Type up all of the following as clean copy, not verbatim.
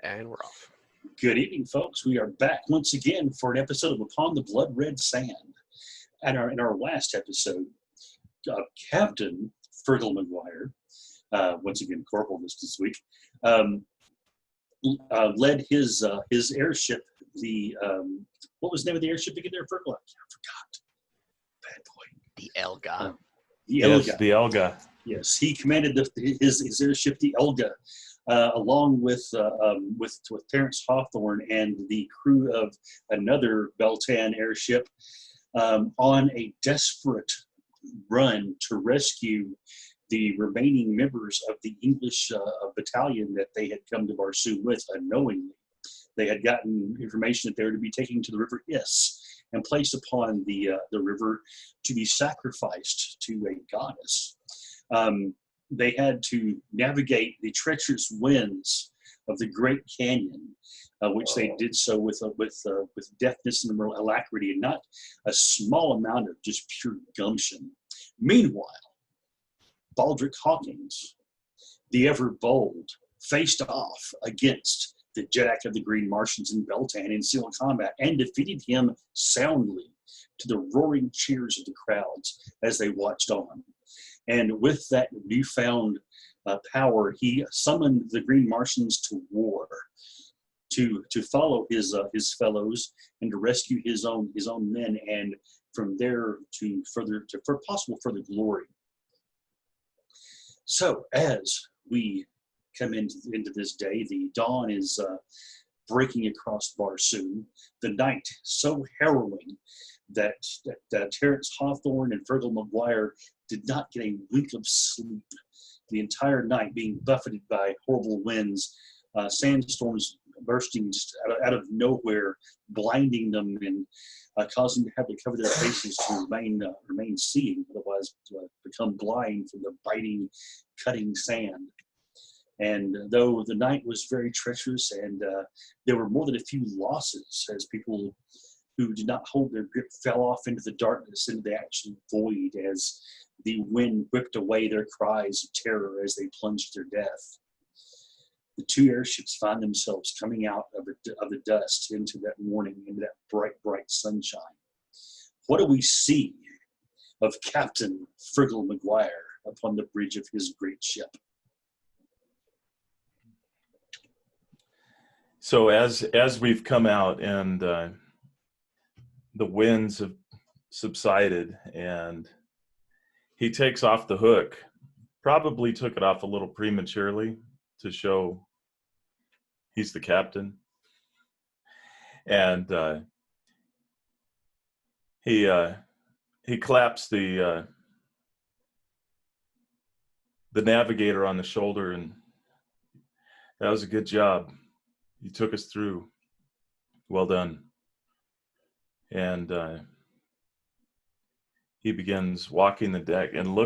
And we're off. Good evening, folks. We are back once again for an episode of Upon the Blood Red Sand. In our last episode, Captain Fergal McGuire, once again Corporal this week, led his airship. What was the name of the airship again there, Fergal? I forgot. Bad boy. The Elga. Yes, the Elga. Yes, he commanded his airship, the Elga, along with Terrence Hawthorne and the crew of another Beltan airship, on a desperate run to rescue the remaining members of the English battalion that they had come to Barsoom with unknowingly. They had gotten information that they were to be taken to the River Is and placed upon the river to be sacrificed to a goddess. They had to navigate the treacherous winds of the Great Canyon, which they did so with deftness and alacrity, and not a small amount of just pure gumption. Meanwhile, Baldric Hawkins, the ever bold, faced off against the Jeddak of the Green Martians in Beltan in single combat and defeated him soundly to the roaring cheers of the crowds as they watched on. And with that newfound power, he summoned the Green Martians to war, to follow his fellows and to rescue his own men, and from there for possible further glory. So as we come into this day, the dawn is breaking across Barsoom. The night so harrowing that Terrence Hawthorne and Fergal McGuire did not get a wink of sleep the entire night, being buffeted by horrible winds, sandstorms bursting just out of nowhere, blinding them and causing them to have to cover their faces to remain seeing, otherwise become blind from the biting, cutting sand. And though the night was very treacherous, and there were more than a few losses as people who did not hold their grip fell off into the darkness, into the actual void, as the wind whipped away their cries of terror as they plunged to their death. The two airships find themselves coming out of the dust into that morning, into that bright, bright sunshine. What do we see of Captain Fergal McGuire upon the bridge of his great ship? So as we've come out and the winds have subsided and he takes off the hook, probably took it off a little prematurely to show he's the captain. And he claps the navigator on the shoulder, and that was a good job. You took us through. Well done. And he begins walking the deck and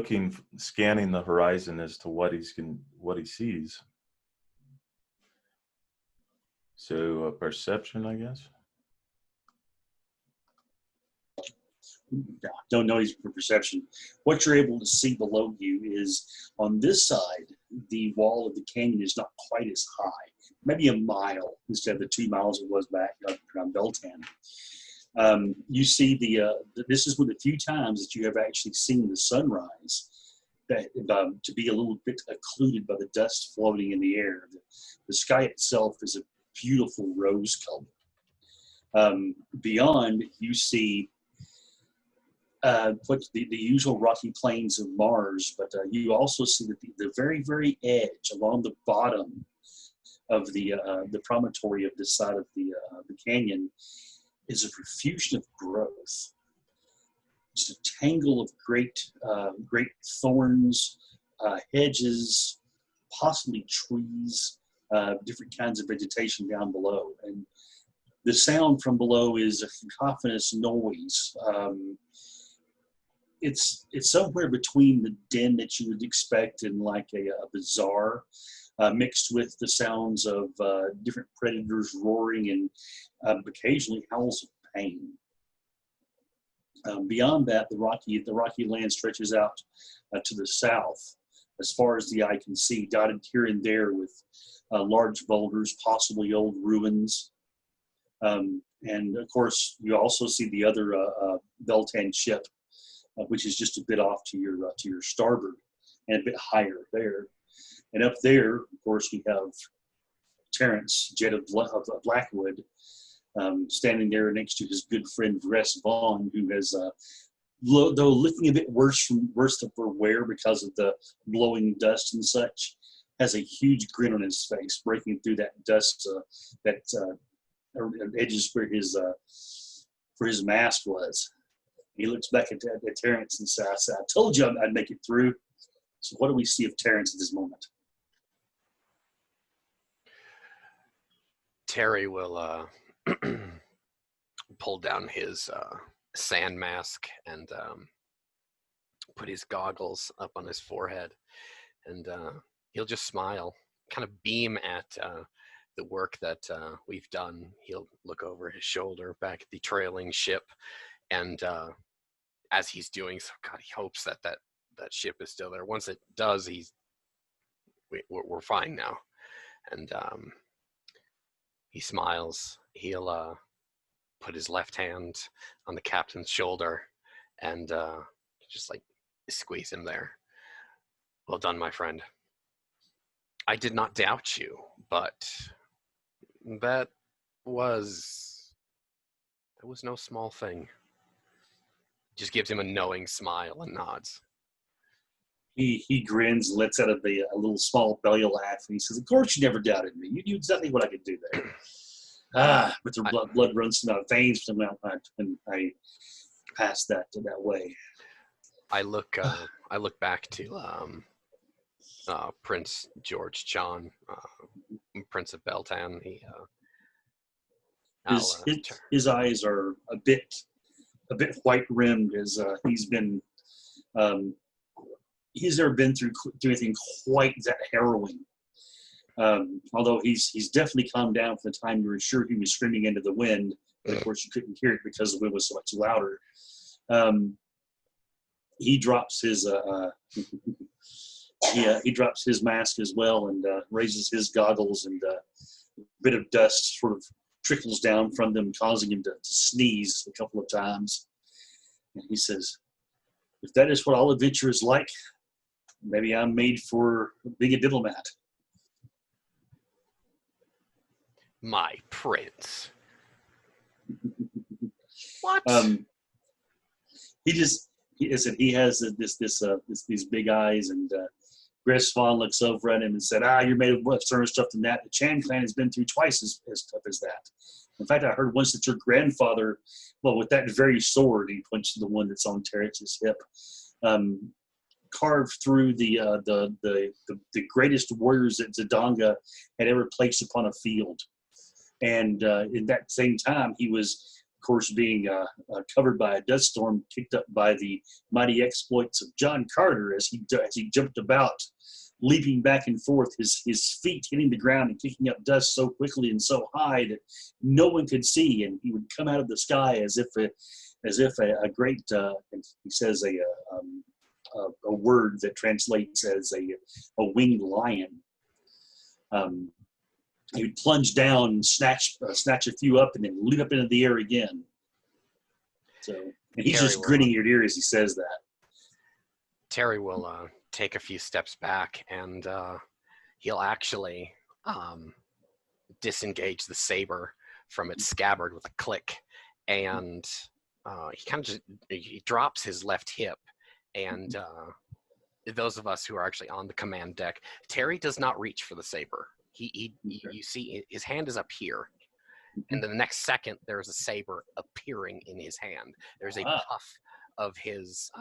scanning the horizon as to what he sees. So perception, I guess. No, don't know he's for perception. What you're able to see below you is, on this side, the wall of the canyon is not quite as high, maybe a mile instead of the 2 miles it was back around Beltan. You see this is one of the few times that you have actually seen the sunrise, that to be a little bit occluded by the dust floating in the air. The sky itself is a beautiful rose color. Beyond, you see the usual rocky plains of Mars, but you also see that the very, very edge along the bottom of the promontory of this side of the canyon is a profusion of growth. Just a tangle of great thorns, hedges, possibly trees, different kinds of vegetation down below. And the sound from below is a cacophonous noise. It's somewhere between the din that you would expect in like a bazaar, mixed with the sounds of different predators roaring and occasionally howls of pain. Beyond that, the rocky land stretches out to the south, as far as the eye can see, dotted here and there with large boulders, possibly old ruins. And of course, you also see the other Beltan ship, which is just a bit off to your starboard and a bit higher there. And up there, of course, we have Terrence, Jed of Blackwood, standing there next to his good friend Vress Vaughn, who has, though looking a bit worse for wear because of the blowing dust and such, has a huge grin on his face, breaking through that dust that edges where his mask was. He looks back at Terrence and says, "I told you I'd make it through." So, what do we see of Terrence at this moment? Terry will pull down his sand mask and put his goggles up on his forehead, and he'll just smile, kind of beam at the work that we've done. He'll look over his shoulder back at the trailing ship, and as he's doing so, God, he hopes that ship is still there. Once it does, we're fine now. And he smiles. He'll put his left hand on the captain's shoulder and just like squeeze him there. Well done, my friend. I did not doubt you, but that was no small thing. Just gives him a knowing smile and nods. He grins, lets out a little small belly laugh, and he says, "Of course you never doubted me. You knew exactly what I could do there." But the blood runs through my veins when I pass that way. I look back to Prince George John, Prince of Beltan. His eyes are a bit white rimmed, as he's never been through anything quite that harrowing. Although he's definitely calmed down from the time you were sure he was screaming into the wind, but of course you couldn't hear it because the wind was so much louder. He drops his he drops his mask as well and raises his goggles, and a bit of dust sort of trickles down from them, causing him to sneeze a couple of times. And he says, "If that is what all adventure is like, maybe I'm made for being a diplomat." My prince. What? He has these big eyes, and Gress Vaughn looks over at him and said, "You're made of much sterner stuff than that. The Chan clan has been through twice as tough as that. In fact, I heard once that your grandfather, well, with that very sword," he points to the one that's on Terrence's hip, carved through the greatest warriors that Zidanga had ever placed upon a field. And in that same time, he was, of course, being covered by a dust storm, kicked up by the mighty exploits of John Carter as he jumped about, leaping back and forth, his feet hitting the ground and kicking up dust so quickly and so high that no one could see, and he would come out of the sky as if a great, he says a word that translates as a winged lion. He would plunge down, snatch a few up, and then leap up into the air again. So, and he's just grinning ear to ear as he says that. Terry will take a few steps back, and he'll actually disengage the saber from its scabbard with a click, and he kind of he drops his left hip, and those of us who are actually on the command deck, Terry does not reach for the saber. You see his hand is up here, and then the next second there's a saber appearing in his hand. There's a puff of his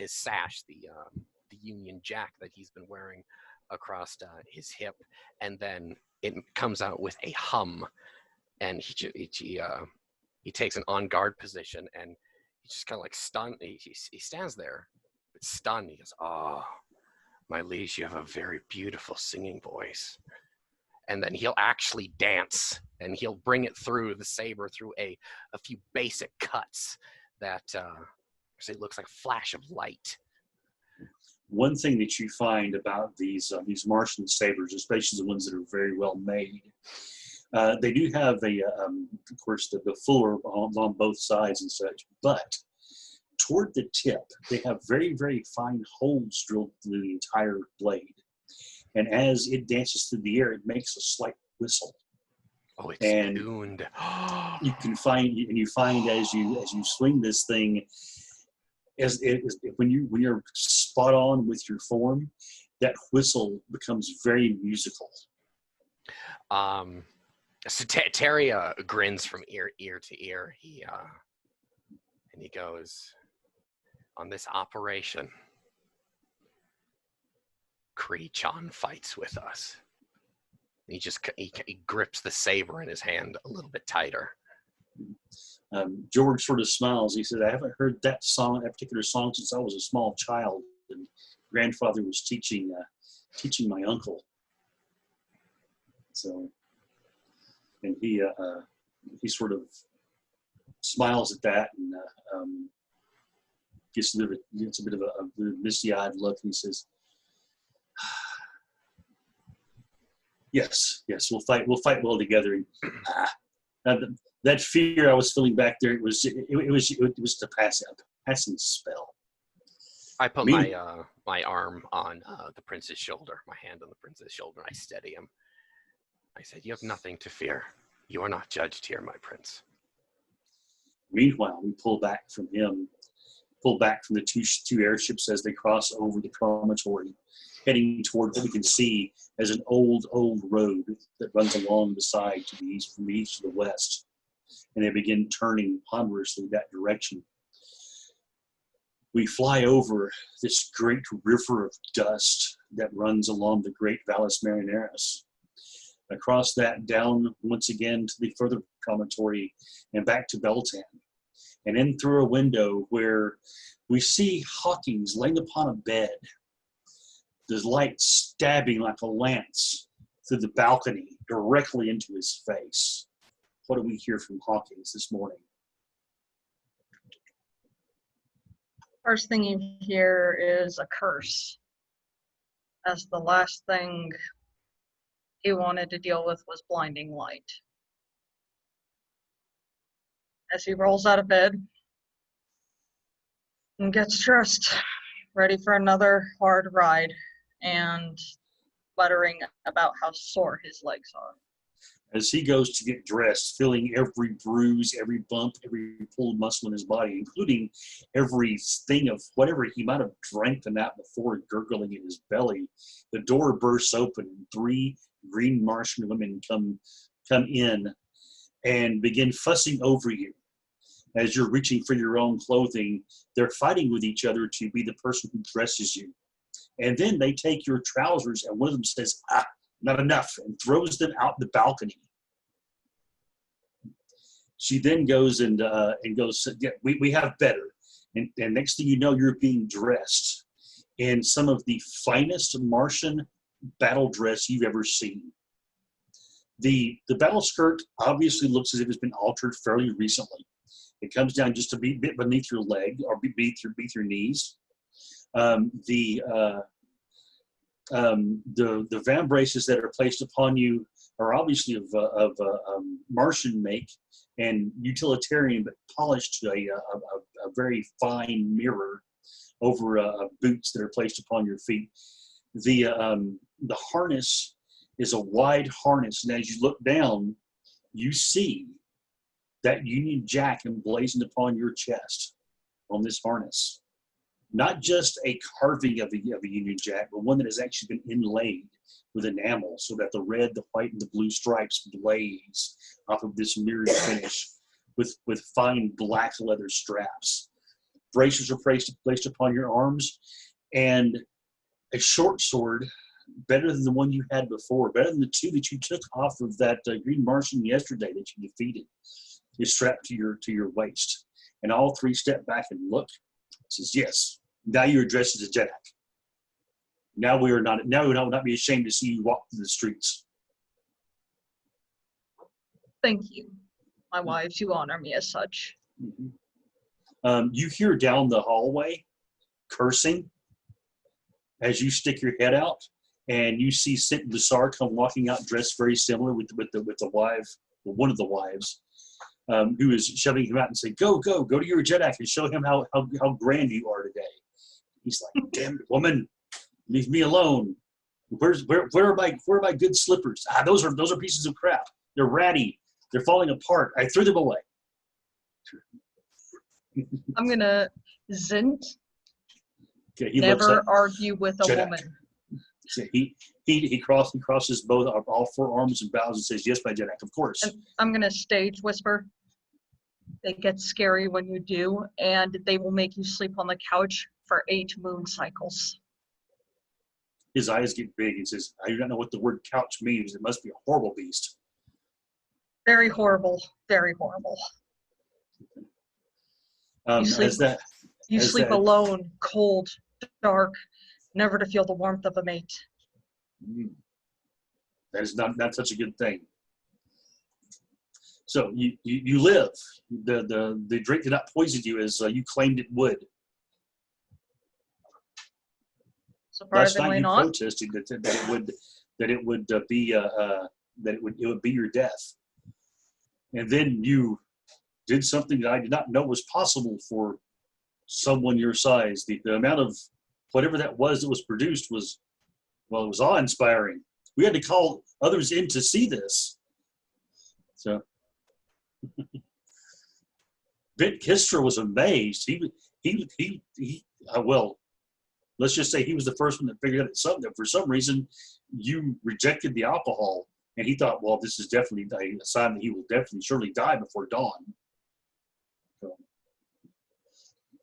sash, the Union Jack that he's been wearing across his hip, and then it comes out with a hum, and he takes an on guard position, and he's just kind of like stunned. He stands there, but stunned. He goes, "Oh, my liege, you have a very beautiful singing voice." And then he'll actually dance, and he'll bring it through the saber through a few basic cuts that it looks like a flash of light. one thing that you find about these Martian sabers, especially the ones that are very well made, they do have of course, the fuller on both sides and such, but toward the tip, they have very, very fine holes drilled through the entire blade. And as it dances through the air, it makes a slight whistle. Oh, it's And tuned. you find as you swing this thing, when you're spot on with your form, that whistle becomes very musical. So Terry grins from ear to ear. And he goes, on this operation, Kree-chan fights with us. He grips the saber in his hand a little bit tighter. George sort of smiles. He said, "I haven't heard that particular song, since I was a small child, and grandfather was teaching my uncle." So, and he sort of smiles at that and gets a bit of a misty-eyed look, and he says, "Yes, we'll fight well together." That fear I was feeling back there, it was to pass up, passing spell. I put my arm on the prince's shoulder, my hand on the prince's shoulder, and I steady him. I said, "You have nothing to fear. You are not judged here, my prince." Meanwhile, we pull back from the two airships as they cross over the promontory, heading toward what we can see as an old road that runs along the side to the east, from the east to the west. And they begin turning ponderously that direction. We fly over this great river of dust that runs along the great Valles Marineris. Across that, down once again to the further promontory and back to Beltan. And in through a window where we see Hawkins laying upon a bed, the light stabbing like a lance through the balcony directly into his face. What do we hear from Hawkins this morning? First thing you hear is a curse, as the last thing he wanted to deal with was blinding light. As he rolls out of bed and gets dressed, ready for another hard ride, and muttering about how sore his legs are. As he goes to get dressed, feeling every bruise, every bump, every pulled muscle in his body, including every sting of whatever he might have drank the night before, gurgling in his belly, the door bursts open. 3 green Martian women come in and begin fussing over you. As you're reaching for your own clothing, they're fighting with each other to be the person who dresses you. And then they take your trousers, and one of them says, "Not enough," and throws them out the balcony. She then goes and goes, "Yeah, we have better." And next thing you know, you're being dressed in some of the finest Martian battle dress you've ever seen. The battle skirt obviously looks as if it's been altered fairly recently. It comes down just a bit beneath your leg or beneath your knees. The vambraces that are placed upon you are obviously of Martian make and utilitarian, but polished to a very fine mirror over boots that are placed upon your feet. The harness is a wide harness, and as you look down, you see that Union Jack emblazoned upon your chest on this harness. Not just a carving of a Union Jack, but one that has actually been inlaid with enamel so that the red, the white, and the blue stripes blaze off of this mirrored finish with fine black leather straps. Braces are placed upon your arms, and a short sword, better than the one you had before, better than the 2 that you took off of that Green Martian yesterday that you defeated, is strapped to your waist. And all 3 step back and look. Says, "Yes, now you're dressed as a Jedi. Now we will not be ashamed to see you walk through the streets." Thank you, my wives. You honor me as such. Mm-hmm. You hear down the hallway cursing, as you stick your head out, and you see Sit Basar come walking out dressed very similar with the wife, one of the wives, who is shoving him out and saying, "Go to your Jedak and show him how grand you are today." He's like, "Damn it, woman, leave me alone. Where are my good slippers? Those are pieces of crap. They're ratty. They're falling apart. I threw them away." I'm gonna Zint. Okay, he looks Never up. argue with a Jedak. woman. So he crosses both all four arms and bows and says, "Yes, my Jedak, of course." And I'm gonna stage whisper. They get scary when you do, and they will make you sleep on the couch for 8 moon cycles. His eyes get big and says, "I do not know what the word couch means. It must be a horrible beast." Very horrible. Very horrible. You sleep alone, cold, dark, never to feel the warmth of a mate. That is not such a good thing. So you live. The drink did not poison you as you claimed it would. Last night Surprisingly you not. protested that it would be your death, and then you did something that I did not know was possible for someone your size. The amount of whatever that was produced was, well, it was awe-inspiring. We had to call others in to see this. So Bit Kistra was amazed. Well, let's just say he was the first one that figured out that for some reason you rejected the alcohol, and he thought, well, this is definitely a sign that he will surely die before dawn. So,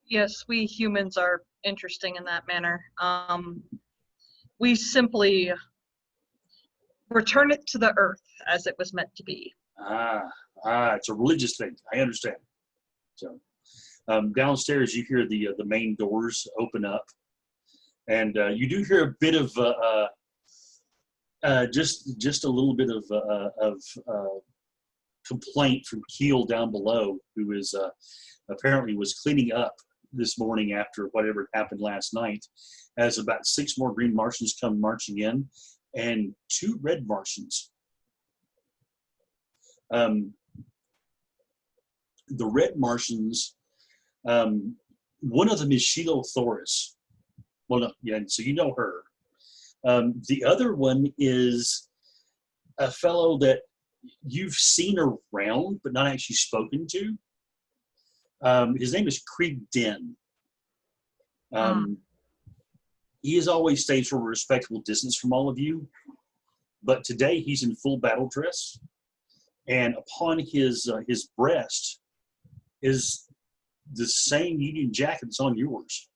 Yes, we humans are interesting in that manner. We simply return it to the earth as it was meant to be. it's a religious thing. I understand. So downstairs, you hear the main doors open up, and you do hear a bit of just a little bit of complaint from Keel down below, who is apparently was cleaning up this morning after whatever happened last night, as about 6 more green Martians come marching in, and 2 red Martians. The red Martians, one of them is Sheila Thoris. Well, no, yeah, so you know her. The other one is a fellow that you've seen around, but not actually spoken to. His name is Krieg Den. He has always stayed from a respectable distance from all of you, but today he's in full battle dress, and upon his breast is the same Union jacket that's on yours.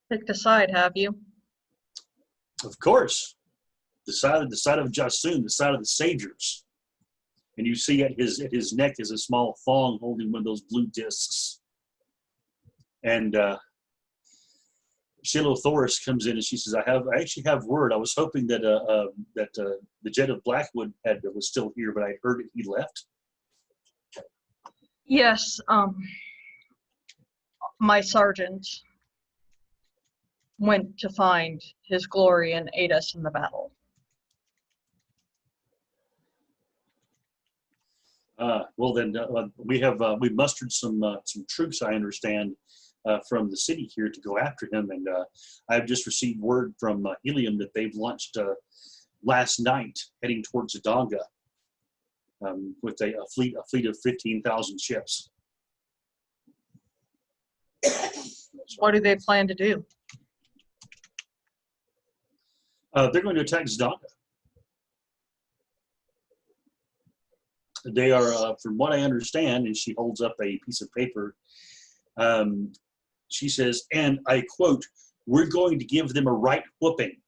Picked a side, have you? Of course, the side of Jasun, the side of the Sagers, and you see at his neck is a small thong holding one of those blue discs. And Sheila Thoris comes in and she says, "I actually have word. I was hoping that the Jet of Blackwood was still here, but I heard that he left." Yes, my sergeant went to find his glory and aid us in the battle. Well, then we mustered some troops, I understand, from the city here to go after him, and I've just received word from Helium that they've launched last night, heading towards Zidanga, with a fleet of 15,000 ships. What do they plan to do? They're going to attack Zidanga. They are, from what I understand, and she holds up a piece of paper, she says, and I quote, "We're going to give them a right whooping."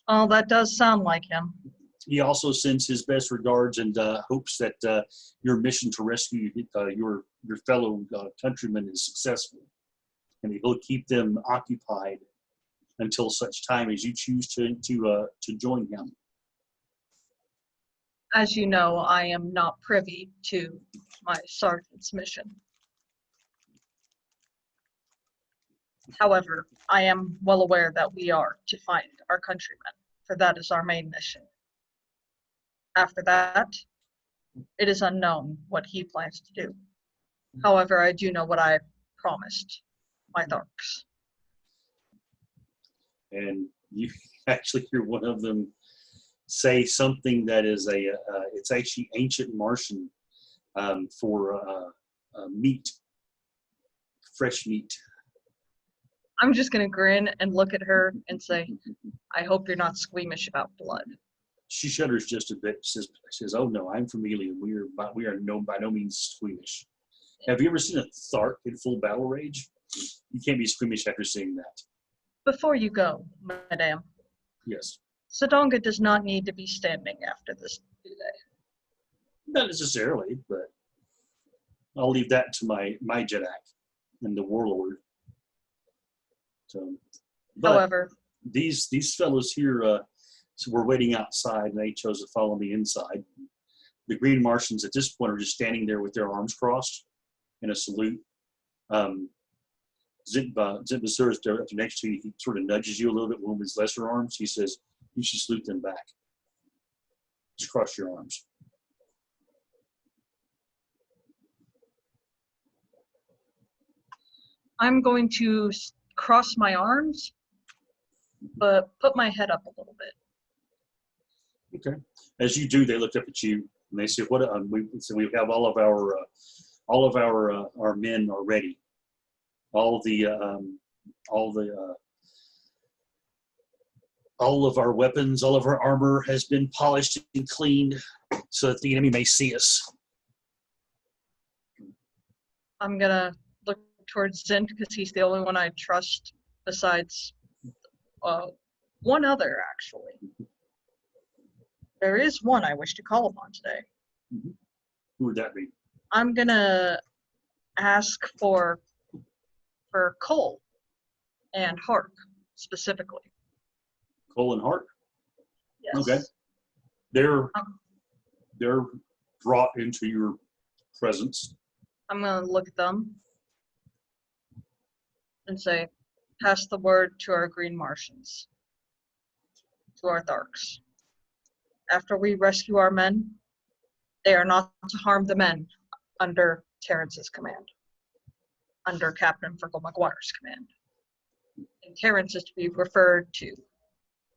Oh, that does sound like him. He also sends his best regards and hopes that your mission to rescue your fellow countrymen is successful, and he'll keep them occupied until such time as you choose to join him. As you know, I am not privy to my sergeant's mission. However, I am well aware that we are to find our countrymen, for that is our main mission. After that, it is unknown what he plans to do. However, I do know what I promised my Tharks. And you actually hear one of them say something that is it's actually ancient Martian for meat, fresh meat. I'm just gonna grin and look at her and say, I hope you're not squeamish about blood. She shudders just a bit. She says, "Oh no, I'm from Helium. We are by no means squeamish. Have you ever seen a Thark in full battle rage? You can't be squeamish after seeing that." Before you go, madame, Yes. Sadonga does not need to be standing after this, do they? Not necessarily, but I'll leave that to my Jedak and the warlord. So, but However, these fellows here, so we're waiting outside, and they chose to follow me inside. The Green Martians at this point are just standing there with their arms crossed in a salute. Zitbasur is there next to you. He sort of nudges you a little bit with his lesser arms. He says, "You should salute them back. Just cross your arms." I'm going to cross my arms, but put my head up a little bit. Okay. As you do, they look up at you and they say, "What?" We have all of our men are ready. All of our weapons, all of our armor has been polished and cleaned, so that the enemy may see us. I'm gonna look towards Zint because he's the only one I trust besides one other, actually. There is one I wish to call upon today. Mm-hmm. Who would that be? I'm gonna ask for Cole and Hark specifically. Cole and Hart. Yes. Okay. They're brought into your presence. I'm gonna look at them and say, pass the word to our Green Martians, to our Tharks. After we rescue our men, they are not to harm the men under Terrence's command, under Captain Fergal McGuire's command. And Terrence is to be referred to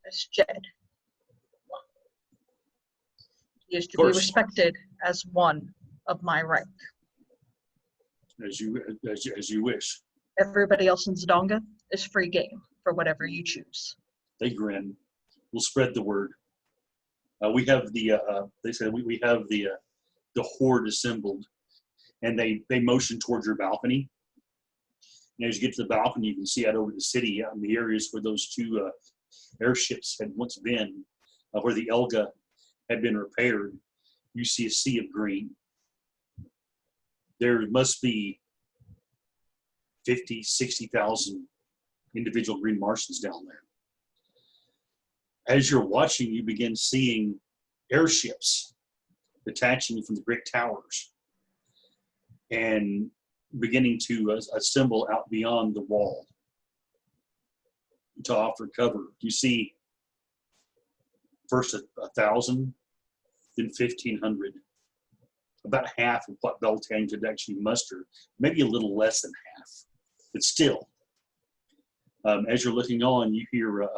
as Jed. He is to be respected as one of my rank. As you wish. Everybody else in Zidonga is free game for whatever you choose. They grin. We'll spread the word. We have they said we have the horde assembled, and they motion towards your balcony. And as you get to the balcony, you can see out over the city, out in the areas where those two airships had once been, where the Elga had been repaired. You see a sea of green. There must be 50, 60,000 individual Green Martians down there. As you're watching, you begin seeing airships detaching from the brick towers and beginning to assemble out beyond the wall to offer cover. You see first 1,000, then 1,500. About half of what Beltane could actually muster, maybe a little less than half, but still. As you're looking on, you hear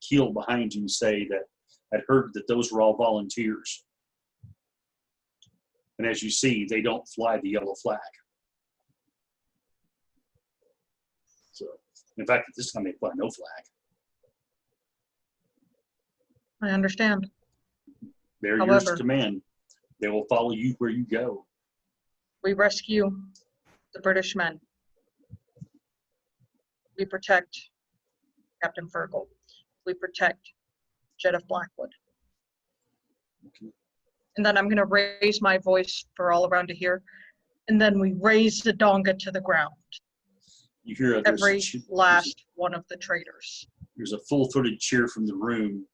Keel behind you say that I'd heard that those were all volunteers. And as you see, they don't fly the yellow flag. So, in fact, at this time they fly no flag. I understand. They're yours to command. They will follow you where you go. We rescue the British men. We protect Captain Fergal. We protect Jed of Blackwood. Okay. And then I'm going to raise my voice for all around to hear. And then we raise the Donga to the ground. You hear every last one of the traitors. There's a full-throated cheer from the room.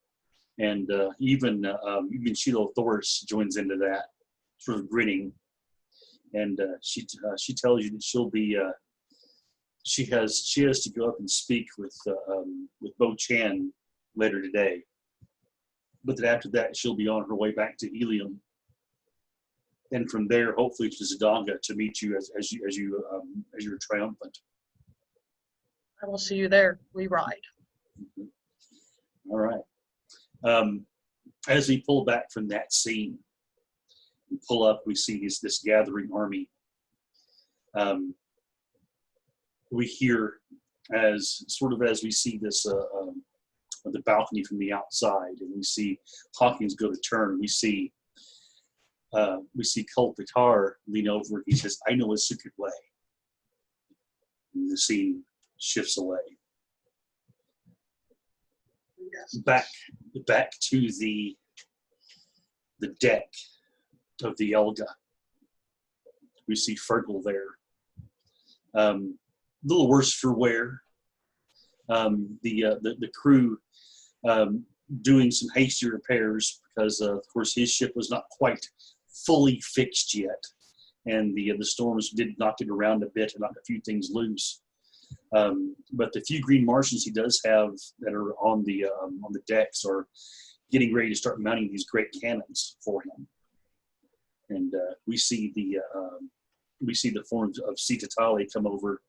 And even Sheila Thoris joins into that, sort of grinning. And she tells you that she'll be she has to go up and speak with Bo Chan later today. But then after that, she'll be on her way back to Helium, and from there, hopefully, to Zidanga to meet you as you're triumphant. I will see you there. We ride. All right. As we pull back from that scene, we pull up. We see this gathering army. We hear as we see this the balcony from the outside, and we see Hawkins go to turn. We see Colt Vicar lean over. He says, "I know a secret way." And the scene shifts away. Back to the deck of the Elga. We see Fergal there. A little worse for wear. The crew doing some hasty repairs because, of course, his ship was not quite fully fixed yet, and the storms did knock it around a bit and knock a few things loose. But the few green Martians he does have that are on the decks are getting ready to start mounting these great cannons for him. And we see the forms of Sita Tali come over,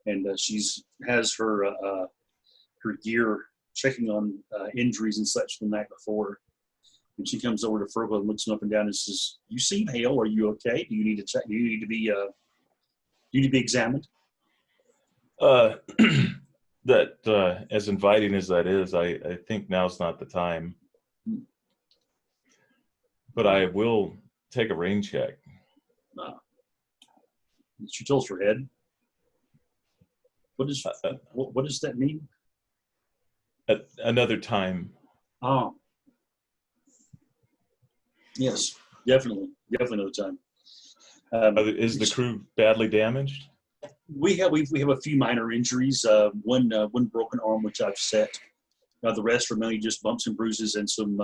and she's has her gear checking on injuries and such the night before. And she comes over to Fergal and looks him up and down and says, "You seem hale. Are you okay? Do you need to check? Do you need to be examined?" That as inviting as that is, I think now's not the time. But I will take a rain check. She tilts her head. What does that mean? At another time. Oh, yes, definitely another time. Is the crew badly damaged? We have a few minor injuries. One broken arm, which I've set. The rest are mainly just bumps and bruises and some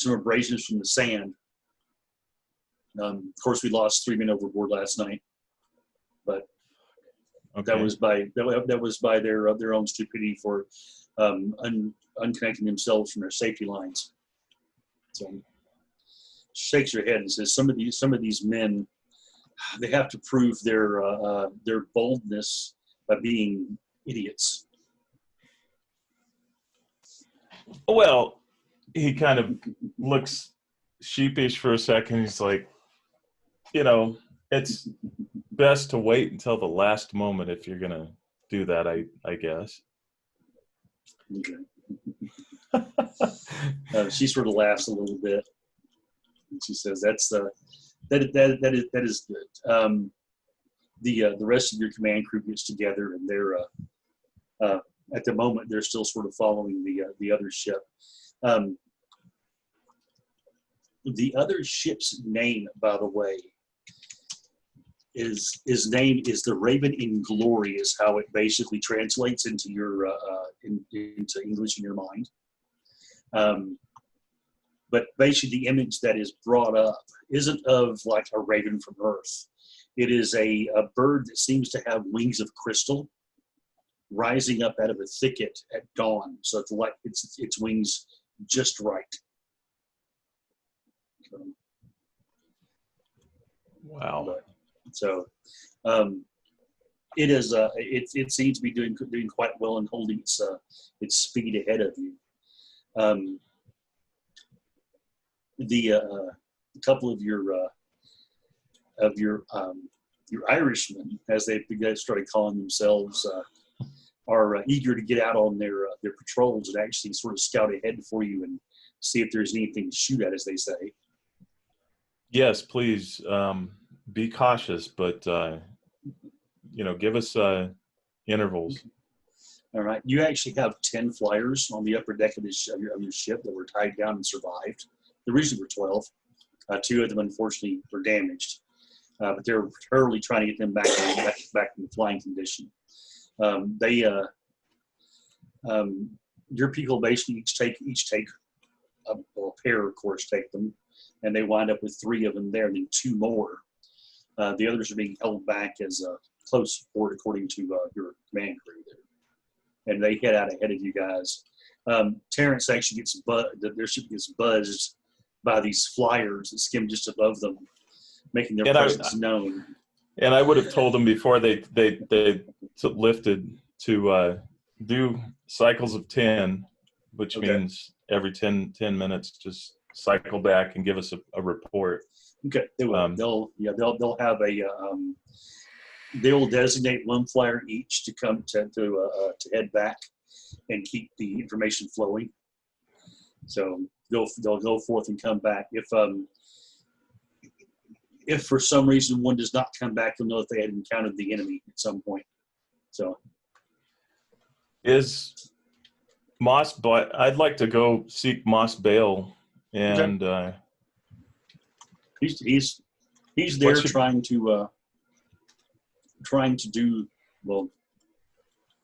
abrasions from the sand. Of course, we lost 3 men overboard last night, but okay. that was by their own stupidity for unconnecting themselves from their safety lines. So shakes her head and says, "Some of these men, they have to prove their boldness by being idiots." Well, he kind of looks sheepish for a second. He's like, it's best to wait until the last moment if you're gonna do that. I guess. Okay. She sort of laughs a little bit, and she says, that is good. The rest of your command crew gets together, and they're at the moment they're still sort of following the other ship. The other ship's name, by the way, his name is the Raven in Glory, is how it basically translates into your into English in your mind. But basically, the image that is brought up isn't of like a raven from Earth. It is a bird that seems to have wings of crystal rising up out of a thicket at dawn. So it's like its wings just right. Wow. So it is. It seems to be doing quite well and holding its speed ahead of you. A couple of your Irishmen, as they started calling themselves, are eager to get out on their patrols and actually sort of scout ahead for you and see if there's anything to shoot at, as they say. Yes, please be cautious, but give us intervals. All right. You actually have 10 flyers on the upper deck of your ship that were tied down and survived. The originally were 12. 2 of them, unfortunately, were damaged. But they're thoroughly trying to get them back in the flying condition. Your people basically each take a pair, of course, take them, and they wind up with 3 of them there, and then 2 more. The others are being held back as close support according to your command crew there. And they head out ahead of you guys. Terrence actually gets their ship gets buzzed by these flyers that skim just above them, making their presence known. And I would have told them before they lifted to do cycles of 10, which means every 10 minutes, just cycle back and give us a report. Okay, they will. They'll have a. They will designate one flyer each to come to head back and keep the information flowing. So they'll go forth and come back. If for some reason one does not come back, they'll know that they had encountered the enemy at some point. So, is Moss? But I'd like to go seek Moss Bale, and he's there trying to do well.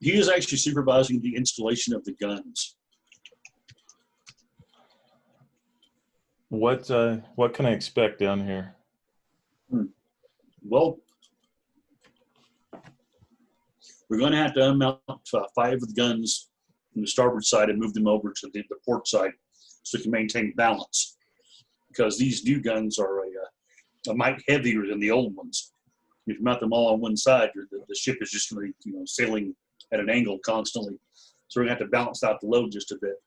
He is actually supervising the installation of the guns. What can I expect down here? Well, we're going to have to unmount 5 of the guns from the starboard side and move them over to the port side so we can maintain balance. Because these new guns are a mite heavier than the old ones. If you mount them all on one side, the ship is just going to be sailing at an angle constantly. So we're going to have to balance out the load just a bit.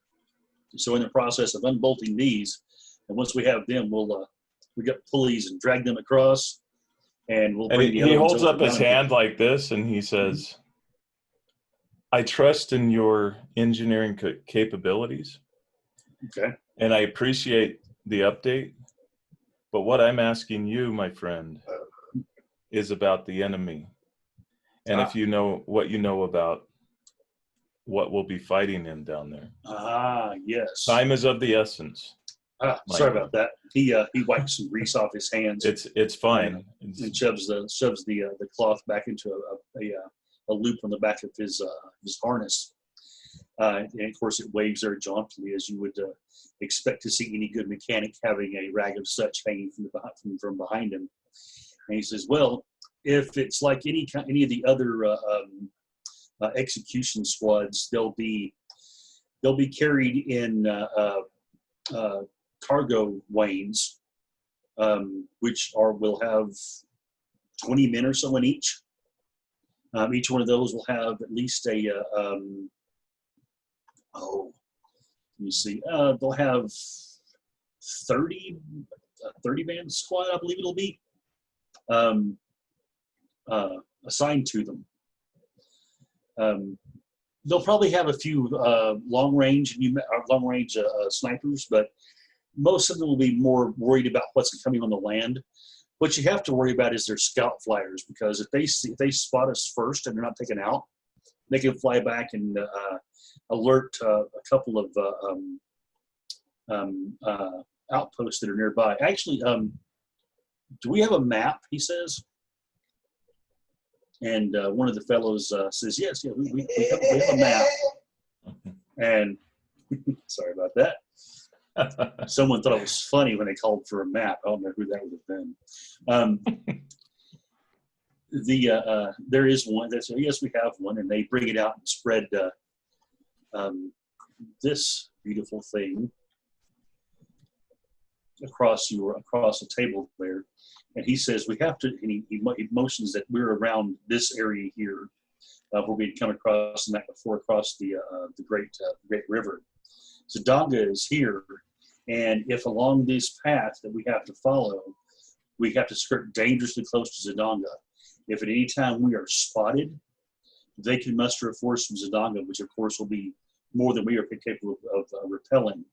So in the process of unbolting these, and once we have them, we got pulleys and drag them across, and we'll bring the other ones over. He holds up his hand like this, and he says, "I trust in your engineering capabilities. Okay. And I appreciate the update. But what I'm asking you, my friend, is about the enemy. And if you know what you know about what we'll be fighting in down there." Yes. Time is of the essence. Sorry about that. He wipes some grease off his hands. It's fine. And shoves the cloth back into a loop on the back of his harness. And of course, it waves very jauntily, as you would expect to see any good mechanic having a rag of such hanging from behind him. And he says, "Well, if it's like any of the other execution squads, they'll be carried in cargo wains, which will have 20 men or so in each. Each one of those will have at least they'll have 30-man squad, I believe it'll be, assigned to them. They'll probably have a few long-range snipers, but most of them will be more worried about what's coming on the land. What you have to worry about is their scout flyers, because if they spot us first and they're not taken out, they can fly back and alert a couple of outposts that are nearby. Actually, do we have a map? He says. And one of the fellows says, "Yes, yeah, we have a map." And sorry about that. Someone thought it was funny when they called for a map. I don't know who that would have been. There is one. They say, "Yes, we have one," and they bring it out and spread this beautiful thing across the table there. And he says, "We have to," and he motions that we're around this area here, where we'd come across the night before across the great river. Zadanga is here, and if along this path that we have to follow, we have to skirt dangerously close to Zadanga. If at any time we are spotted, they can muster a force from Zadanga, which of course will be more than we are capable of repelling.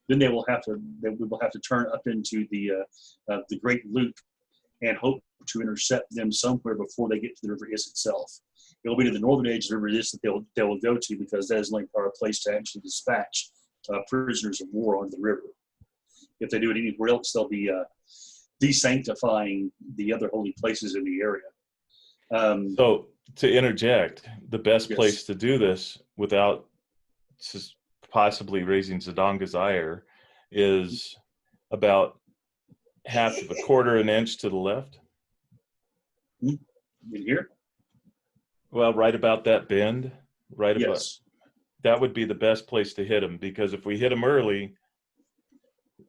Then we will have to turn up into the Great Loop and hope to intercept them somewhere before they get to the River Is itself. It will be to the northern edge of the River Is that they will go to, because that is like our place to actually dispatch prisoners of war onto the river. If they do it anywhere else, they'll be desanctifying the other holy places in the area. So to interject, the best place to do this without possibly raising Zadanga's ire is about half of a quarter an inch to the left. In here? Well, right about that bend, right about Yes. that would be the best place to hit him, because if we hit him early,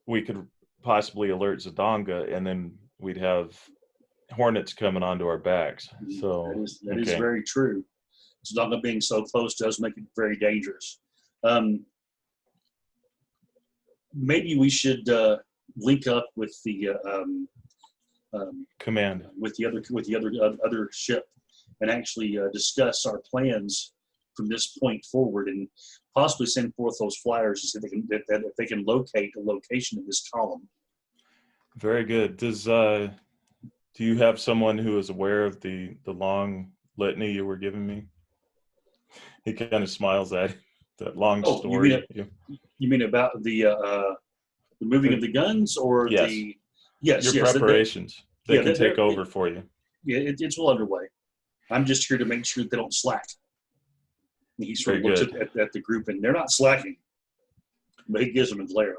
we could possibly alert Zodonga, and then we'd have hornets coming onto our backs. So That is very true. Zodonga being so close does make it very dangerous. Maybe we should link up with the command. with the other ship and actually discuss our plans from this point forward, and possibly send forth those flyers to see if they can locate the location of this column. Very good. Do you have someone who is aware of the long litany you were giving me? He kind of smiles at that long story. You mean about the moving of the guns, or yes. Your preparations? They can take over for you. Yeah, it's well underway. I'm just here to make sure they don't slack. And he sort of looks at the group, and they're not slacking, but he gives them a glare.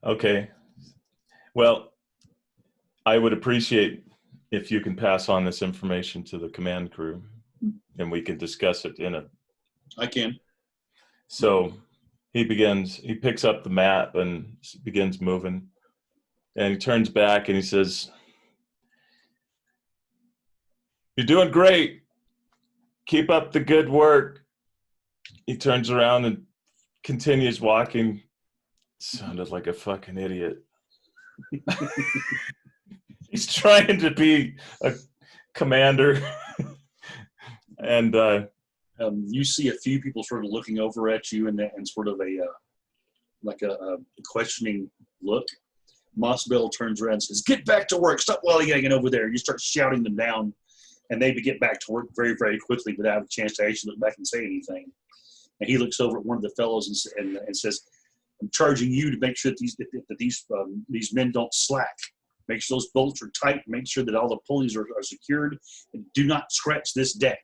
Okay. Well, I would appreciate if you can pass on this information to the command crew, and we can discuss it I can. So he picks up the map and begins moving, and he turns back and he says, "You're doing great. Keep up the good work." He turns around and continues walking. Sounded like a fucking idiot. He's trying to be a commander. And you see a few people sort of looking over at you and sort of a questioning look. Mossbell turns around and says, "Get back to work. Stop lollygagging over there." You start shouting them down, and they get back to work very, very quickly without a chance to actually look back and say anything. And he looks over at one of the fellows and says, "I'm charging you to make sure that these men don't slack. Make sure those bolts are tight. Make sure that all the pulleys are secured, and do not scratch this deck."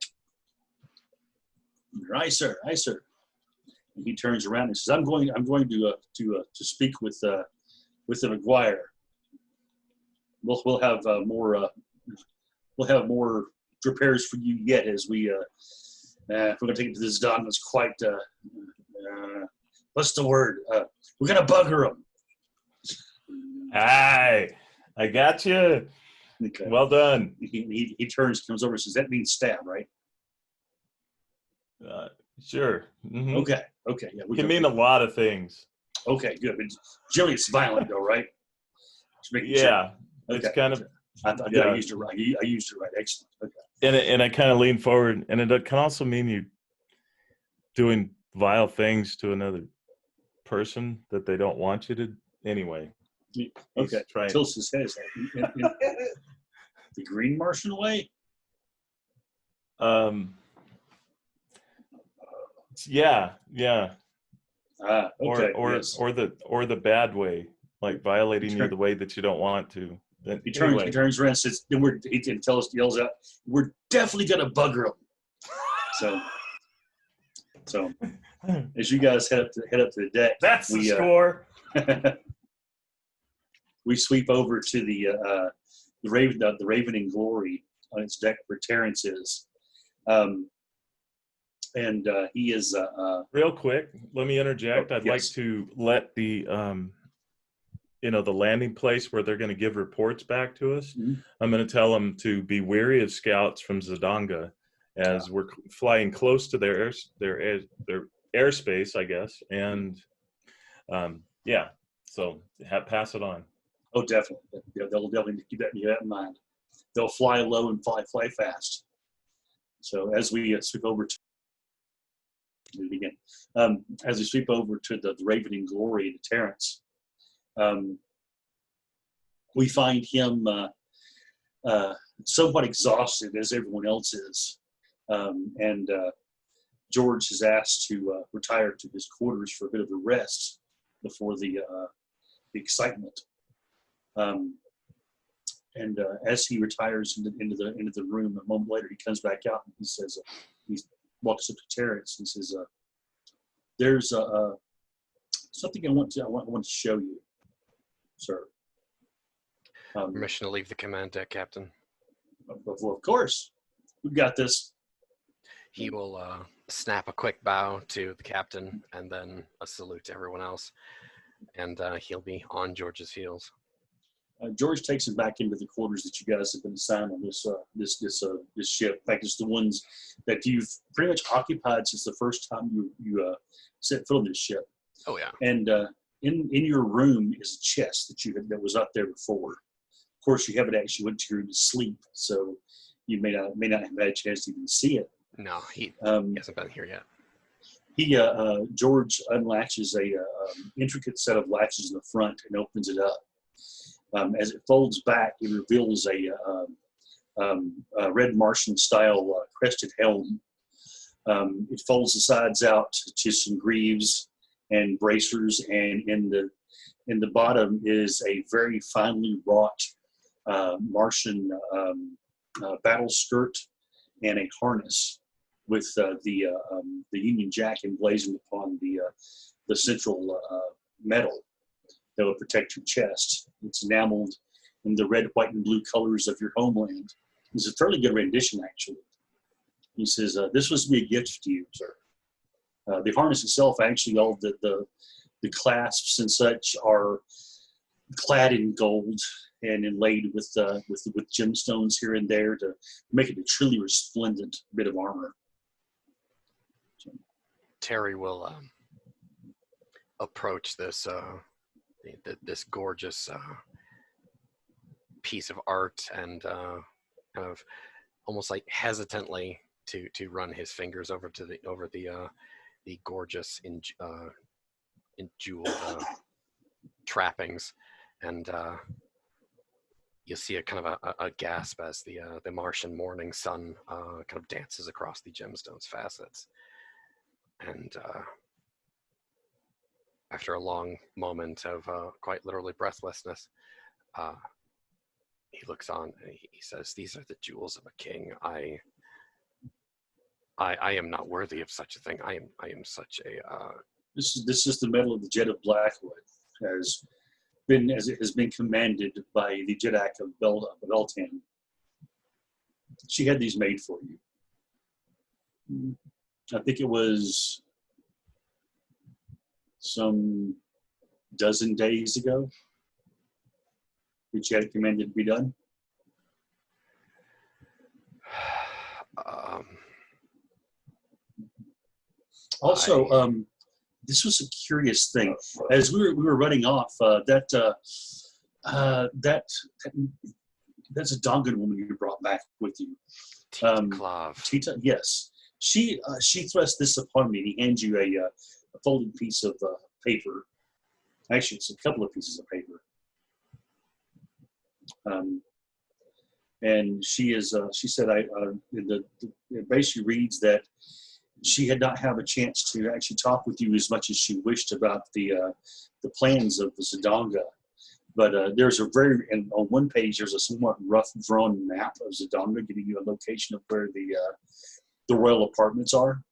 "Aye, sir. Aye, sir." And he turns around and says, "I'm going to speak with the McGuire. We'll have more repairs for you yet, as we if we're going to take it to this Don, it's quite what's the word? We're going to bugger him." Aye, I got you. Okay. Well done. He comes over and says, "That means stab, right?" Sure. Mm-hmm. Okay. Yeah, it can mean a lot of things. Okay, good. But generally, it's violent, though, right? Yeah. Sure. It's kind of. I used it right. I used it right. Excellent. Okay. And I kind of lean forward, and it can also mean you doing vile things to another person that they don't want you to. Anyway. Okay. Tilts his head. The Green Martian way. Yeah. Okay. Or the bad way, like violating you the way that you don't want to. He turns around and says, yells out, "We're definitely gonna bugger him." So as you guys head up to the deck, that's the score. We sweep over to the Raven in Glory on its deck where Terrence is. And he is real quick, let me interject. I'd like to let the the landing place where they're going to give reports back to us. Mm-hmm. I'm going to tell them to be wary of scouts from Zodonga as we're flying close to their airspace, I guess. And so pass it on. Oh, definitely. They'll definitely keep that in mind. They'll fly low and fly fast. So as we sweep over to begin, as we sweep over to the Raven in Glory to Terrence, we find him somewhat exhausted, as everyone else is, and George is asked to retire to his quarters for a bit of a rest before the excitement. And as he retires into the room, a moment later, he comes back out and he says, he walks up to Terrence. He says, "There's something I want to show you, sir." Permission to leave the command deck, Captain. Of course, we've got this. He will snap a quick bow to the captain and then a salute to everyone else, and he'll be on George's heels. George takes him back into the quarters that you guys have been assigned on this ship. In fact, it's the ones that you've pretty much occupied since the first time you set foot on this ship. Oh yeah. And in your room is a chest that was up there before. Of course, you haven't actually went to your room to sleep, so you may not have had a chance to even see it. No, he hasn't been here yet. George unlatches a intricate set of latches in the front and opens it up. As it folds back, it reveals a red Martian-style crested helm. It folds the sides out to some greaves and bracers, and in the bottom is a very finely wrought Martian battle skirt and a harness with the Union Jack emblazoned upon the central metal that will protect your chest. It's enameled in the red, white, and blue colors of your homeland. It's a fairly good rendition, actually. He says, "This was to be a gift to you, sir." The harness itself, actually, all the clasps and such are clad in gold and inlaid with gemstones here and there to make it a truly resplendent bit of armor. Terry will approach this this gorgeous piece of art and kind of almost like hesitantly to run his fingers over the gorgeous jeweled trappings, and you'll see a kind of a gasp as the Martian morning sun kind of dances across the gemstone's facets. And after a long moment of quite literally breathlessness, he looks on and he says, "These are the jewels of a king. I am not worthy of such a thing. I am such a." This is the medal of the Jet of Blackwood, as it has been commanded by the Jedak of Beltan. She had these made for you. I think it was some dozen days ago that she had commanded to be done. Also, this was a curious thing. As we were running off, that's a Dongan woman you brought back with you. Tita, yes. She thrust this upon me, and he hands you a folded piece of paper. Actually, it's a couple of pieces of paper. And she said, it basically reads that she had not had a chance to actually talk with you as much as she wished about the plans of the Zidanga. But there's and on one page, there's a somewhat rough drawn map of Zidanga, giving you a location of where the royal apartments are.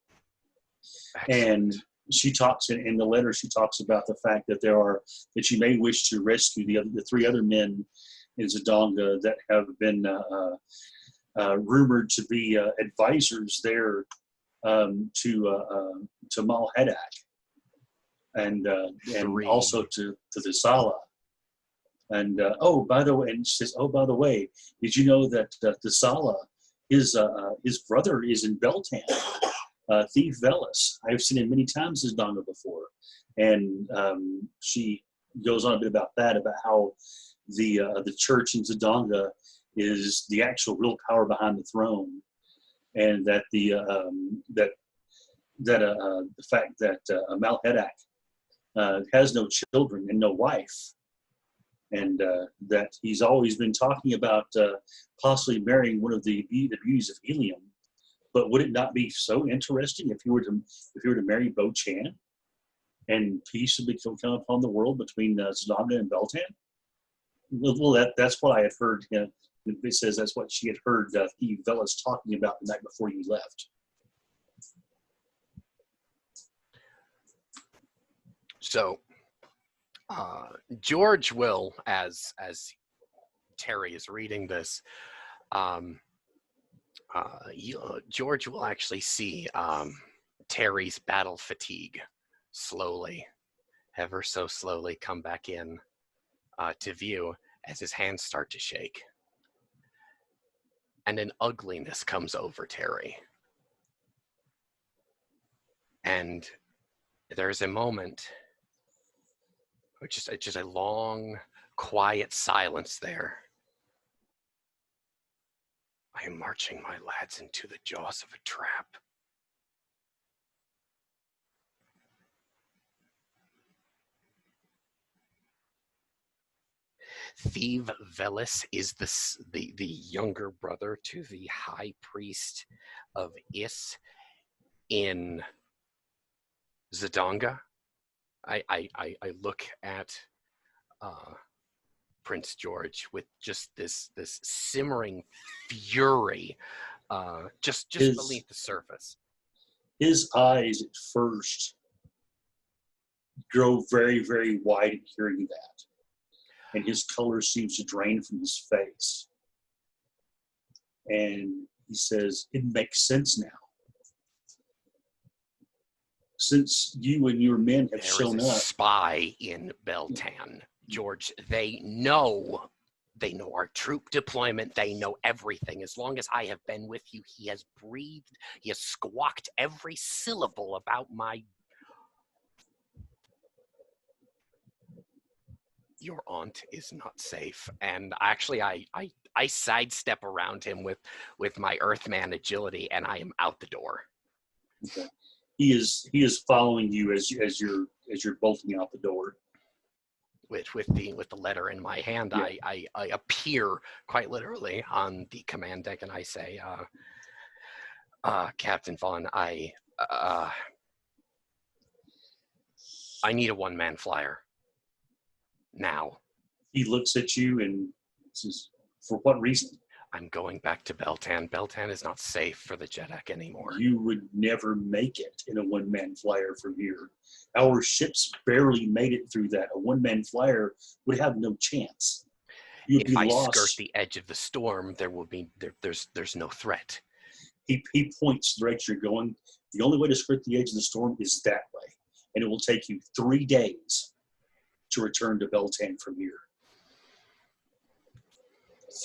Excellent. And she talks in the letter. She talks about the fact that she may wish to rescue the three other men in Zidanga that have been rumored to be advisors there to Malhedak and also to the Sala. And by the way, and she says, by the way, did you know that the Sala, his brother is in Beltan, Thief Velis. I've seen him many times as Donga before. And she goes on a bit about that, about how the church in Zidanga is the actual real power behind the throne, and that the fact that Malhedak has no children and no wife, and that he's always been talking about possibly marrying one of the beauties of Helium. But would it not be so interesting if he were to marry Bo Chan, and peace would come upon the world between Zidanga and Beltan? Well, that's what I had heard. It says that's what she had heard Eve Velas talking about the night before you left. So, George will, as Terry is reading this, George will actually see Terry's battle fatigue slowly, ever so slowly, come back in to view as his hands start to shake. And an ugliness comes over Terry. And there's a moment, which is just a long, quiet silence there. I am marching my lads into the jaws of a trap. Thief Velis is the younger brother to the high priest of Is in Zidanga. I look at Prince George with just this simmering fury, just beneath the surface. His eyes at first grow very, very wide at hearing that, and his color seems to drain from his face. And he says, "It makes sense now. Since you and your men have shown There is a up." spy in Beltan, George. They know our troop deployment. They know everything. As long as I have been with you, he has breathed. He has squawked every syllable about your aunt is not safe. And actually, I sidestep around him with my Earthman agility, and I am out the door. Okay. He is following you as you're bolting out the door. With the letter in my hand, Yeah. I appear quite literally on the command deck, and I say, Captain Vaughn, I need a one-man flyer now. He looks at you and says, "For what reason?" I'm going back to Beltan. Beltan is not safe for the Jeddak anymore. You would never make it in a one-man flyer from here. Our ships barely made it through that. A one-man flyer would have no chance. You'd If be I lost. skirt the edge of the storm, there's no threat. He points the direction you're going. The only way to skirt the edge of the storm is that way, and it will take you 3 days to return to Beltan from here.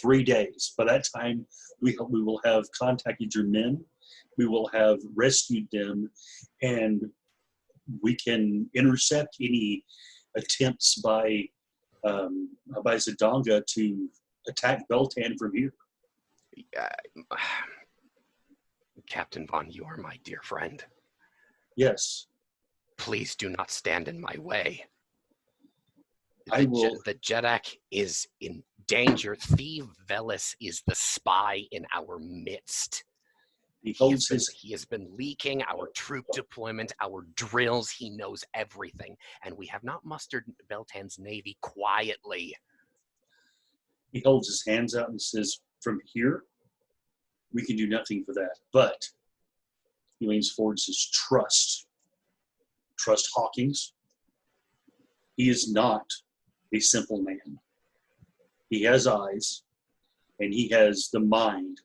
3 days. By that time, we will have contacted your men. We will have rescued them, and we can intercept any attempts by Zidanga to attack Beltan from here. Captain Vaughn, you are my dear friend. Yes. Please do not stand in my way. I will. The Jeddak is in danger. Thief Velis is the spy in our midst. He has been leaking our troop deployment, our drills. He knows everything. And we have not mustered Beltan's navy quietly. He holds his hands out and says, "From here, we can do nothing for that." But he leans forward and says, "Trust. Trust Hawkins. He is not a simple man. He has eyes, and he has the mind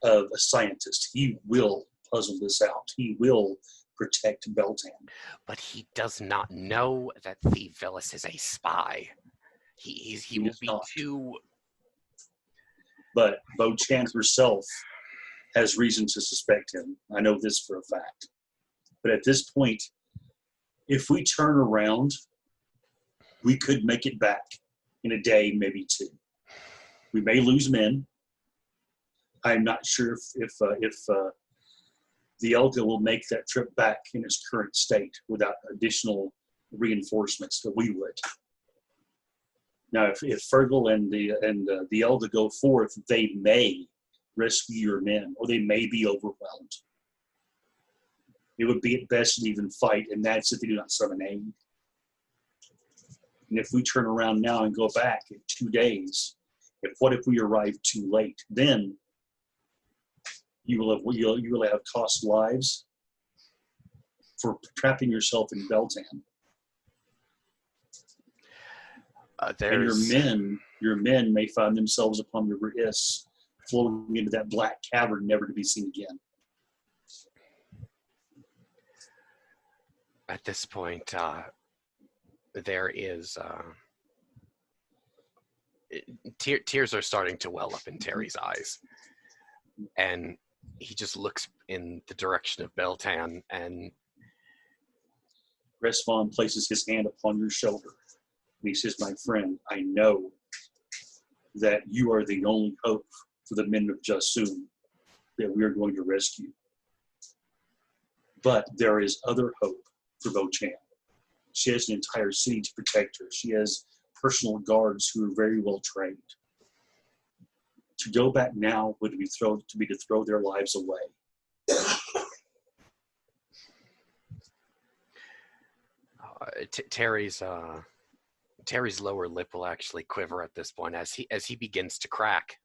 of a scientist. He will puzzle this out. He will protect Beltan." But he does not know that Thief Velis is a spy. He will be not. too... But Bo-Chan herself has reason to suspect him. I know this for a fact. But at this point, if we turn around, we could make it back in a day, maybe 2. We may lose men. I'm not sure if the Elga will make that trip back in its current state without additional reinforcements, but we would. Now, if Fergal and the Elga go forth, they may rescue your men, or they may be overwhelmed. It would be at best an even fight, and that's if they do not summon aid. And if we turn around now and go back in 2 days, what if we arrive too late? Then you will have cost lives for trapping yourself in Beltan. And your men may find themselves upon River Is flowing into that black cavern, never to be seen again. At this point, there is tears are starting to well up in Terry's eyes, and he just looks in the direction of Beltan, and Gresvon places his hand upon your shoulder, and he says, "My friend, I know that you are the only hope for the men of Jasum that we are going to rescue. But there is other hope for Bochan. She has an entire city to protect her. She has personal guards who are very well trained. To go back now would be to throw their lives away." Terry's lower lip will actually quiver at this point as he begins to crack.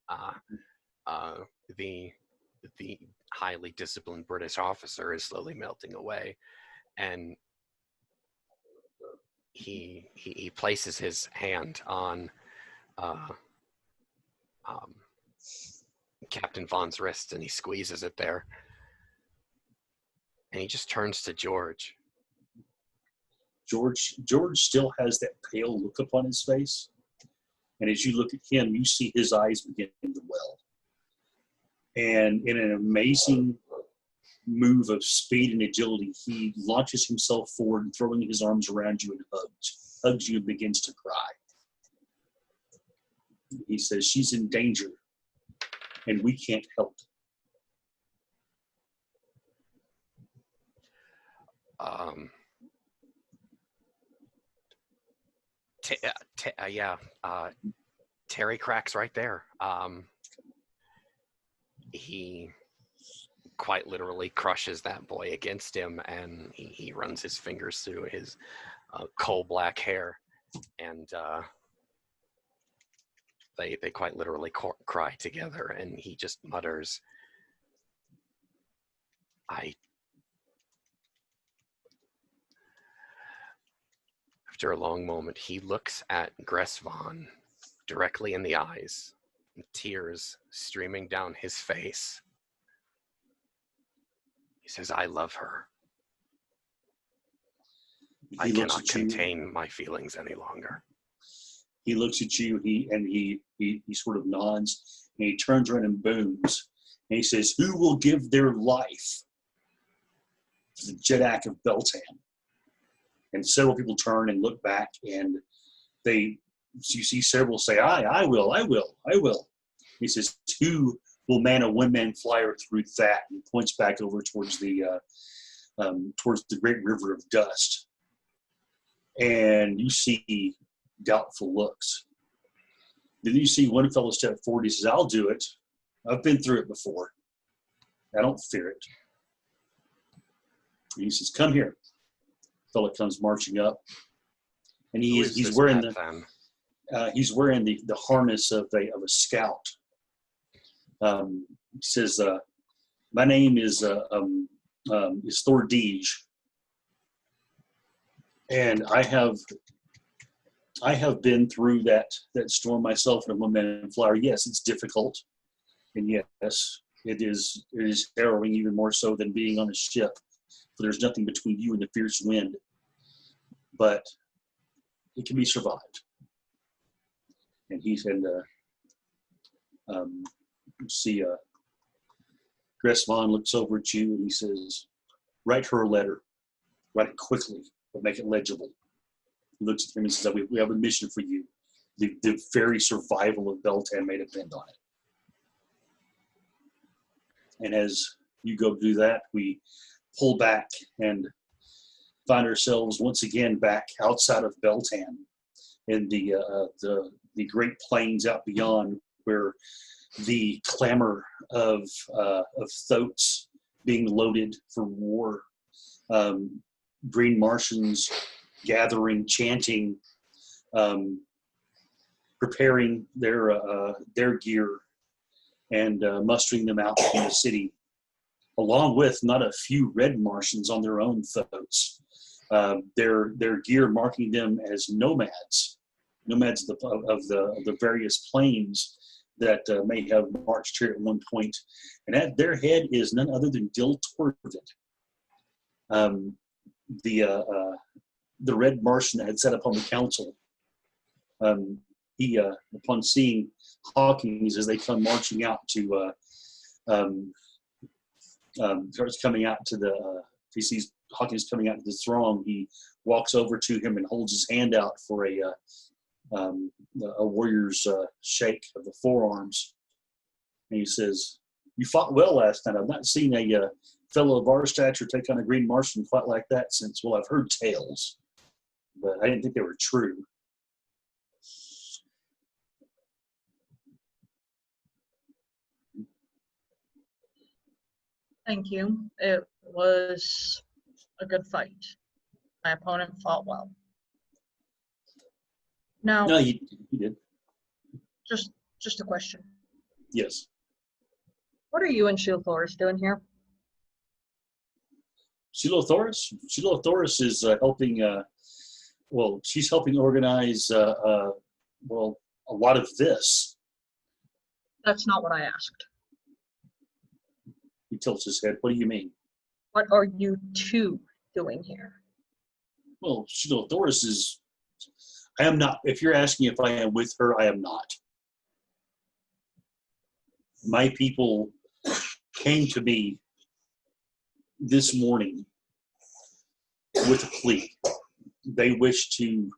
The highly disciplined British officer is slowly melting away, and he places his hand on Captain Vaughn's wrist, and he squeezes it there, and he just turns to George. George still has that pale look upon his face, and as you look at him, you see his eyes begin to well. And in an amazing move of speed and agility, he launches himself forward and throwing his arms around you and hugs you and begins to cry. He says, "She's in danger, and we can't help." Terry cracks right there. He quite literally crushes that boy against him, and he runs his fingers through his coal black hair, and they quite literally cry together, and he just mutters, After a long moment, he looks at Gresvon directly in the eyes, tears streaming down his face. He says, "I love her. I cannot contain my feelings any longer." He looks at you, he sort of nods, and he turns around and booms. And he says, "Who will give their life for the Jeddak of Beltan?" And several people turn and look back, and you see several say, I will. He says, "Who will man a one-man flyer through that?" And points back over towards the great river of dust. And you see doubtful looks. Then you see one fellow step forward. He says, "I'll do it. I've been through it before. I don't fear it." And he says, "Come here." Fellow comes marching up, and he's wearing the harness of a scout. He says, "My name is Thordige, and I have been through that storm myself in a one-man flyer. Yes, it's difficult, and yes, it is harrowing, even more so than being on a ship. For there's nothing between you and the fierce wind, but it can be survived." And he said, Gresvon looks over at you and he says, "Write her a letter. Write it quickly, but make it legible." He looks at him and says, "We have a mission for you. The very survival of Beltan may depend on it." And as you go do that, we pull back and find ourselves once again back outside of Beltan in the great plains out beyond, where the clamor of thoats being loaded for war, green Martians gathering, chanting, preparing their gear and mustering them out in the city, along with not a few red Martians on their own thoats. Their gear marking them as nomads of the various plains that may have marched here at one point, and at their head is none other than Dill Torvid, the Red Martian that had set up on the council. He, upon seeing Hawkins as they come marching out to, starts coming out to the, he sees Hawkins coming out to the throng, he walks over to him and holds his hand out for a warrior's shake of the forearms. And he says, "You fought well last night. I've not seen a fellow of our stature take on a Green Martian quite like that since, well, I've heard tales, but I didn't think they were true." Thank you. It was a good fight. My opponent fought well. Now, No, he did. just a question. Yes. What are you and Shieldthorus doing here? Shieldthorus is helping. Well, she's helping organize. Well, a lot of this. That's not what I asked. He tilts his head. What do you mean? What are you two doing here? Well, Shieldthorus is. I am not. If you're asking if I am with her, I am not. My people came to me this morning with a plea. They wish to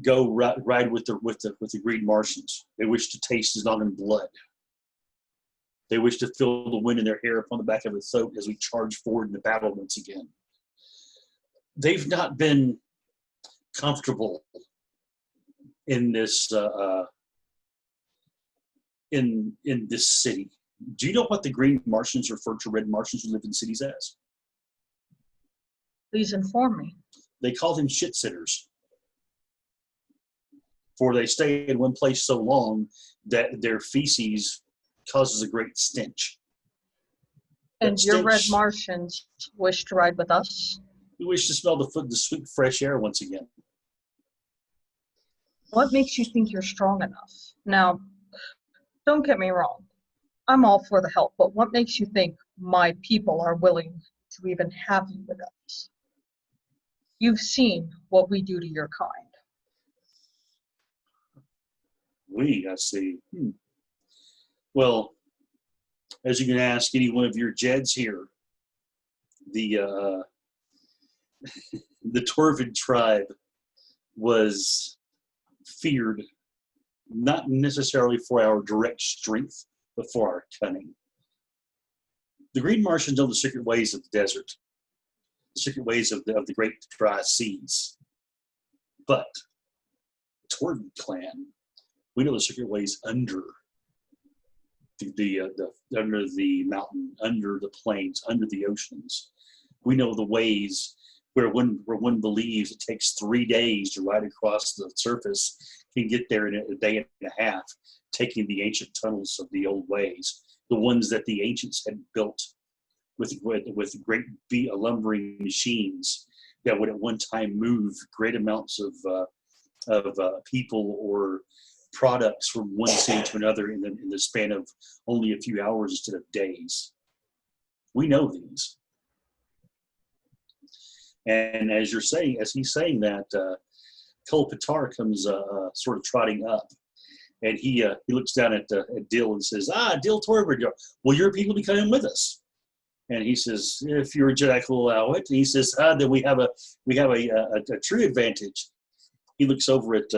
go ride with the Green Martians. They wish to taste his Noggin blood. They wish to feel the wind in their hair upon the back of the throat as we charge forward in the battle once again. They've not been comfortable in this in this city. Do you know what the Green Martians refer to Red Martians who live in cities as? Please inform me. They call them shit sitters. For they stay in one place so long that their feces causes a great stench. And your Red Martians wish to ride with us? We wish to smell the sweet fresh air once again. What makes you think you're strong enough? Now, don't get me wrong. I'm all for the help, but what makes you think my people are willing to even have you with us? You've seen what we do to your kind. I see. Well, as you can ask any one of your Jeds here, the the Torvid tribe was feared not necessarily for our direct strength, but for our cunning. The Green Martians know the secret ways of the desert, the secret ways of the great dry seas. But the Torvid clan, we know the secret ways under under the mountain, under the plains, under the oceans. We know the ways where one believes it takes 3 days to ride across the surface, can get there in a day and a half, taking the ancient tunnels of the old ways, the ones that the ancients had built with great lumbering machines that would at one time move great amounts of people or products from one city to another in the span of only a few hours instead of days. We know these. And as he's saying that, Kul Patar comes sort of trotting up, and he looks down at Dill and says, Dill Torvid, will your people be coming with us? And he says, if your Jedi will allow it. And he says, then we have a true advantage. He looks over at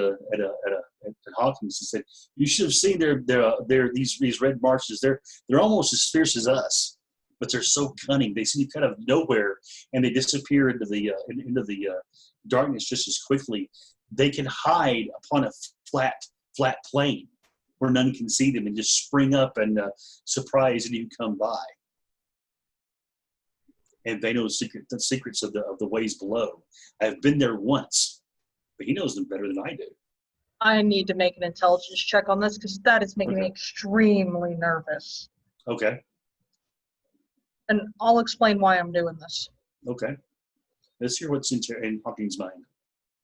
Hawkins and said, "You should have seen these Red Martians. They're almost as fierce as us, but they're so cunning. They seem kind of nowhere, and they disappear into the darkness just as quickly. They can hide upon a flat plain where none can see them, and just spring up and surprise any who come by. And they know the secrets of the ways below. I've been there once." But he knows them better than I do. I need to make an intelligence check on this because that is making me extremely nervous. Okay. And I'll explain why I'm doing this. Okay. Let's hear what's in Hawking's mind.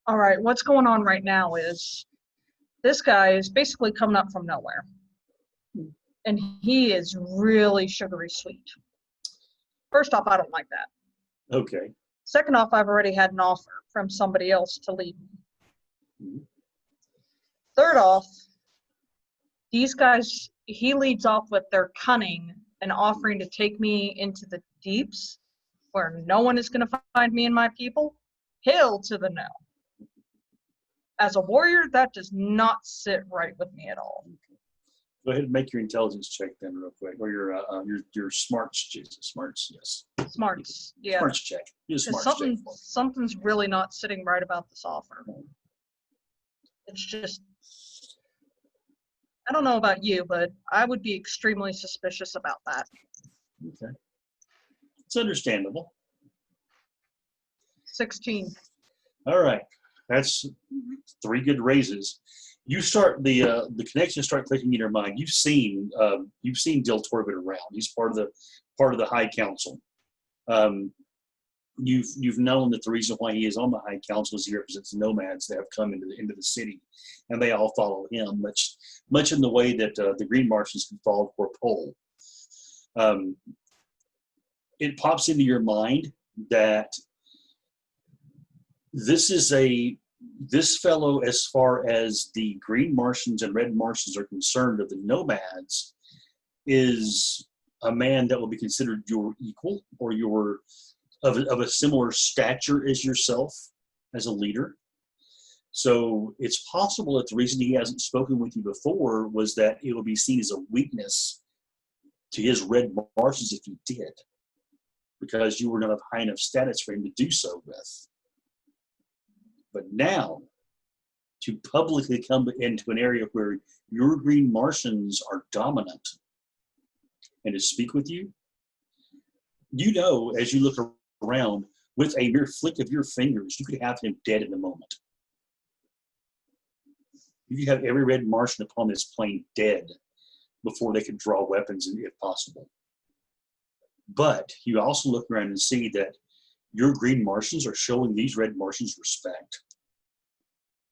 All right, what's going on right now is this guy is basically coming up from nowhere. And he is really sugary sweet. First off, I don't like that. Okay. Second off, I've already had an offer from somebody else to lead me. Mm-hmm. Third off, these guys, he leads off with their cunning and offering to take me into the deeps where no one is going to find me and my people. Hail to the no. As a warrior, that does not sit right with me at all. Go ahead and make your intelligence check then, real quick, or your smarts, yes. Smarts, yeah. Smarts check. Do a Because smarts check. something's really not sitting right about this offer. It's just, I don't know about you, but I would be extremely suspicious about that. Okay. It's understandable. 16. All right. That's 3 good raises. You start the connections start clicking in your mind. You've seen Dill Torvik around. He's part of the High Council. You've known that the reason why he is on the High Council is he represents nomads that have come into the city, and they all follow him, much in the way that the Green Martians can follow poor Pole. It pops into your mind that this fellow, as far as the Green Martians and Red Martians are concerned, of the nomads, is a man that will be considered your equal, or your of a similar stature as yourself as a leader. So it's possible that the reason he hasn't spoken with you before was that it would be seen as a weakness to his Red Martians if he did, because you were not of high enough status for him to do so with. But now, to publicly come into an area where your Green Martians are dominant and to speak with you, you know, as you look around, with a mere flick of your fingers, you could have him dead in a moment. You could have every Red Martian upon this plane dead before they could draw weapons, if possible. But you also look around and see that your Green Martians are showing these Red Martians respect.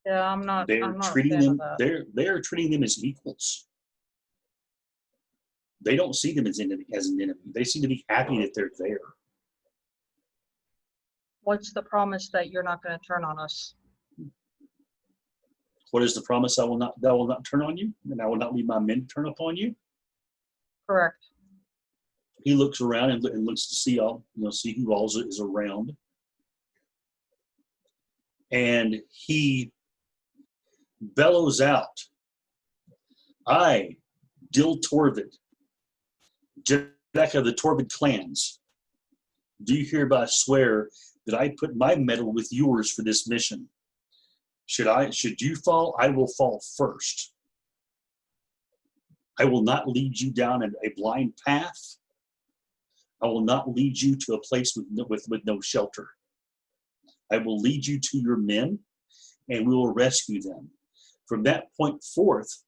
Yeah, I'm not They're a treating fan them. of that. They're treating them as equals. They don't see them as an enemy. They seem to be happy that they're there. What's the promise that you're not going to turn on us? What is the promise? I will not turn on you, and I will not leave my men to turn upon you. Correct. He looks around and looks to see who all is around, and he bellows out, "I, Dill Torvik, Jeddak of the Torvik clans, do hereby swear that I put my medal with yours for this mission. Should you fall, I will fall first. I will not lead you down a blind path. I will not lead you to a place with no shelter. I will lead you to your men, and we will rescue them. From that point forth,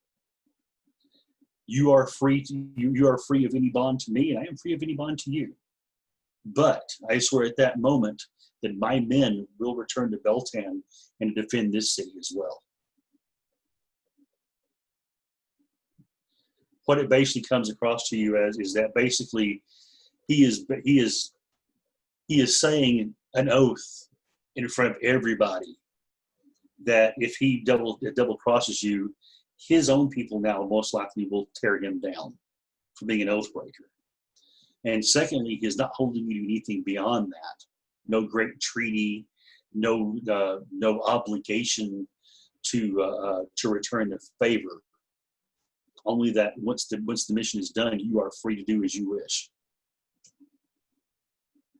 you are free of any bond to me, and I am free of any bond to you. But I swear at that moment that my men will return to Beltan and defend this city as well." What it basically comes across to you as is that basically he is saying an oath in front of everybody that if he double crosses you, his own people now most likely will tear him down for being an oath breaker. And secondly, he is not holding you to anything beyond that. No great treaty, no obligation to return the favor. Only that once the mission is done, you are free to do as you wish.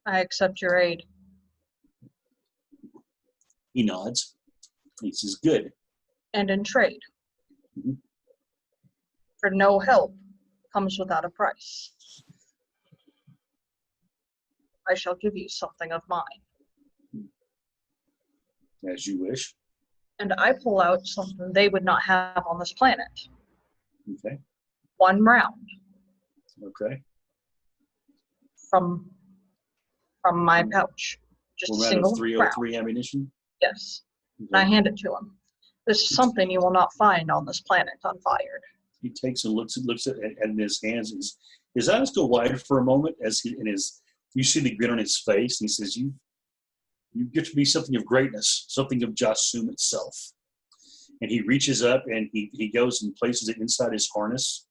I accept your aid. He nods. He says, "Good." And in trade. Mm-hmm. For no help comes without a price. I shall give you something of mine. As you wish. And I pull out something they would not have on this planet. Okay. 1 round. Okay. From my pouch. Just a One round single of 303 ammunition? Yes. Okay. And I hand it to him. This is something you will not find on this planet unfired. He takes and looks at in his hands. His eyes go wide for a moment as you see the grin on his face. And he says, "You get to be something of greatness, something of Jasum itself." And he reaches up and he goes and places it inside his harness.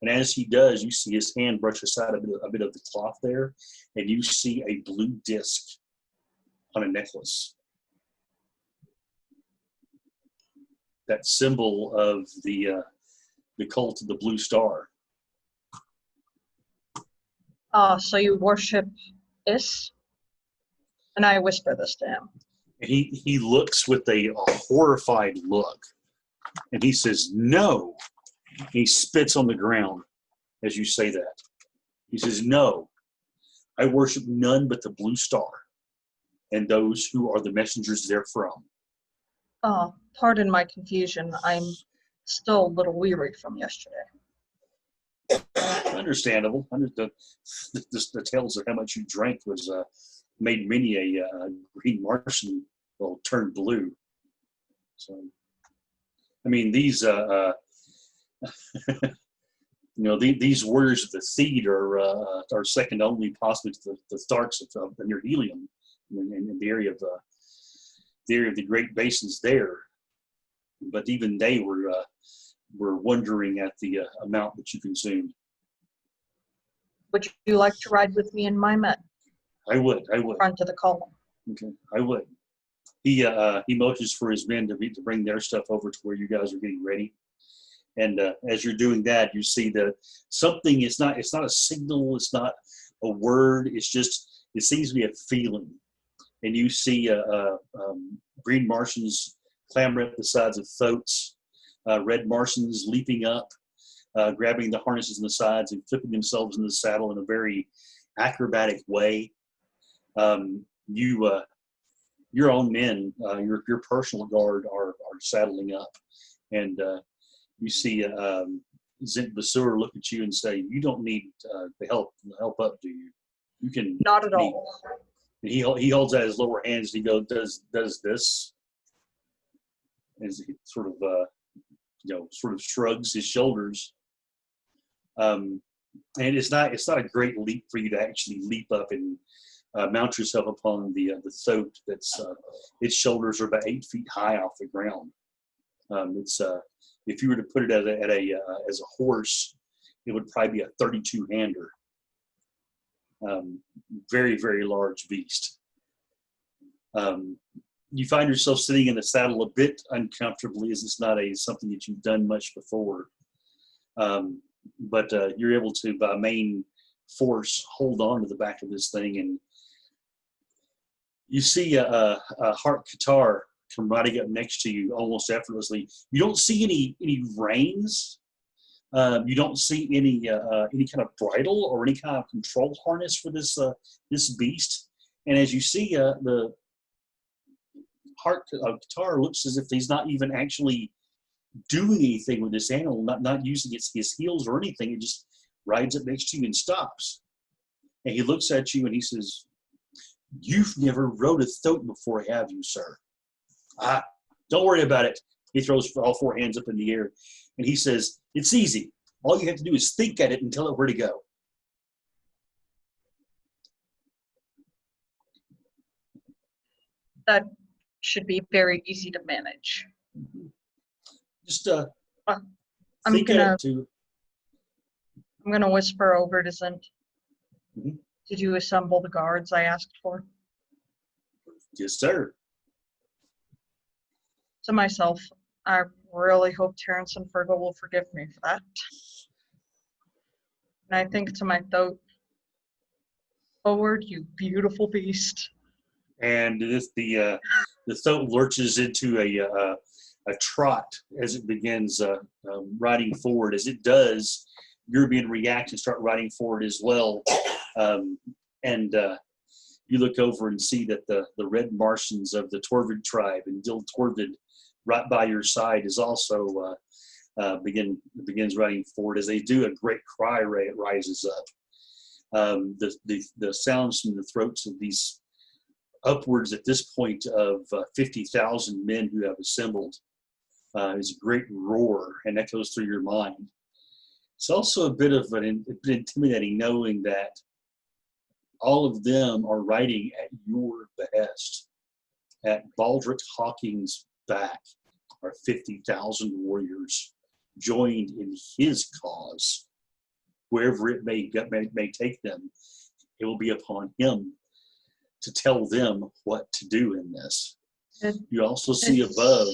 And as he does, you see his hand brush aside a bit of the cloth there, and you see a blue disc on a necklace. That symbol of the cult of the Blue Star. So you worship Is? And I whisper this to him. And he looks with a horrified look, and he says, "No." And he spits on the ground as you say that. He says, "No, I worship none but the Blue Star and those who are the messengers therefrom." Oh, pardon my confusion. I'm still a little weary from yesterday. Understandable. The tales of how much you drank was made many a green Martian turn blue. So, I mean, these these warriors of the Theed are second only possibly to the Tharks of near Helium, in the area of the Great Basins there. But even they were wondering at the amount that you consumed. Would you like to ride with me and my men? I would. Front of the column. Okay, I would. He motions for his men to bring their stuff over to where you guys are getting ready. And as you're doing that, you see that something. It's not a signal. It's not a word. It seems to be a feeling. And you see green Martians clambering up the sides of thoats, red Martians leaping up, grabbing the harnesses on the sides and flipping themselves in the saddle in a very acrobatic way. Your own men, your personal guard are saddling up, and you see Zint Basur look at you and say, "You don't need the help up, do you? You can." Not at all. And he holds out his lower hands. And he goes, does this, as he sort of shrugs his shoulders. And it's not a great leap for you to actually leap up and mount yourself upon the thoat that's its shoulders are about 8 feet high off the ground. It's if you were to put it as a horse, it would probably be a 32-hander. Very, very large beast. You find yourself sitting in the saddle a bit uncomfortably, as it's not something that you've done much before. But you're able to, by main force, hold on to the back of this thing, and you see a Hart Qatar come riding up next to you almost effortlessly. You don't see any reins. You don't see any kind of bridle or any kind of control harness for this beast. And as you see, the Hart Qatar looks as if he's not even actually doing anything with this animal, not using his heels or anything. It just rides up next to you and stops. And he looks at you and he says, "You've never rode a thoat before, have you, sir?" Don't worry about it. He throws all four hands up in the air and he says, "It's easy. All you have to do is think at it and tell it where to go." That should be very easy to manage. Just I'm think gonna at it too. I'm gonna whisper over to Zint. Mhm. Did you assemble the guards I asked for? Yes, sir. To myself, I really hope Terrence and Fergal will forgive me for that. And I think to my thoat, forward, you beautiful beast. And the thoat lurches into a trot as it begins riding forward. As it does, you're being react and start riding forward as well. And you look over and see that the red Martians of the Torvid tribe and Dil Torvid, right by your side, is also begins riding forward. As they do, a great cry rises up. The sounds from the throats of these upwards at this point of 50,000 men who have assembled is a great roar, and echoes through your mind. It's also a bit intimidating knowing that all of them are riding at your behest. At Baldric Hawking's back are 50,000 warriors joined in his cause. Wherever it may take them, it will be upon him to tell them what to do in this. You also see above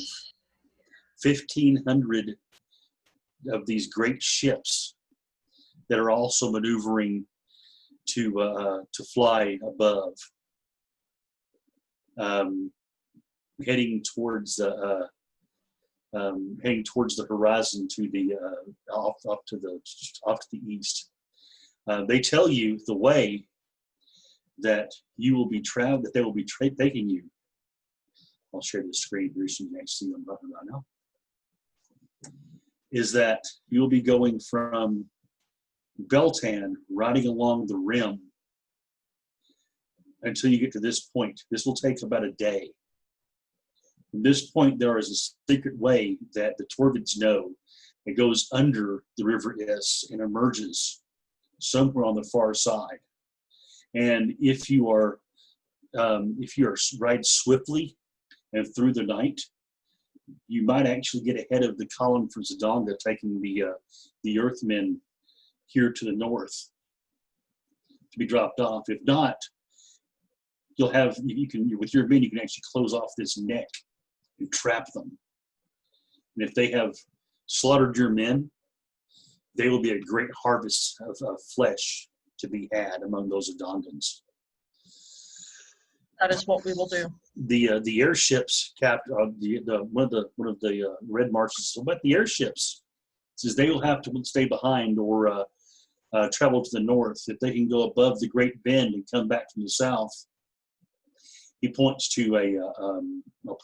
1,500 of these great ships that are also maneuvering to fly above, heading towards the horizon to the off to the east. They tell you the way that you will be that they will be taking you. I'll share the screen here so you can see what I'm talking about now. Is that you'll be going from Beltan, riding along the rim until you get to this point. This will take about a day. From this point, there is a secret way that the Torvids know. It goes under the River Is and emerges somewhere on the far side. And if you ride swiftly and through the night, you might actually get ahead of the column from Zidonga, taking the Earthmen here to the north to be dropped off. If not, you can with your men you can actually close off this neck and trap them. And if they have slaughtered your men, they will be a great harvest of flesh to be had among those Adongans. That is what we will do. The airships, one of the Red Marches, about the airships, says they will have to stay behind or travel to the north. If they can go above the Great Bend and come back from the south, he points to a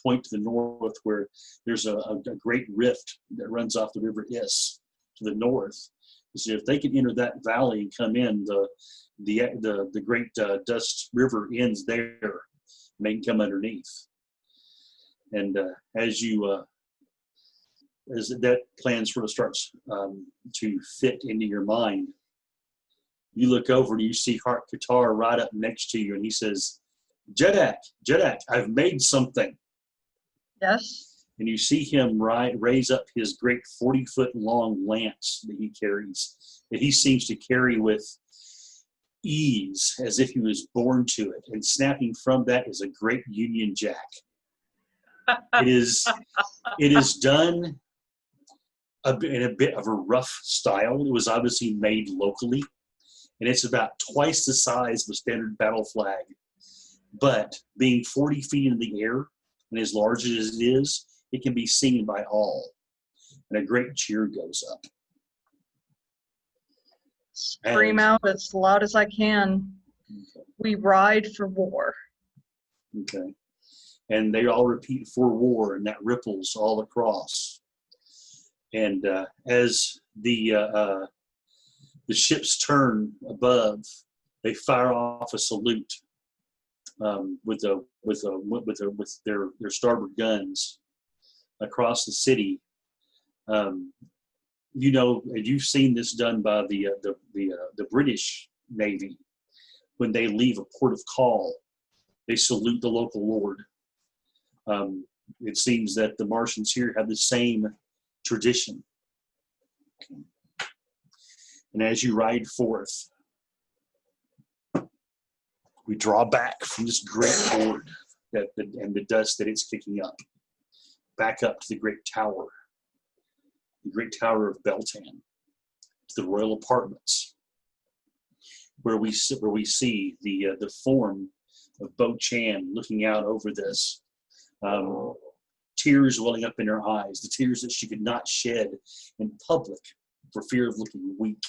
point to the north where there's a great rift that runs off the River Is to the north. So if they can enter that valley and come in, the great Dust River ends there. And they can come underneath. And as that plan sort of starts to fit into your mind, you look over and you see Hart Qatar right up next to you, and he says, Jedak, I've made something. Yes. And you see him raise up his great 40-foot long lance that he carries, that he seems to carry with ease as if he was born to it. And snapping from that is a great Union Jack. It is done in a bit of a rough style. It was obviously made locally, and it's about twice the size of a standard battle flag. But being 40 feet in the air and as large as it is, it can be seen by all. And a great cheer goes up. Scream out as loud as I can. Okay. We ride for war. Okay. And they all repeat for war, and that ripples all across. And as the ships turn above, they fire off a salute with their starboard guns across the city. You know, and you've seen this done by the British Navy when they leave a port of call. They salute the local lord. It seems that the Martians here have the same tradition. And as you ride forth, we draw back from this great horde and the dust that it's kicking up, back up to the great tower of Beltan, to the royal apartments, where we see the form of Bo Chan looking out over this, tears welling up in her eyes, the tears that she could not shed in public for fear of looking weak.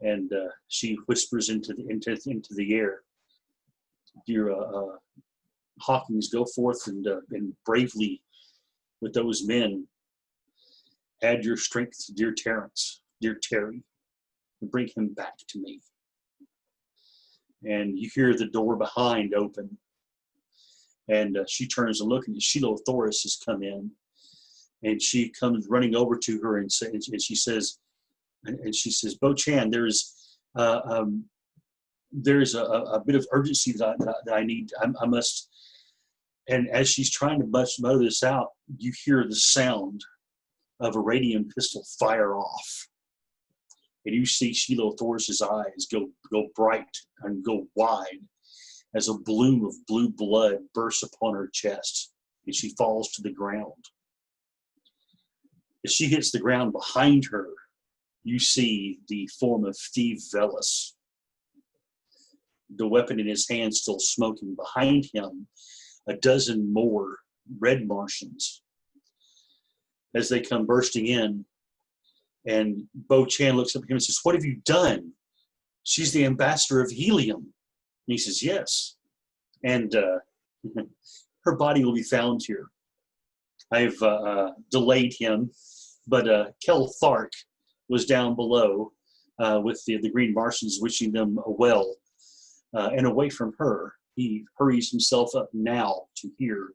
And she whispers into the air, "Dear Hawkins, go forth and bravely with those men. Add your strength to dear Terrence, dear Terry, and bring him back to me." And you hear the door behind open, and she turns and looks, and Sheila Thoris has come in, and she comes running over to her and she says, and she says, Bo Chan, there's a bit of urgency that I need. I must. And as she's trying to mutter this out, you hear the sound of a radium pistol fire off. And you see Sheila Thoris's eyes go bright and go wide as a bloom of blue blood bursts upon her chest, and she falls to the ground. As she hits the ground behind her, you see the form of Steve Velis, the weapon in his hand still smoking. Behind him, a dozen more red Martians as they come bursting in. And Bo Chan looks up at him and says, "What have you done? She's the ambassador of helium." And he says, "Yes. And her body will be found here. I've delayed him, but Kel Thark was down below with the Green Martians wishing them a well. And away from her, he hurries himself up now to here.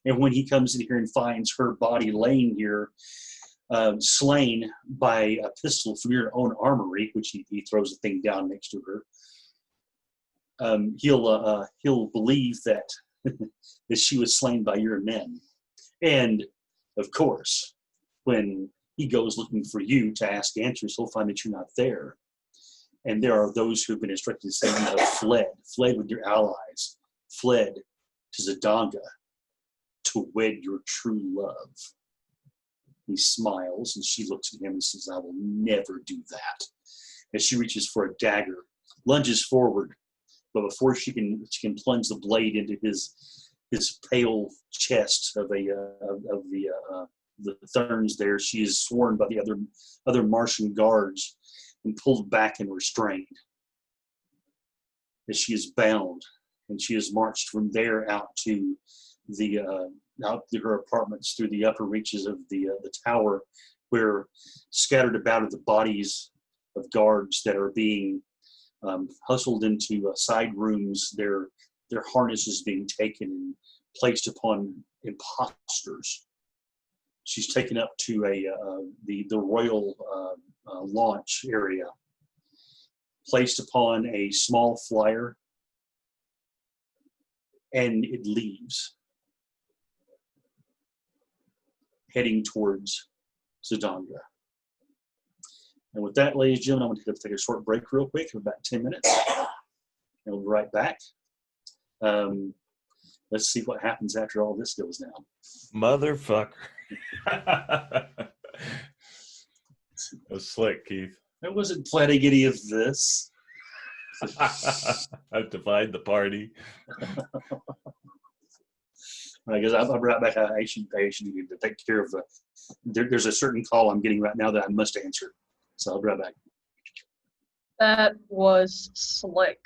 And when he comes in here and finds her body laying here, slain by a pistol from your own armory," which he throws the thing down next to her, he'll believe that that she was slain by your men. And of course, when he goes looking for you to ask answers, he'll find that you're not there. And there are those who have been instructed to say you have fled with your allies, fled to Zidanga to wed your true love. He smiles, and she looks at him and says, "I will never do that." As she reaches for a dagger, lunges forward, but before she can plunge the blade into his pale chest of the thorns there, she is sworn by the other Martian guards and pulled back and restrained. As she is bound, and she is marched from there out to her apartments through the upper reaches of the tower, where scattered about are the bodies of guards that are being hustled into side rooms, their harnesses being taken and placed upon imposters. She's taken up to the royal launch area, placed upon a small flyer, and it leaves, heading towards Zidanga. And with that, ladies and gentlemen, I'm going to take a short break real quick of about 10 minutes. And we'll be right back. Let's see what happens after all this goes down. Motherfucker. That was slick, Keith. I wasn't planning any of this. I've divided the party. I guess I'll be right back. I should need to take care of there's a certain call I'm getting right now that I must answer. So I'll be right back. That was slick.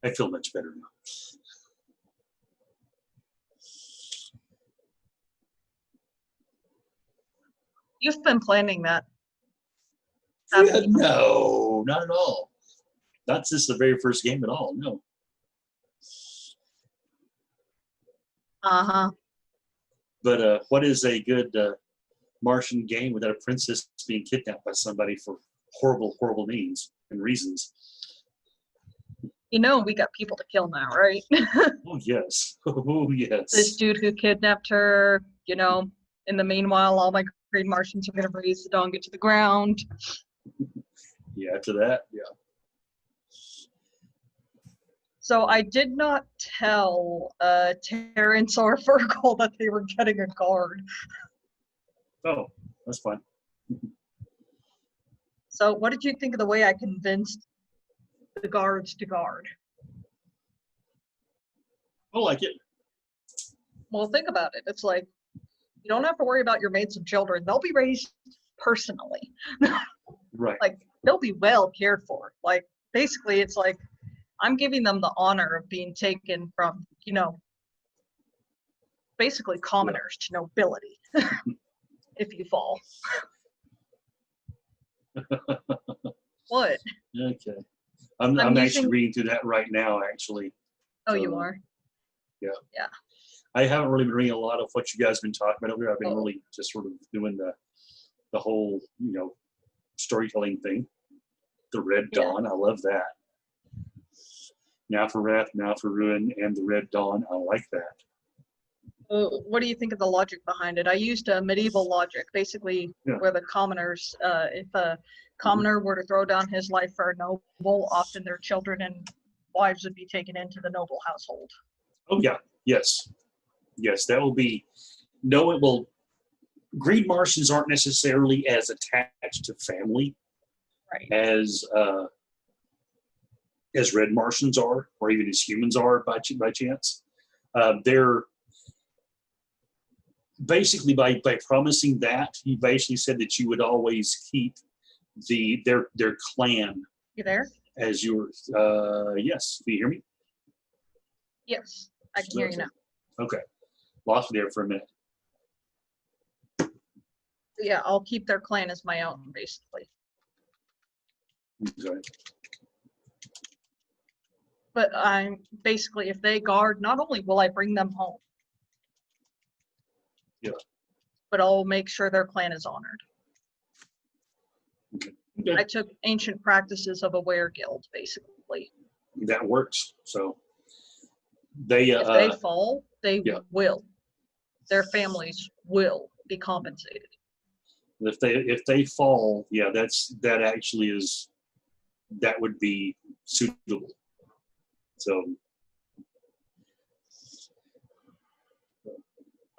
I feel much better now. You've been planning that. haven't you? No, not at all. Not since the very first game at all. No. Uh-huh. But what is a good Martian game without a princess being kidnapped by somebody for horrible, horrible means and reasons? You know we got people to kill now, right? Oh yes. Oh yes. This dude who kidnapped her, you know, in the meanwhile, all my green Martians are going to raise the dawn, get to the ground. Yeah, after that, yeah. So I did not tell Terrence or Fergal that they were getting a guard. Oh, that's fine. So what did you think of the way I convinced the guards to guard? I like it. Well, think about it. It's like, you don't have to worry about your mates and children. They'll be raised personally. Right. Like, they'll be well cared for. Like, basically, it's like, I'm giving them the honor of being taken from, you know, basically commoners to nobility if you fall. What? Okay. I'm I'm actually using- reading through that right now, actually. Oh, you are? I haven't really been reading a lot of what you guys have been talking about over here. I've been Oh. really just sort of doing the whole, you know, storytelling thing. The Red Yeah. Dawn, I love that. Now for Wrath, Now for Ruin, and the Red Dawn, I like that. What do you think of the logic behind it? I used a medieval logic, basically, Yeah. where the commoners, if a commoner were to throw down his life for a noble, often their children and wives would be taken into the noble household. Oh yeah, yes. Yes, that will be, no, it will, Green Martians aren't necessarily as attached to family Right. as Red Martians are, or even as humans are by chance. They're basically by promising that, you basically said that you would always keep their clan You there? as your yes. Can you hear me? Yes, I can hear you now. Okay, lost me there for a minute. Yeah, I'll keep their clan as my own, basically. Okay. But I'm basically, if they guard, not only will I bring them home, Yeah. but I'll make sure their clan is honored. Okay. I took ancient practices of a were-guild, basically. That works. So they If they fall, they yeah. will. Their families will be compensated. if they fall, yeah, that actually is, that would be suitable. So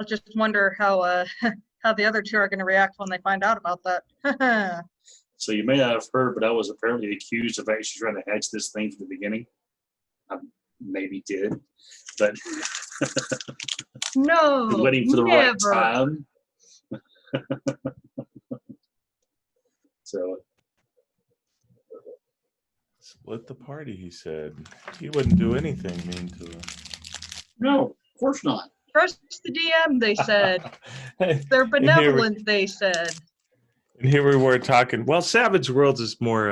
I just wonder how how the other two are going to react when they find out about that. so you may not have heard, but I was apparently accused of actually trying to hatch this thing from the beginning. I maybe did, but No, waiting for the never. right time. So Split the party, he said. He wouldn't do anything mean to no, of course not. Trust the DM, they said. us. They're And here we- benevolent, they said. And here we were talking. Well, Savage Worlds is more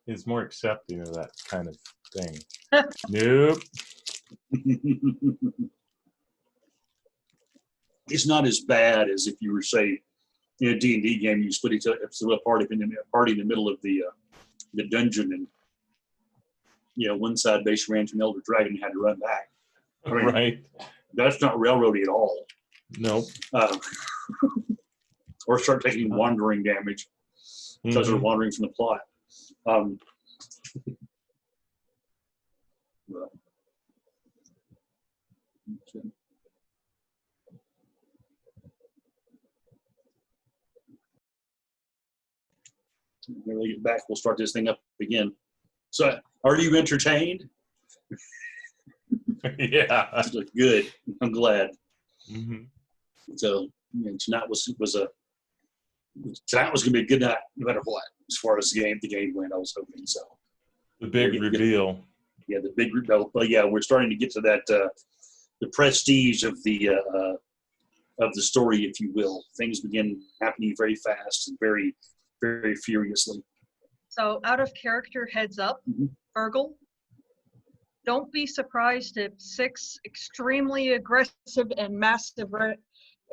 accepting of that kind of thing. Nope. It's not as bad as if you were, say, in a D&D game, you split each other a party in the middle of the dungeon, and one side basically ran to an elder dragon and had to run back. I mean, Right. That's not railroady at all. Nope. Or start taking wandering damage because they're Mhm. wandering from the plot. Well, okay. When we get back, we'll start this thing up again. So, are you entertained? Yeah. Good. I'm glad. Mhm. So tonight was tonight was gonna be a good night, no matter what, as far as the game went. I was hoping so. The big We'll get- reveal. Yeah, the big rebel. But yeah, we're starting to get to that the prestige of the story, if you will. Things begin happening very fast and very, very furiously. So, out of character, heads up, Virgil. Don't be surprised if 6 extremely aggressive and massive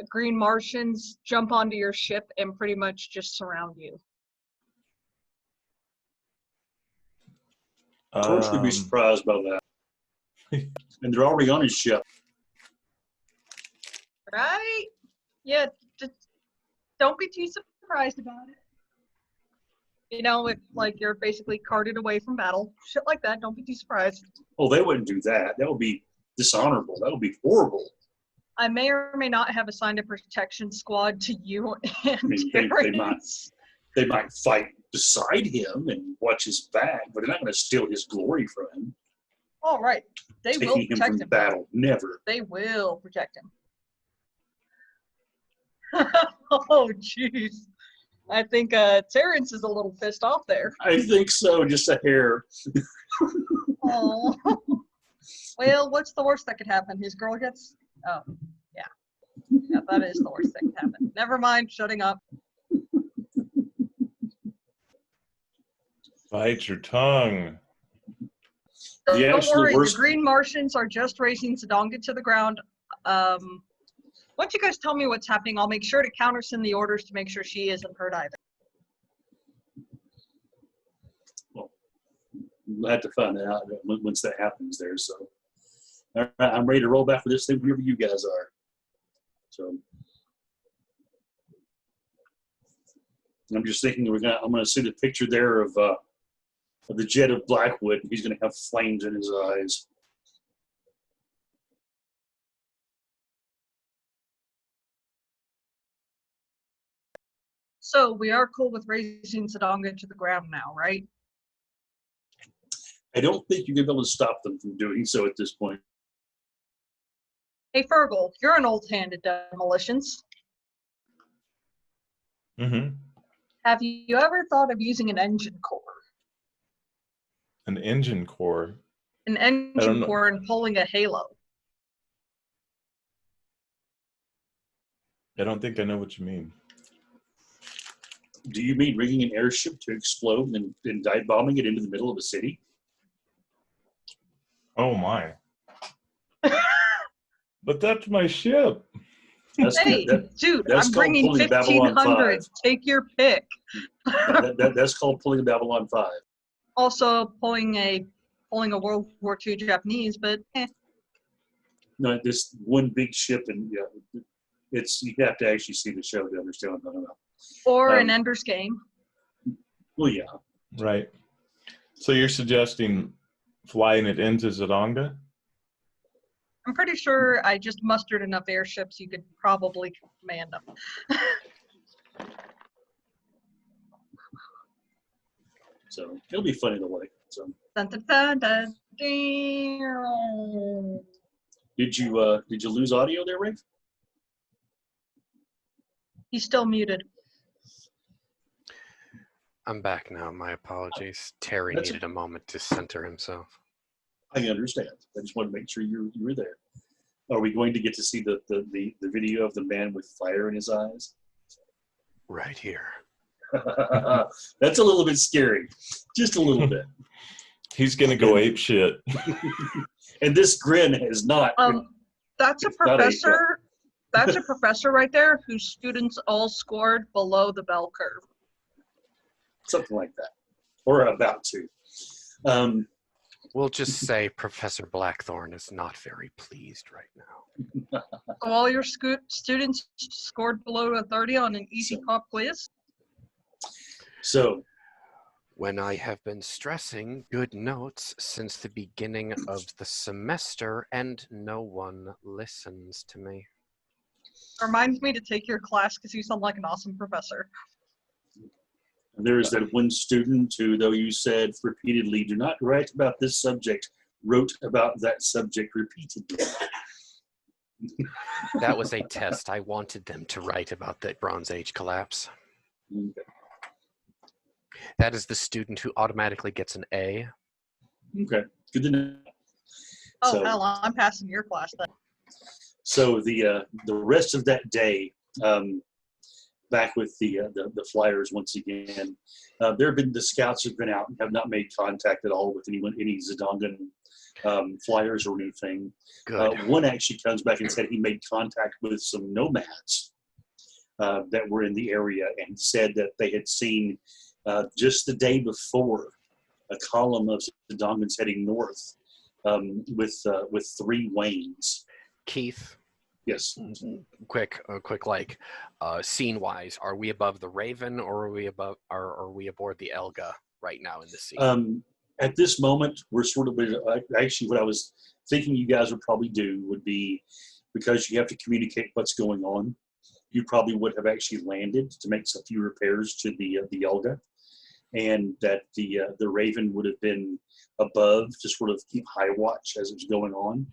green Martians jump onto your ship and pretty much just surround you. Of course, we'd be surprised about that. And they're already on his ship. Right? Yeah, just don't be too surprised about it. You know, if like you're basically carted away from battle, shit like that, don't be too surprised. Oh, they wouldn't do that. That would be dishonorable. That would be horrible. I may or may not have assigned a protection squad to you and I mean, they might fight beside him and watch his back, but they're not going to steal his glory from him. All right. They will Taking him protect from him. battle. Never. They will protect him. Oh, jeez. I think Terrence is a little pissed off there. I think so, just a hair. Oh. Well, what's the worst that could happen? His girl gets... Oh, yeah. Yeah, that is the worst that could happen. Never mind, shutting up. Bite your tongue. Don't worry, the Green Martians are just raising Zidonga to the ground. Once you guys tell me what's happening, I'll make sure to countersend the orders to make sure she isn't hurt either. Well, we'll have to find that out once that happens there. So, all right, I'm ready to roll back for this thing whenever you guys are. So, I'm just thinking I'm gonna see the picture there of the jet of Blackwood. He's gonna have flames in his eyes. So we are cool with raising Zidonga to the ground now, right? I don't think you're gonna be able to stop them from doing so at this point. Hey, Fergal, you're an old hand at demolitions. Mm-hmm. Have you ever thought of using an engine core? An engine core? An engine core and pulling a halo. I don't think I know what you mean. Do you mean rigging an airship to explode and dive bombing it into the middle of a city? Oh my. But that's my ship. Hey, dude, I'm bringing 1,500. Take your pick. That's called pulling Babylon 5. Also pulling a World War II Japanese, but No, this one big ship, and you have to actually see the show to understand what I'm talking about. Or an Ender's Game. Well, yeah. Right. So you're suggesting flying it into Zidonga? I'm pretty sure I just mustered enough airships you could probably command them. So it'll be fun either way. So. Dun, dun, dun, dun, dun. Did you lose audio there, Rafe? He's still muted. I'm back now. My apologies. Terry needed a moment to center himself. I understand. I just want to make sure you were there. Are we going to get to see the video of the man with fire in his eyes? Right here. That's a little bit scary. Just a little bit. He's going to go ape shit. And this grin is not. That's a professor. That's a professor right there whose students all scored below the bell curve. Something like that. Or about to. We'll just say Professor Blackthorn is not very pleased right now. All your students scored below a 30 on an easy pop quiz? So, when I have been stressing good notes since the beginning of the semester and no one listens to me. Reminds me to take your class because you sound like an awesome professor. There's that one student who, though you said repeatedly, do not write about this subject, wrote about that subject repeatedly. That was a test. I wanted them to write about the Bronze Age collapse. Okay. That is the student who automatically gets an A. Okay. Good to know. Oh, So- hell, I'm passing your class then. So the rest of that day, back with the flyers once again, the scouts have been out and have not made contact at all with any Zidongan flyers or anything. Good. One actually comes back and said he made contact with some nomads that were in the area and said that they had seen just the day before a column of Zidongans heading north with 3 wains. Keith, Yes. quick, like, scene-wise, are we above the Raven, or are we aboard the Elga right now in the scene? At this moment, we're sort of actually what I was thinking you guys would probably do would be, because you have to communicate what's going on, you probably would have actually landed to make a few repairs to the Elga, and that the Raven would have been above to sort of keep high watch as it's going on.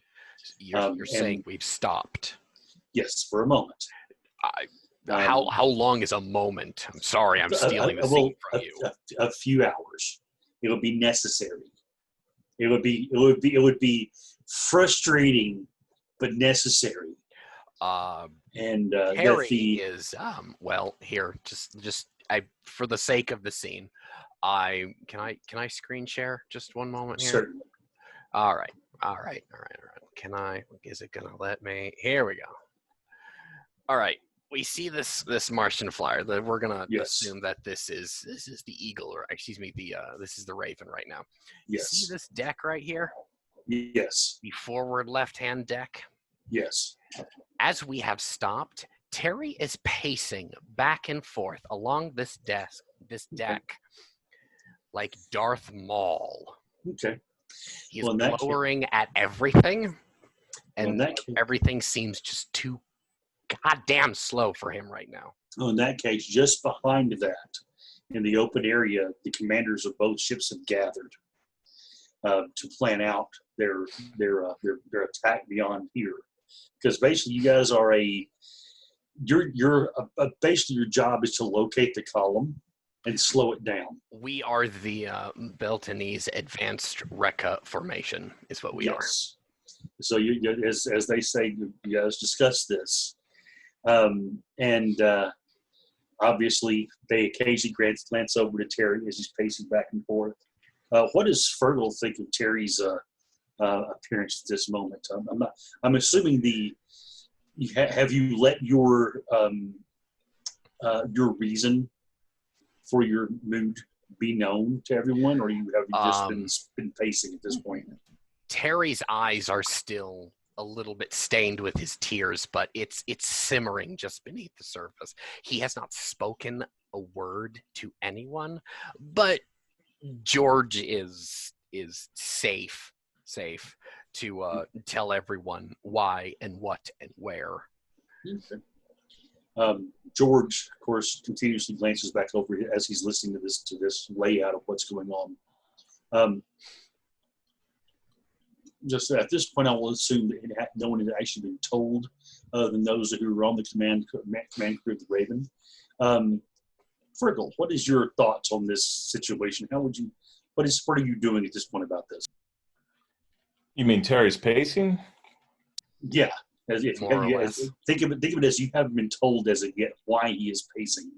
You're saying we've stopped. Yes, for a moment. How long is a moment? I'm sorry, I'm stealing the scene from you. A few hours. It'll be necessary. It would be frustrating, but necessary. And Harry is well here. Just for the sake of the scene, can I screen share just one moment here? Certainly. All right. Is it gonna let me? Here we go. All right. We see this Martian flyer. That we're gonna assume that this is the Eagle, or excuse me, this is the Raven right now. You Yes. see this deck right here? Yes. The forward left-hand deck. Yes. As we have stopped, Terry is pacing back and forth along this deck, like Darth Maul. Okay. He's Well, in that glowering at everything, Well, in and that case- everything seems just too goddamn slow for him right now. Well, in that case, just behind that, in the open area, the commanders of both ships have gathered to plan out their attack beyond here. Because basically, you guys are basically your job is to locate the column and slow it down. We are the Beltonese Advanced Rekka Formation, is what we are. Yes. So you as they say, you guys discuss this, and obviously they occasionally glance over to Terry as he's pacing back and forth. What does Fergal think of Terry's appearance at this moment? I'm assuming have you let your reason for your mood be known to everyone, or have you just been pacing at this point? Terry's eyes are still a little bit stained with his tears, but it's simmering just beneath the surface. He has not spoken a word to anyone, but George is safe to tell everyone why and what and where. Okay. George, of course, continuously glances back over as he's listening to this layout of what's going on. Just at this point, I will assume that no one has actually been told, other than those who were on the command crew of the Raven. Fergal, what is your thoughts on this situation? What are you doing at this point about this? You mean Terry's pacing? Yeah, More or less. Think of it as you haven't been told as of yet why he is pacing.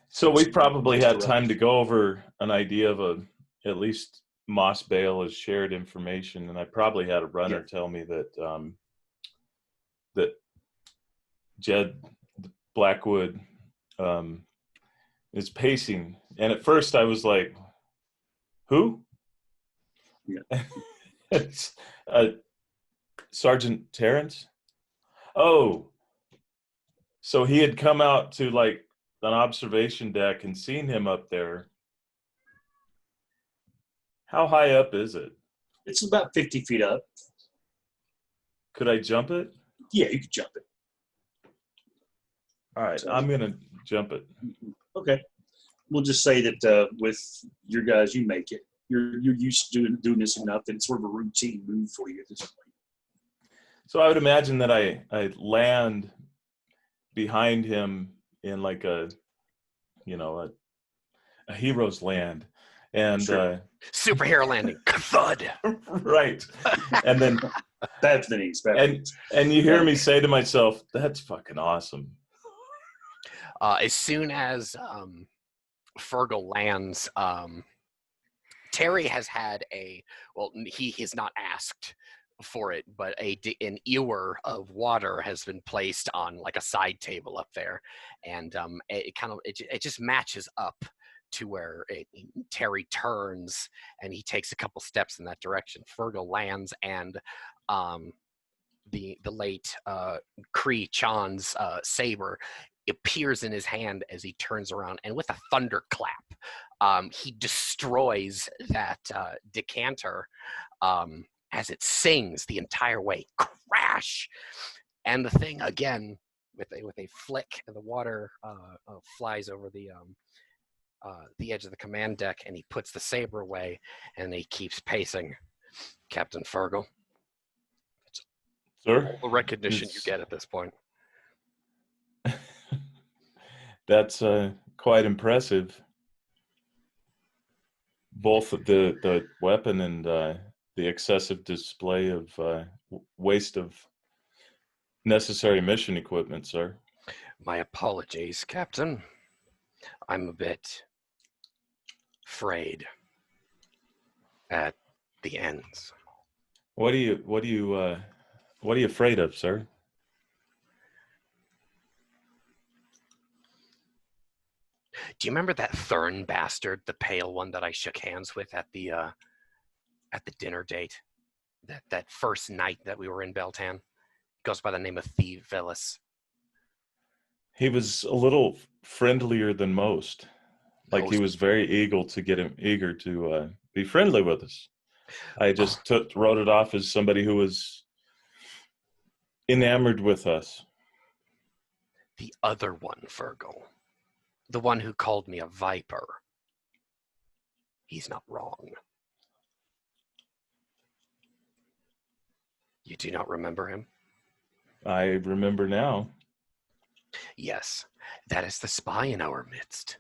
So we probably had time to go over an idea of at least Moss Bale has shared information, and I probably had a runner tell me that that Jed Blackwood is pacing. And at first I was like, who? Yeah. It's Sergeant Terrence. Oh, so he had come out to like an observation deck and seen him up there. How high up is it? It's about 50 feet up. Could I jump it? Yeah, you could jump it. All right, I'm going to jump it. Okay. We'll just say that with your guys, you make it. You're used to doing this enough that it's sort of a routine move for you at this point. So I would imagine that I land behind him in like a hero's land, And Sure. Superhero landing. Thud. right. And then Bad for the knees. Bad for the knees. and you hear me say to myself, that's fucking awesome. As soon as Fergal lands, Terry has had he has not asked for it, but an ewer of water has been placed on like a side table up there, and it just matches up to where Terry turns and he takes a couple steps in that direction. Fergal lands, and the late Kree Chan's saber appears in his hand as he turns around, and with a thunderclap, he destroys that decanter as it sings the entire way. Crash! And the thing again, with a flick, the water flies over the edge of the command deck, and he puts the saber away, and he keeps pacing. Captain Fergal. Sir? All the recognition you get at this point. That's quite impressive. Both the weapon and the excessive display of waste of necessary mission equipment, sir. My apologies, Captain. I'm a bit frayed at the ends. What are you afraid of, sir? Do you remember that Thurn bastard, the pale one that I shook hands with at the dinner date? That first night that we were in Beltan? Goes by the name of Theve Villas. He was a little friendlier than most. Like he was very eager to be friendly with us. I just wrote it off as somebody who was enamored with us. The other one, Fergal. The one who called me a viper. He's not wrong. You do not remember him? I remember now. Yes, that is the spy in our midst.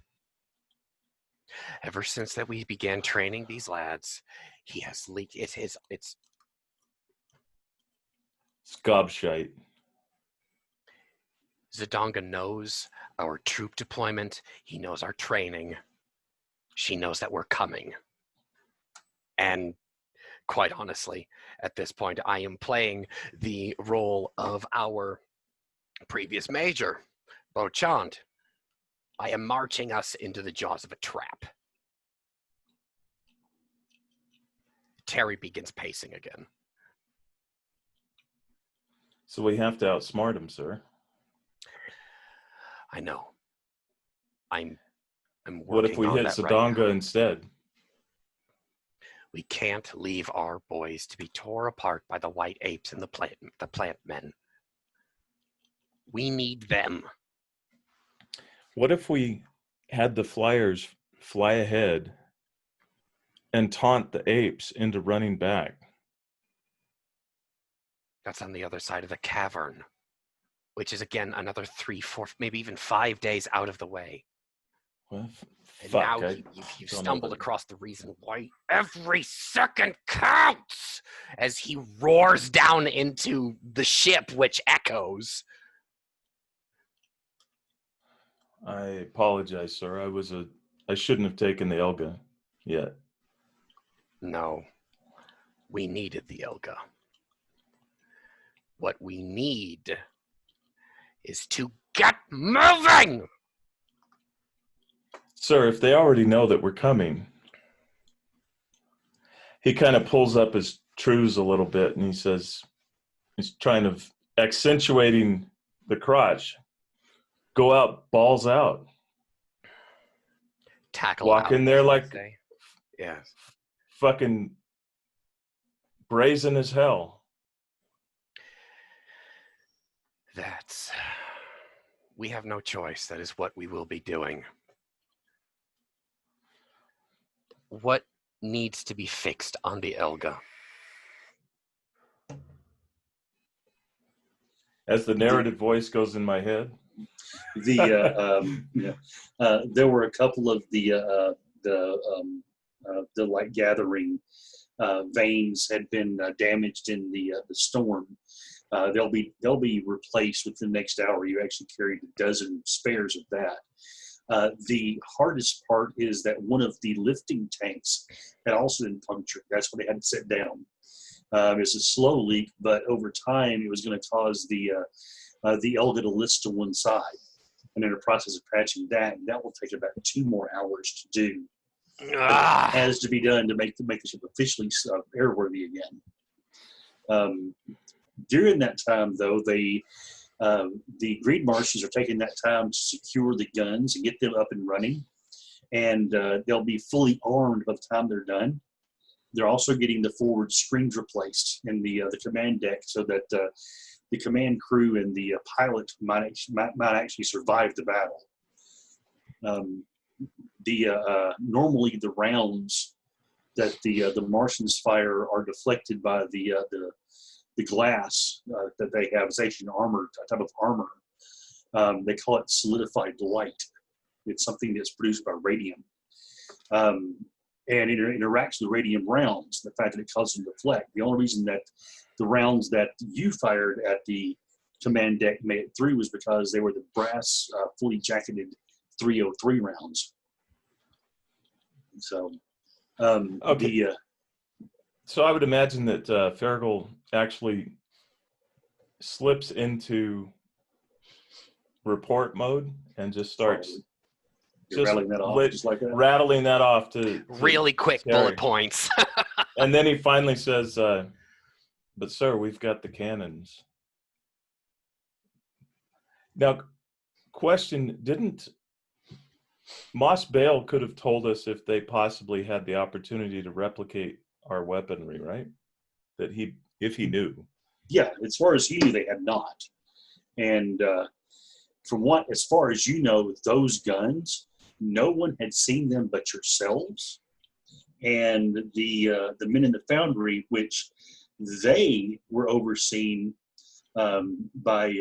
Ever since that we began training these lads, he has leaked. It's gobshite. Zidonga knows our troop deployment. He knows our training. She knows that we're coming. And quite honestly, at this point, I am playing the role of our previous major, Beauchamp. I am marching us into the jaws of a trap. Terry begins pacing again. So we have to outsmart him, sir. I know. I'm working. What if we hit Zidonga instead? We can't leave our boys to be tore apart by the white apes and the plant men. We need them. What if we had the flyers fly ahead and taunt the apes into running back? That's on the other side of the cavern, which is again another 3, 4, maybe even 5 days out of the way. Well, And fuck, now you've stumbled across the reason why every second counts as he roars down into the ship, which echoes. I apologize, sir. I shouldn't have taken the Elga yet. No, we needed the Elga. What we need is to get moving! Sir, if they already know that we're coming, he kind of pulls up his trews a little bit and he says, he's trying to accentuating the crotch. Go out, balls out. Tackle walk out, in there like yes. Fucking brazen as hell. We have no choice. That is what we will be doing. What needs to be fixed on the Elga? As the narrative voice goes in my head. There were a couple of the the light gathering veins had been damaged in the storm. They'll be replaced within the next hour. You actually carried a dozen spares of that. The hardest part is that one of the lifting tanks had also been punctured. That's why they had to sit down. It's a slow leak, but over time it was going to cause the Elga to list to one side. And in the process of patching that will take about 2 more hours to do. It has to be done to make the ship officially airworthy again. During that time, though, the Green Martians are taking that time to secure the guns and get them up and running, and they'll be fully armed by the time they're done. They're also getting the forward screens replaced in the command deck so that the command crew and the pilot might actually survive the battle. Normally the rounds that the Martians fire are deflected by the glass that they have. It's actually an armor, a type of armor. They call it solidified light. It's something that's produced by radium. And it interacts with radium rounds, the fact that it causes them to deflect. The only reason that the rounds that you fired at the command deck made it through was because they were the brass, fully jacketed 303 rounds. So, okay. So I would imagine that Fergal actually slips into report mode and just starts rattling that off, just like that. Rattling that off to really quick Terry. bullet points. And then he finally says, but sir, we've got the cannons. Now, question, didn't Moss Bale could have told us if they possibly had the opportunity to replicate our weaponry, right? That if he knew. Yeah, as far as he knew, they had not. And as far as you know, those guns, no one had seen them but yourselves and the men in the foundry, which they were overseen by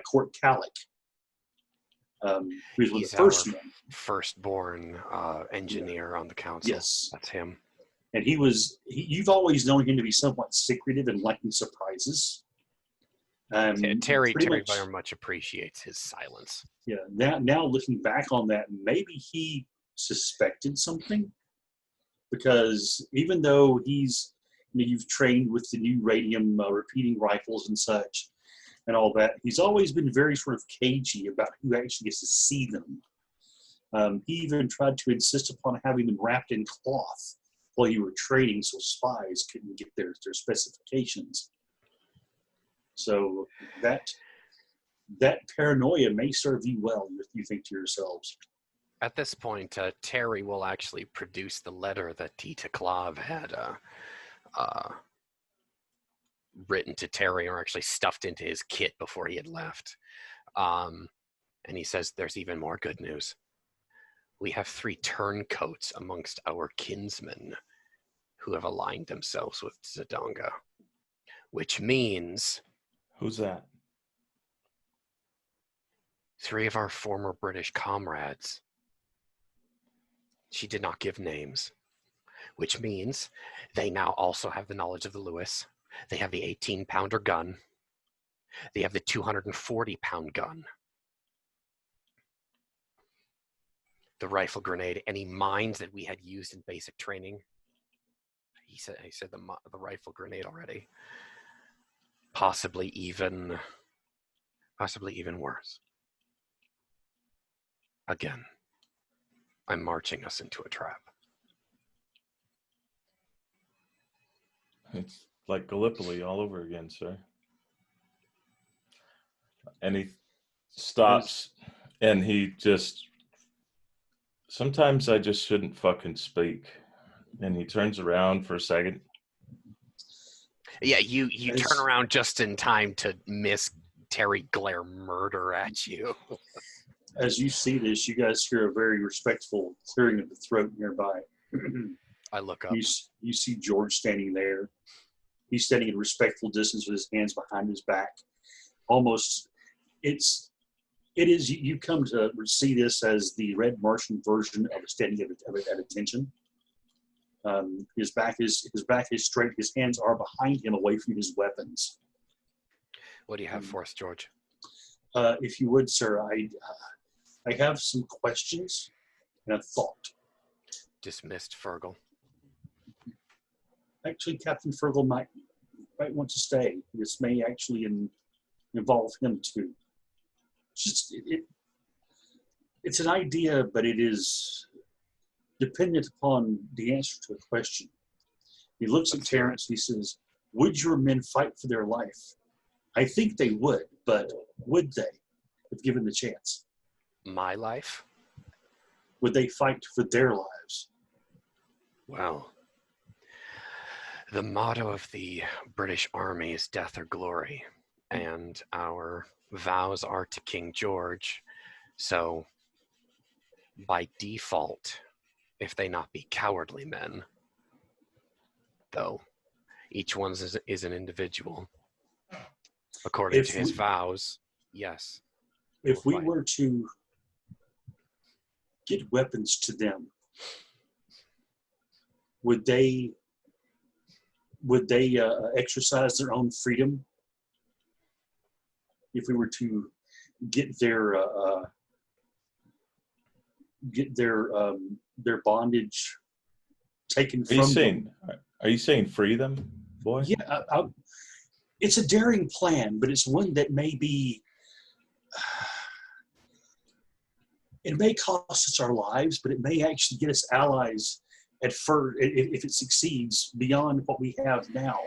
Court Calic, who was He's the first our man. Firstborn engineer on the council. Yes, that's him. And you've always known him to be somewhat secretive and liking surprises. Terry very much appreciates his silence. Yeah. Now looking back on that, maybe he suspected something, because even though you've trained with the new radium repeating rifles and such, and all that, he's always been very sort of cagey about who actually gets to see them. He even tried to insist upon having them wrapped in cloth while you were trading, so spies couldn't get their specifications. So that paranoia may serve you well if you think to yourselves. At this point, Terry will actually produce the letter that Tita Klav had written to Terry, or actually stuffed into his kit before he had left. And he says, there's even more good news. We have 3 turncoats amongst our kinsmen who have aligned themselves with Zedonga, which means... Who's that? 3 of our former British comrades. She did not give names, which means they now also have the knowledge of the Lewis. They have the 18-pounder gun. They have the 240-pound gun. The rifle grenade, any mines that we had used in basic training. He said the rifle grenade already. Possibly even worse. Again, I'm marching us into a trap. It's like Gallipoli all over again, sir. And he stops and he just... Sometimes I just shouldn't fucking speak. And he turns around for a second. Yeah, you turn around just in time to miss Terry glare murder at you. As you see this, you guys hear a very respectful clearing of the throat nearby. I look up. You see George standing there. He's standing at a respectful distance with his hands behind his back. Almost, you come to see this as the Red Martian version of standing at attention. His back is straight. His hands are behind him, away from his weapons. What do you have for us, George? If you would, sir, I have some questions and a thought. Dismissed, Fergal. Actually, Captain Fergal might want to stay. This may actually involve him too. It's an idea, but it is dependent upon the answer to a question. He looks at Terrence. He says, "Would your men fight for their life?" I think they would, but would they, if given the chance? My life? Would they fight for their lives? Well, the motto of the British Army is death or glory, and our vows are to King George. So, by default, if they not be cowardly men, though each one is an individual, according to his vows, yes. If we were to get weapons to them, would they exercise their own freedom? If we were to get their bondage taken from them. Are you saying free them, boy? Yeah, it's a daring plan, but it's one that may be. It may cost us our lives, but it may actually get us allies at first if it succeeds beyond what we have now.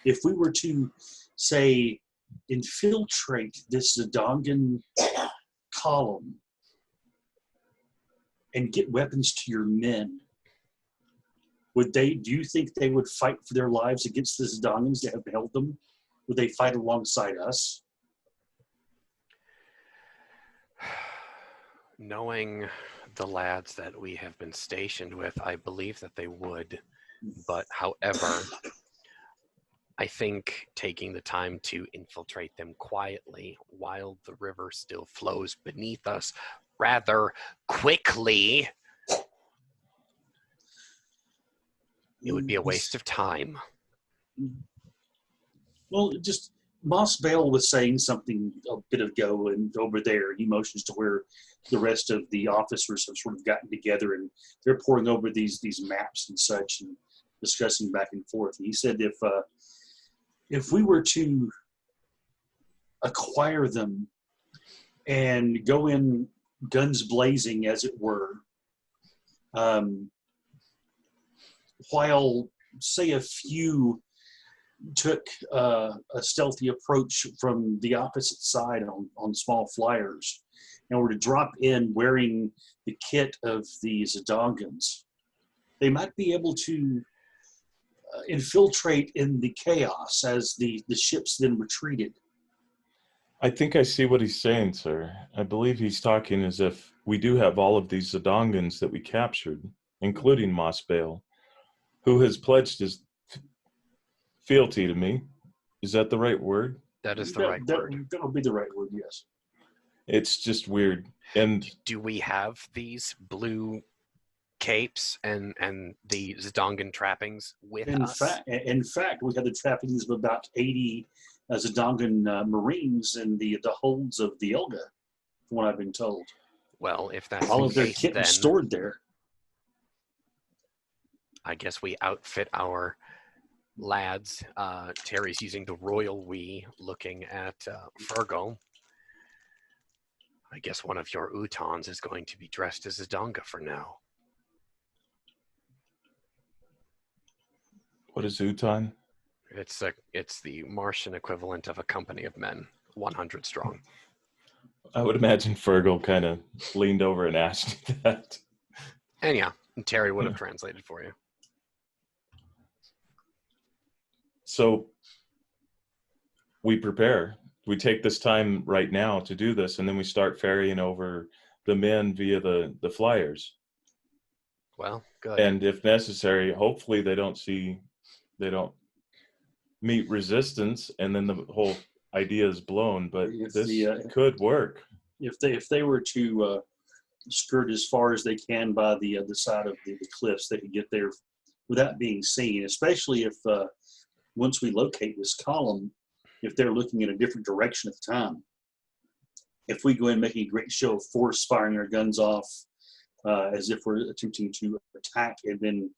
If we were to, say, infiltrate this Zidongan column and get weapons to your men, do you think they would fight for their lives against the Zidongans that have held them? Would they fight alongside us? Knowing the lads that we have been stationed with, I believe that they would. But however, I think taking the time to infiltrate them quietly while the river still flows beneath us rather quickly, it would be a waste of time. Well, just Moss Bale was saying something a bit ago, and over there he motions to where the rest of the officers have sort of gotten together, and they're poring over these maps and such and discussing back and forth. And he said if we were to acquire them and go in guns blazing, as it were, while, say, a few took a stealthy approach from the opposite side on small flyers and were to drop in wearing the kit of the Zidongans, they might be able to infiltrate in the chaos as the ships then retreated. I think I see what he's saying, sir. I believe he's talking as if we do have all of these Zidongans that we captured, including Moss Bale, who has pledged his fealty to me. Is that the right word? That is the right word. That would be the right word, yes. It's just weird. And do we have these blue capes and the Zidongan trappings with us? In fact, we had the trappings of about 80 Zidongan Marines in the holds of the Elga, from what I've been told. Well, if that's all the of their case, kit then was stored there. I guess we outfit our lads. Terry's using the royal we, looking at Fergal. I guess one of your Utans is going to be dressed as a Donga for now. What is Utan? It's the Martian equivalent of a company of men, 100 strong. I would imagine Fergal kind of leaned over and asked you that. And yeah, Terry would have translated for you. So we prepare. We take this time right now to do this, and then we start ferrying over the men via the flyers. Well, good. And if necessary, hopefully they don't meet resistance, and then the whole idea is blown. But this could work. If they were to skirt as far as they can by the side of the cliffs, they could get there without being seen, especially if once we locate this column, if they're looking in a different direction at the time. If we go in making a great show of force, firing our guns off as if we're attempting to attack and then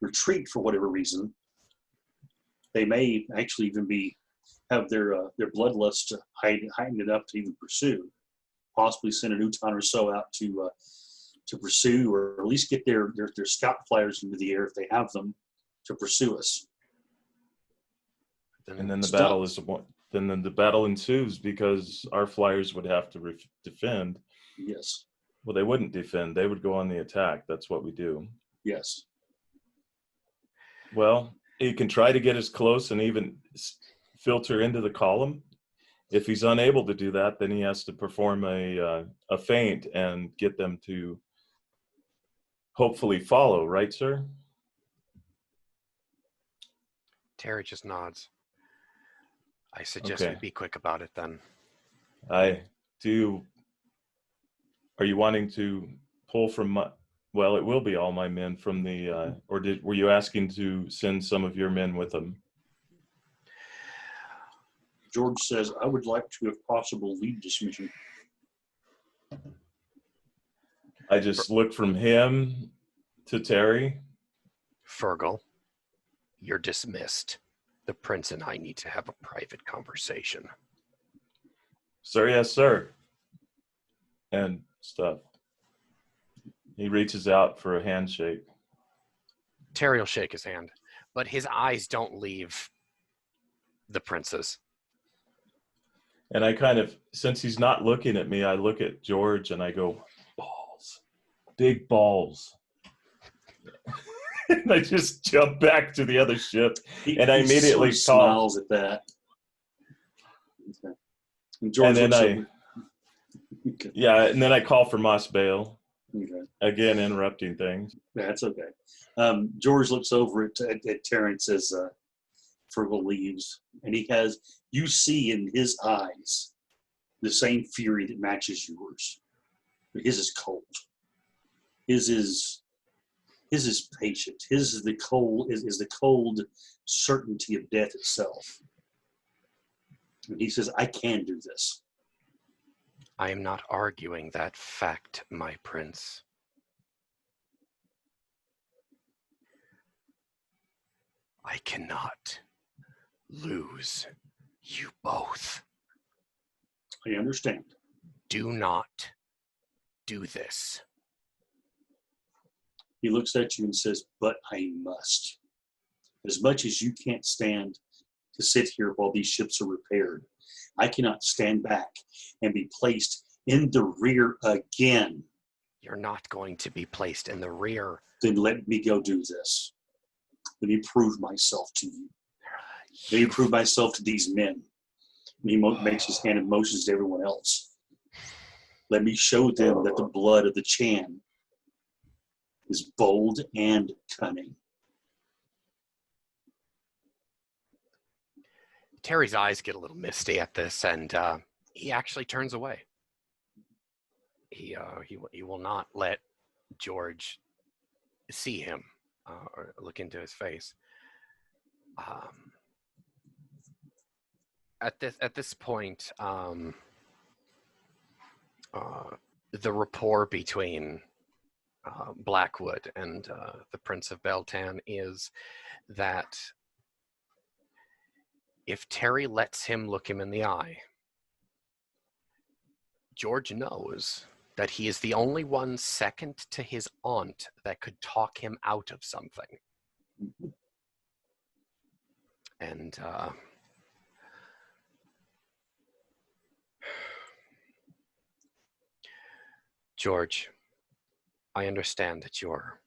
retreat for whatever reason, they may actually even have their bloodlust heightened enough to even pursue. Possibly send an Uton or so out to pursue, or at least get their scout flyers into the air if they have them to pursue us. And then the battle ensues because our flyers would have to defend. Yes. Well, they wouldn't defend; they would go on the attack. That's what we do. Yes. Well, he can try to get as close and even filter into the column. If he's unable to do that, then he has to perform a feint and get them to hopefully follow. Right, sir? Terry just nods. I suggest we be quick about it then. I do. Are you wanting to pull from well, it will be all my men from the, were you asking to send some of your men with them? George says, I would like to, if possible, lead this mission. I just look from him to Terry. Fergal, you're dismissed. The prince and I need to have a private conversation. Sir, yes, sir. And stuff. He reaches out for a handshake. Terry will shake his hand, but his eyes don't leave the prince's. And I kind of, since he's not looking at me, I look at George and I go, balls. Big balls. And I just jump back to the other ship. And I immediately smiles at that. Okay. And George and then and then I call for Moss Bale. Okay. Again, interrupting things. That's okay. George looks over at Terrence as Fergal leaves, and you see in his eyes the same fury that matches yours. But his is cold. His is patient. His is the cold certainty of death itself. And he says, I can do this. I am not arguing that fact, my prince. I cannot lose you both. I understand. Do not do this. He looks at you and says, but I must. As much as you can't stand to sit here while these ships are repaired, I cannot stand back and be placed in the rear again. You're not going to be placed in the rear. Then let me go do this. Let me prove myself to you. Let me prove myself to these men. And he makes his hand and motions to everyone else. Let me show them that the blood of the Chan is bold and cunning. Terry's eyes get a little misty at this, and he actually turns away. He will not let George see him or look into his face. At this point, the rapport between Blackwood and the Prince of Beltan is that if Terry lets him look him in the eye, George knows that he is the only one second to his aunt that could talk him out of something. And George, I understand that you're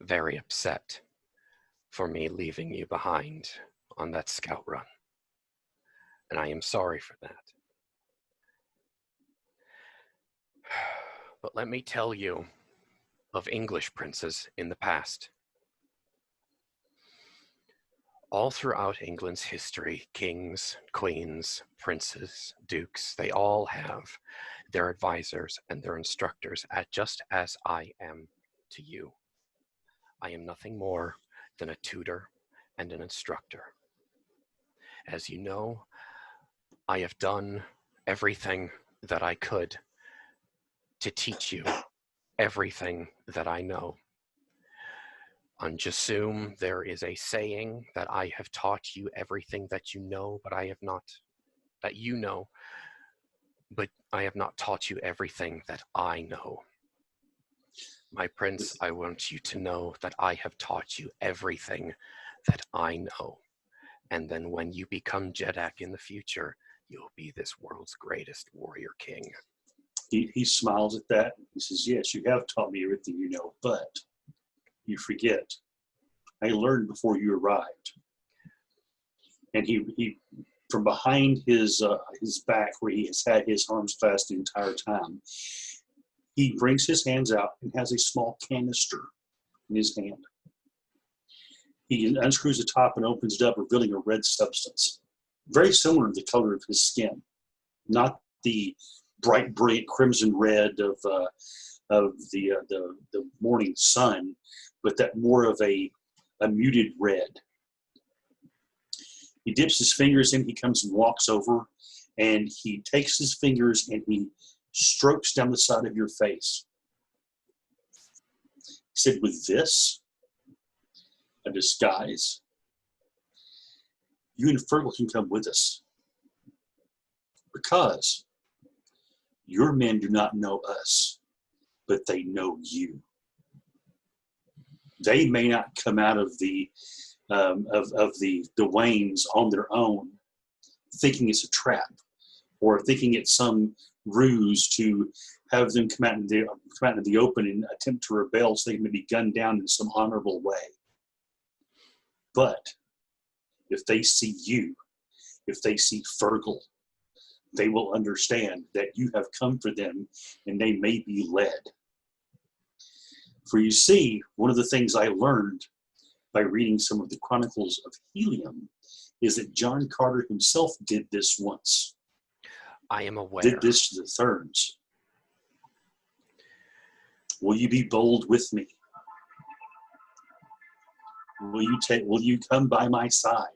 very upset for me leaving you behind on that scout run. And I am sorry for that. But let me tell you of English princes in the past. All throughout England's history, kings, queens, princes, dukes, they all have their advisors and their instructors, just as I am to you. I am nothing more than a tutor and an instructor. As you know, I have done everything that I could to teach you everything that I know. On Jasum, there is a saying that I have taught you everything that you know, but I have not, that you know, but I have not taught you everything that I know. My prince, I want you to know that I have taught you everything that I know. And then when you become Jeddak in the future, you'll be this world's greatest warrior king. He smiles at that. He says, yes, you have taught me everything you know, but you forget. I learned before you arrived. And he from behind his back, where he has had his arms fast the entire time, he brings his hands out and has a small canister in his hand. He unscrews the top and opens it up, revealing a red substance, very similar to the color of his skin, not the bright, brilliant crimson red of the morning sun, but that more of a muted red. He dips his fingers in. He comes and walks over, and he takes his fingers and he strokes down the side of your face. He said, with this, a disguise, you and Fergal can come with us, because your men do not know us, but they know you. They may not come out of the wains on their own, thinking it's a trap, or thinking it's some ruse to have them come out into the open and attempt to rebel so they may be gunned down in some honorable way. But if they see you, if they see Fergal, they will understand that you have come for them, and they may be led. For you see, one of the things I learned by reading some of the Chronicles of Helium is that John Carter himself did this once. I am aware. Did this to the Therns. Will you be bold with me? Will you come by my side,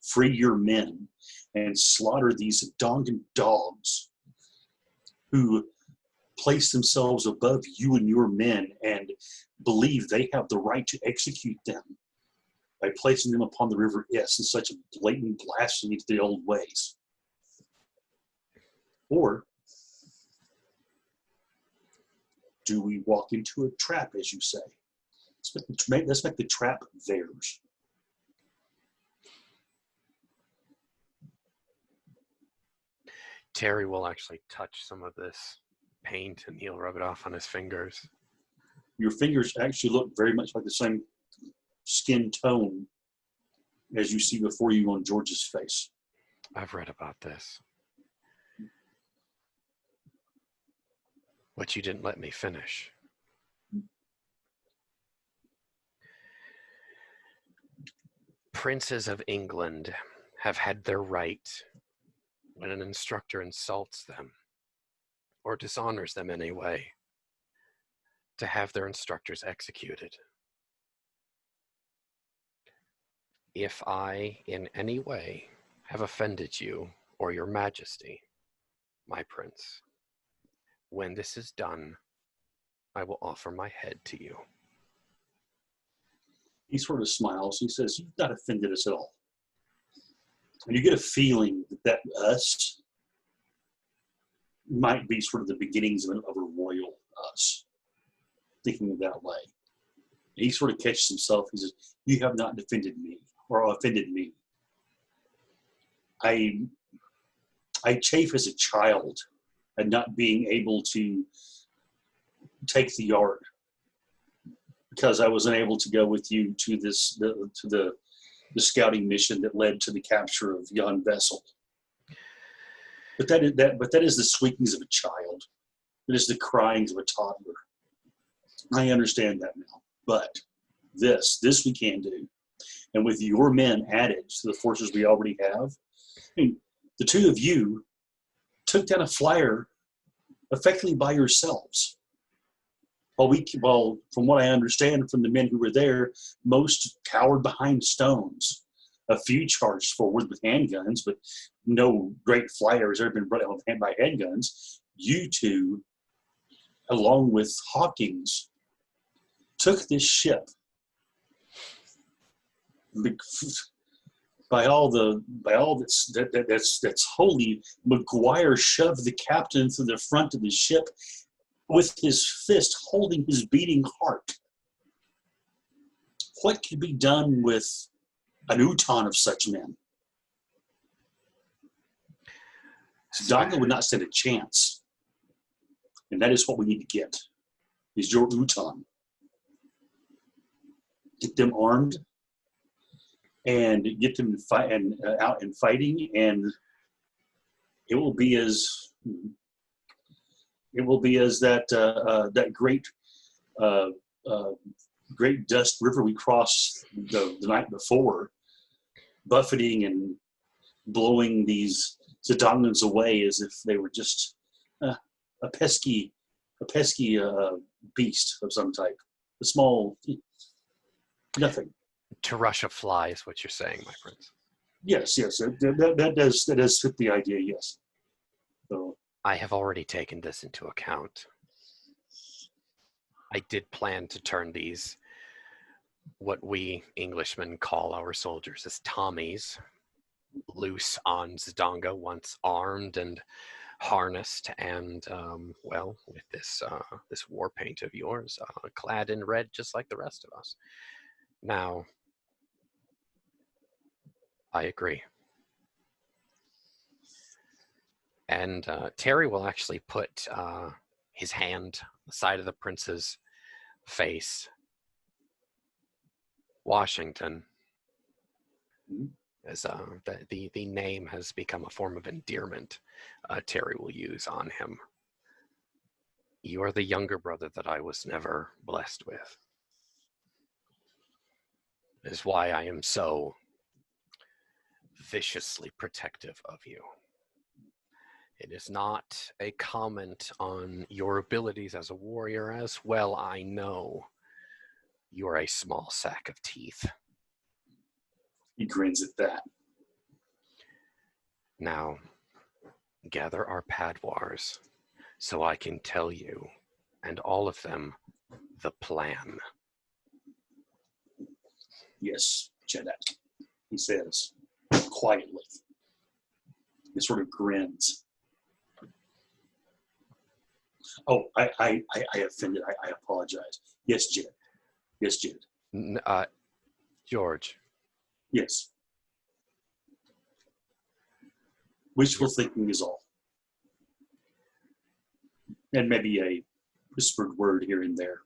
free your men, and slaughter these Dongan dogs who place themselves above you and your men and believe they have the right to execute them by placing them upon the River Is in such a blatant blasphemy to the old ways? Or do we walk into a trap, as you say? Let's make the trap theirs. Terry will actually touch some of this paint, and he'll rub it off on his fingers. Your fingers actually look very much like the same skin tone as you see before you on George's face. I've read about this. But you didn't let me finish. Princes of England have had their right, when an instructor insults them, or dishonors them in any way, to have their instructors executed. If I, in any way, have offended you or your majesty, my prince, when this is done, I will offer my head to you. He sort of smiles. He says, you've not offended us at all. And you get a feeling that us might be sort of the beginnings of a royal us, thinking of that way. And he sort of catches himself. He says, you have not defended me or offended me. I chafe as a child at not being able to take the yard because I was unable to go with you to the scouting mission that led to the capture of Jan Vessel. But that is the squeakings of a child. It is the cryings of a toddler. I understand that now. But this we can do. And with your men added to the forces we already have, I mean, the two of you took down a flyer effectively by yourselves. Well, from what I understand from the men who were there, most cowered behind stones. A few charged forward with handguns, but no great flyer has ever been brought out by handguns. You two, along with Hawkins, took this ship. By all that's holy, McGuire shoved the captain to the front of the ship with his fist holding his beating heart. What could be done with an Uton of such men? Zidanga would not stand a chance. And that is what we need to get, is your Uton. Get them armed and get them fight and out and fighting, and it will be as that great dust river we crossed the night before, buffeting and blowing these Zidongans away as if they were just a pesky beast of some type, a small nothing. To rush a fly is what you're saying, my prince. Yes, that does fit the idea. Yes. So I have already taken this into account. I did plan to turn these, what we Englishmen call our soldiers, as Tommies, loose on Zidanga once armed and harnessed, and well, with this war paint of yours, clad in red just like the rest of us. Now, I agree. And Terry will actually put his hand on the side of the prince's face. Washington, as the name has become a form of endearment Terry will use on him. You are the younger brother that I was never blessed with. It is why I am so viciously protective of you. It is not a comment on your abilities as a warrior, as well I know you're a small sack of teeth. he grins at that. Now, gather our padwars so I can tell you, and all of them, the plan. Yes, Jeddak, he says quietly. He sort of grins. Oh, I offended. I apologize. Yes, Jed. Yes, Jed. George. Yes. Wishful thinking is all. And maybe a whispered word here and there.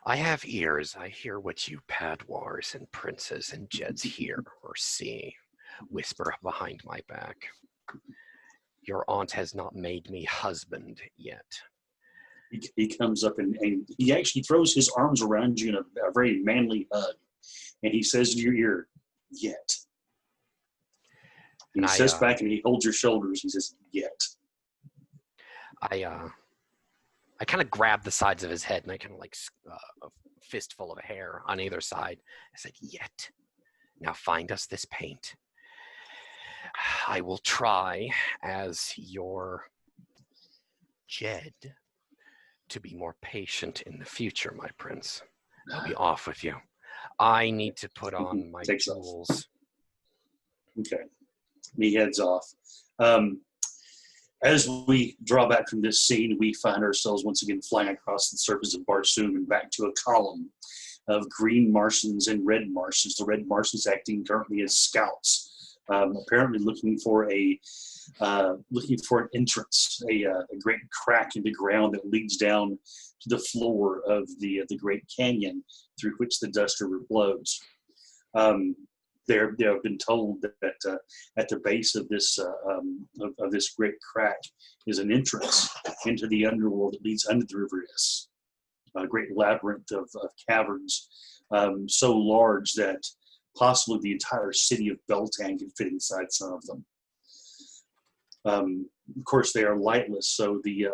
I have ears. I hear what you padwars and princes and Jeds hear or see, whisper behind my back. Your aunt has not made me husband yet. He comes up and he actually throws his arms around you in a very manly hug. And he says to your ear, yet. And he sits back and he holds your shoulders. He says, yet. I kind of grab the sides of his head and I kind of like a fistful of hair on either side. I said, yet. Now find us this paint. I will try, as your Jed, to be more patient in the future, my prince. I'll be off with you. I need to put on my jewels. Okay. And he heads off. As we draw back from this scene, we find ourselves once again flying across the surface of Barsoom and back to a column of green Martians and red Martians. The red Martians acting currently as scouts, apparently looking for an entrance, a great crack in the ground that leads down to the floor of the great canyon through which the dust river flows. They have been told that at the base of this great crack is an entrance into the underworld that leads under the river Is. A great labyrinth of caverns, so large that possibly the entire city of Beltane can fit inside some of them. Of course, they are lightless, so the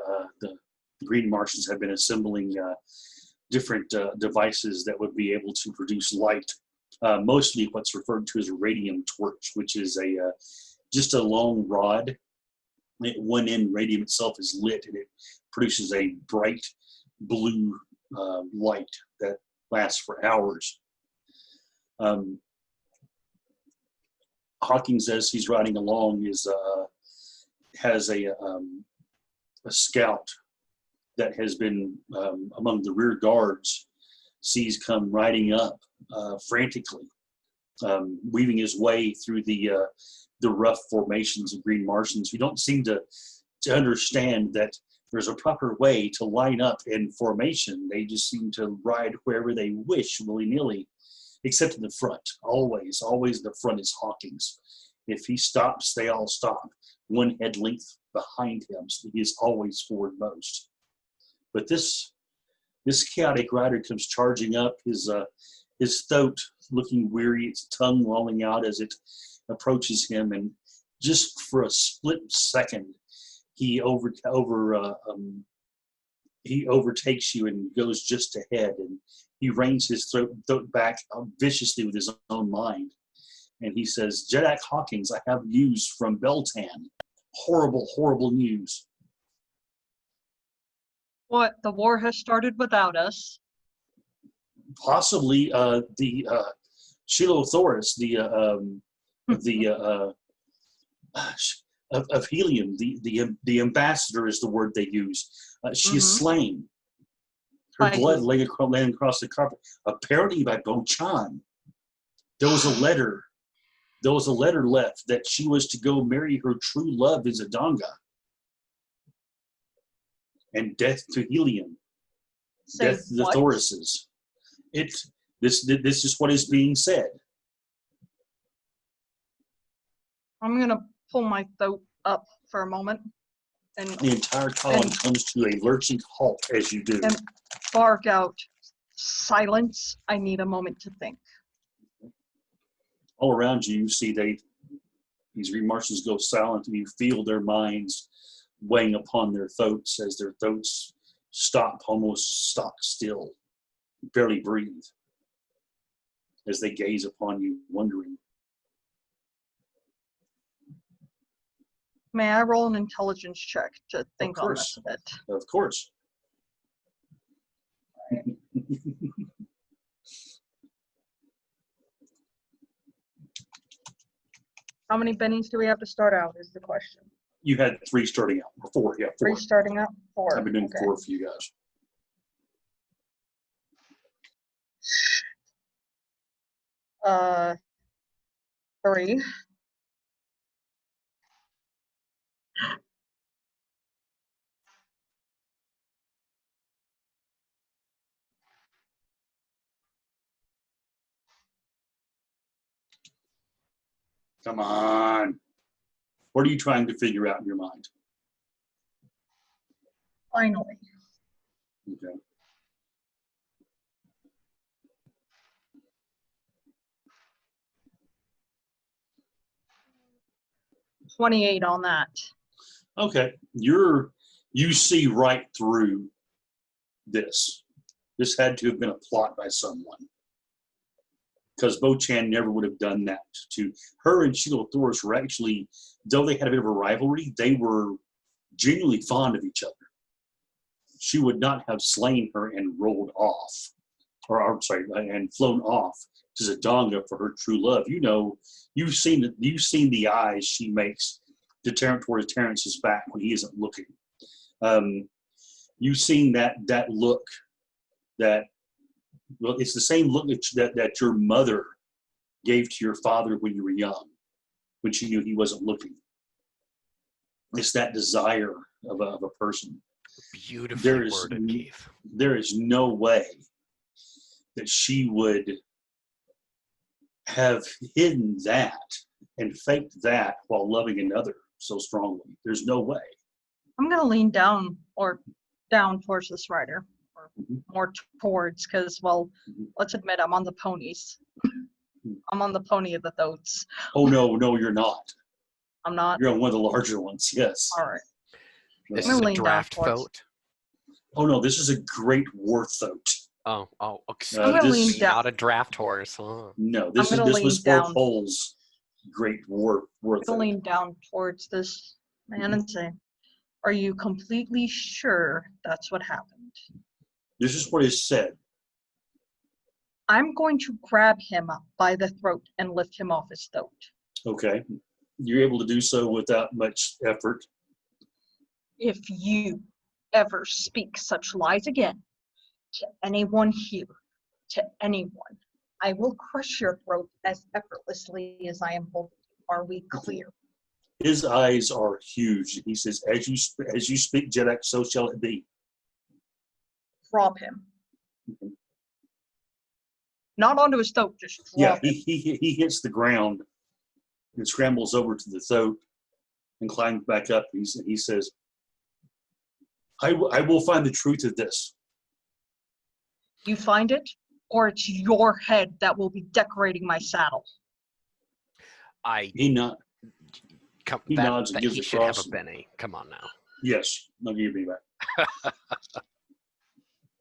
Green Martians have been assembling different devices that would be able to produce light. Mostly what's referred to as a radium torch, which is just a long rod. At one end, radium itself is lit, and it produces a bright blue light that lasts for hours. Hawkins, as he's riding along, has a scout that has been among the rear guards, sees come riding up frantically, weaving his way through the rough formations of Green Martians who don't seem to understand that there's a proper way to line up in formation. They just seem to ride wherever they wish, willy-nilly, except in the front. Always the front is Hawkins. If he stops, they all stop. One head length behind him, so he is always forward-most. But this chaotic rider comes charging up, his throat looking weary, its tongue lolling out as it approaches him, and just for a split second, he overtakes you and goes just ahead, and he reins his throat back viciously with his own mind, and he says, "Jeddak Hawkins, I have news from Beltan. Horrible news." What? The war has started without us? Possibly the Shilothorus, of Helium, the ambassador is the word they use. She is slain. Her blood laying across the carpet, apparently by Bochan. There was a letter left that she was to go marry her true love in Zidanga. And death to Helium. Death to the Thoruses. This is what is being said. I'm gonna pull my throat up for a moment and The entire column comes to a lurching halt as you do. and bark out, "Silence, I need a moment to think." All around you, you see these Green Martians go silent, and you feel their minds weighing upon their throats as their throats almost stock still, barely breathe, as they gaze upon you, wondering. May I roll an intelligence check to think on this a bit? Of course. How many bennies do we have to start out is the question. You had 3 starting out, or 4, yeah, 4. 3 starting out? 4. I've been doing Okay. 4 for you guys. Uh, 3. Come on. What are you trying to figure out in your mind? Finally. Okay. $28 on that. Okay. You see right through this. This had to have been a plot by someone. Because Bochan never would have done that to her. And Shilothorus were actually, though they had a bit of a rivalry, they were genuinely fond of each other. She would not have slain her and rolled off, and flown off to Zidanga for her true love. You know, you've seen the eyes she makes to towards Terrence's back when he isn't looking. You've seen that look that. Well, it's the same look that your mother gave to your father when you were young, when she knew he wasn't looking. It's that desire of a person. Beautifully worded, Keith. There is no way that she would have hidden that and faked that while loving another so strongly. There's no way. I'm going to lean down towards this rider. More towards, because, well, let's admit I'm on the ponies. I'm on the pony of the thoats. Oh, no, you're not. I'm not? You're on one of the larger ones, yes. All right. This I'm is gonna a lean down draft towards- vote. Oh no, this is a great war throat. Excuse I'm gonna this- lean me, down. not a draft horse. Huh? No, I'm this gonna was lean Sport down. Pole's great war I'm gonna throat. lean down towards this man and say, "Are you completely sure that's what happened?" This is what is said. I'm going to grab him by the throat and lift him off his throat. Okay, you're able to do so without much effort. If you ever speak such lies again to anyone here, to anyone, I will crush your throat as effortlessly as I am holding you. Are we clear? His eyes are huge. He says, "As you speak, Jeddak, so shall it be." Drop him. Not onto his throat, just drop Yeah, him. he hits the ground and scrambles over to the throat and climbs back up. He says, I will find the truth of this. You find it, or it's your head that will be decorating my saddle. He nods and gives He a should have cross. a Benny. Come on now. Yes, I'll give you back.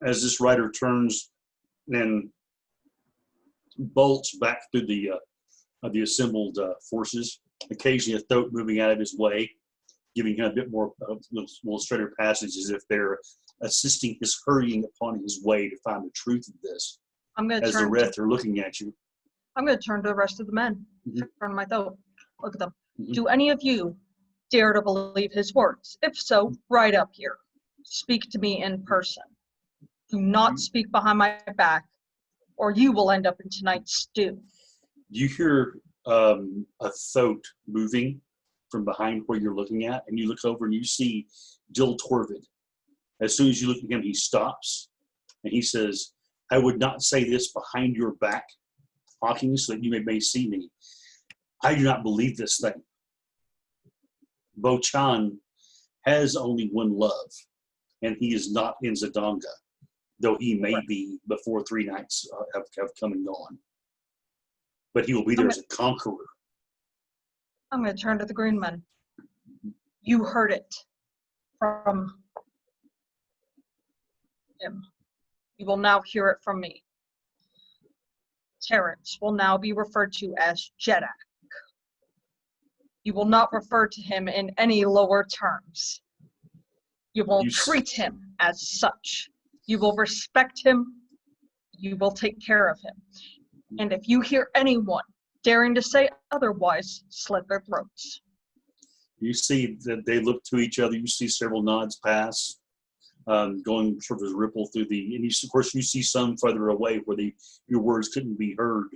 As this rider turns and bolts back through the assembled forces, occasionally a throat moving out of his way, giving him a bit more little straighter passage, as if they're assisting his hurrying upon his way to find the truth of this. I'm gonna As the turn. rest are looking at you, I'm gonna turn to the rest of the men. Mhm. Turn my throat. Look at them. Mhm. Do any of you dare to believe his words? If so, right up here. Speak to me in person. Do not speak behind my back, or you will end up in tonight's stew. you hear a throat moving from behind where you're looking at, and you look over and you see Jill Torvid. As soon as you look at him, he stops and he says, "I would not say this behind your back, Hawking, so that you may see me. I do not believe this thing. Bo Chan has only one love, and he is not in Zedonga, though he may be before 3 nights have come and gone. But he will be there as a conqueror." I'm gonna turn to the green men. You heard it from him. You will now hear it from me. Terrence will now be referred to as Jeddak. You will not refer to him in any lower terms. You will treat him as such. You will respect him. You will take care of him. And if you hear anyone daring to say otherwise, slit their throats. You see that they look to each other. You see several nods pass, going sort of a ripple through the, and of course you see some further away where your words couldn't be heard,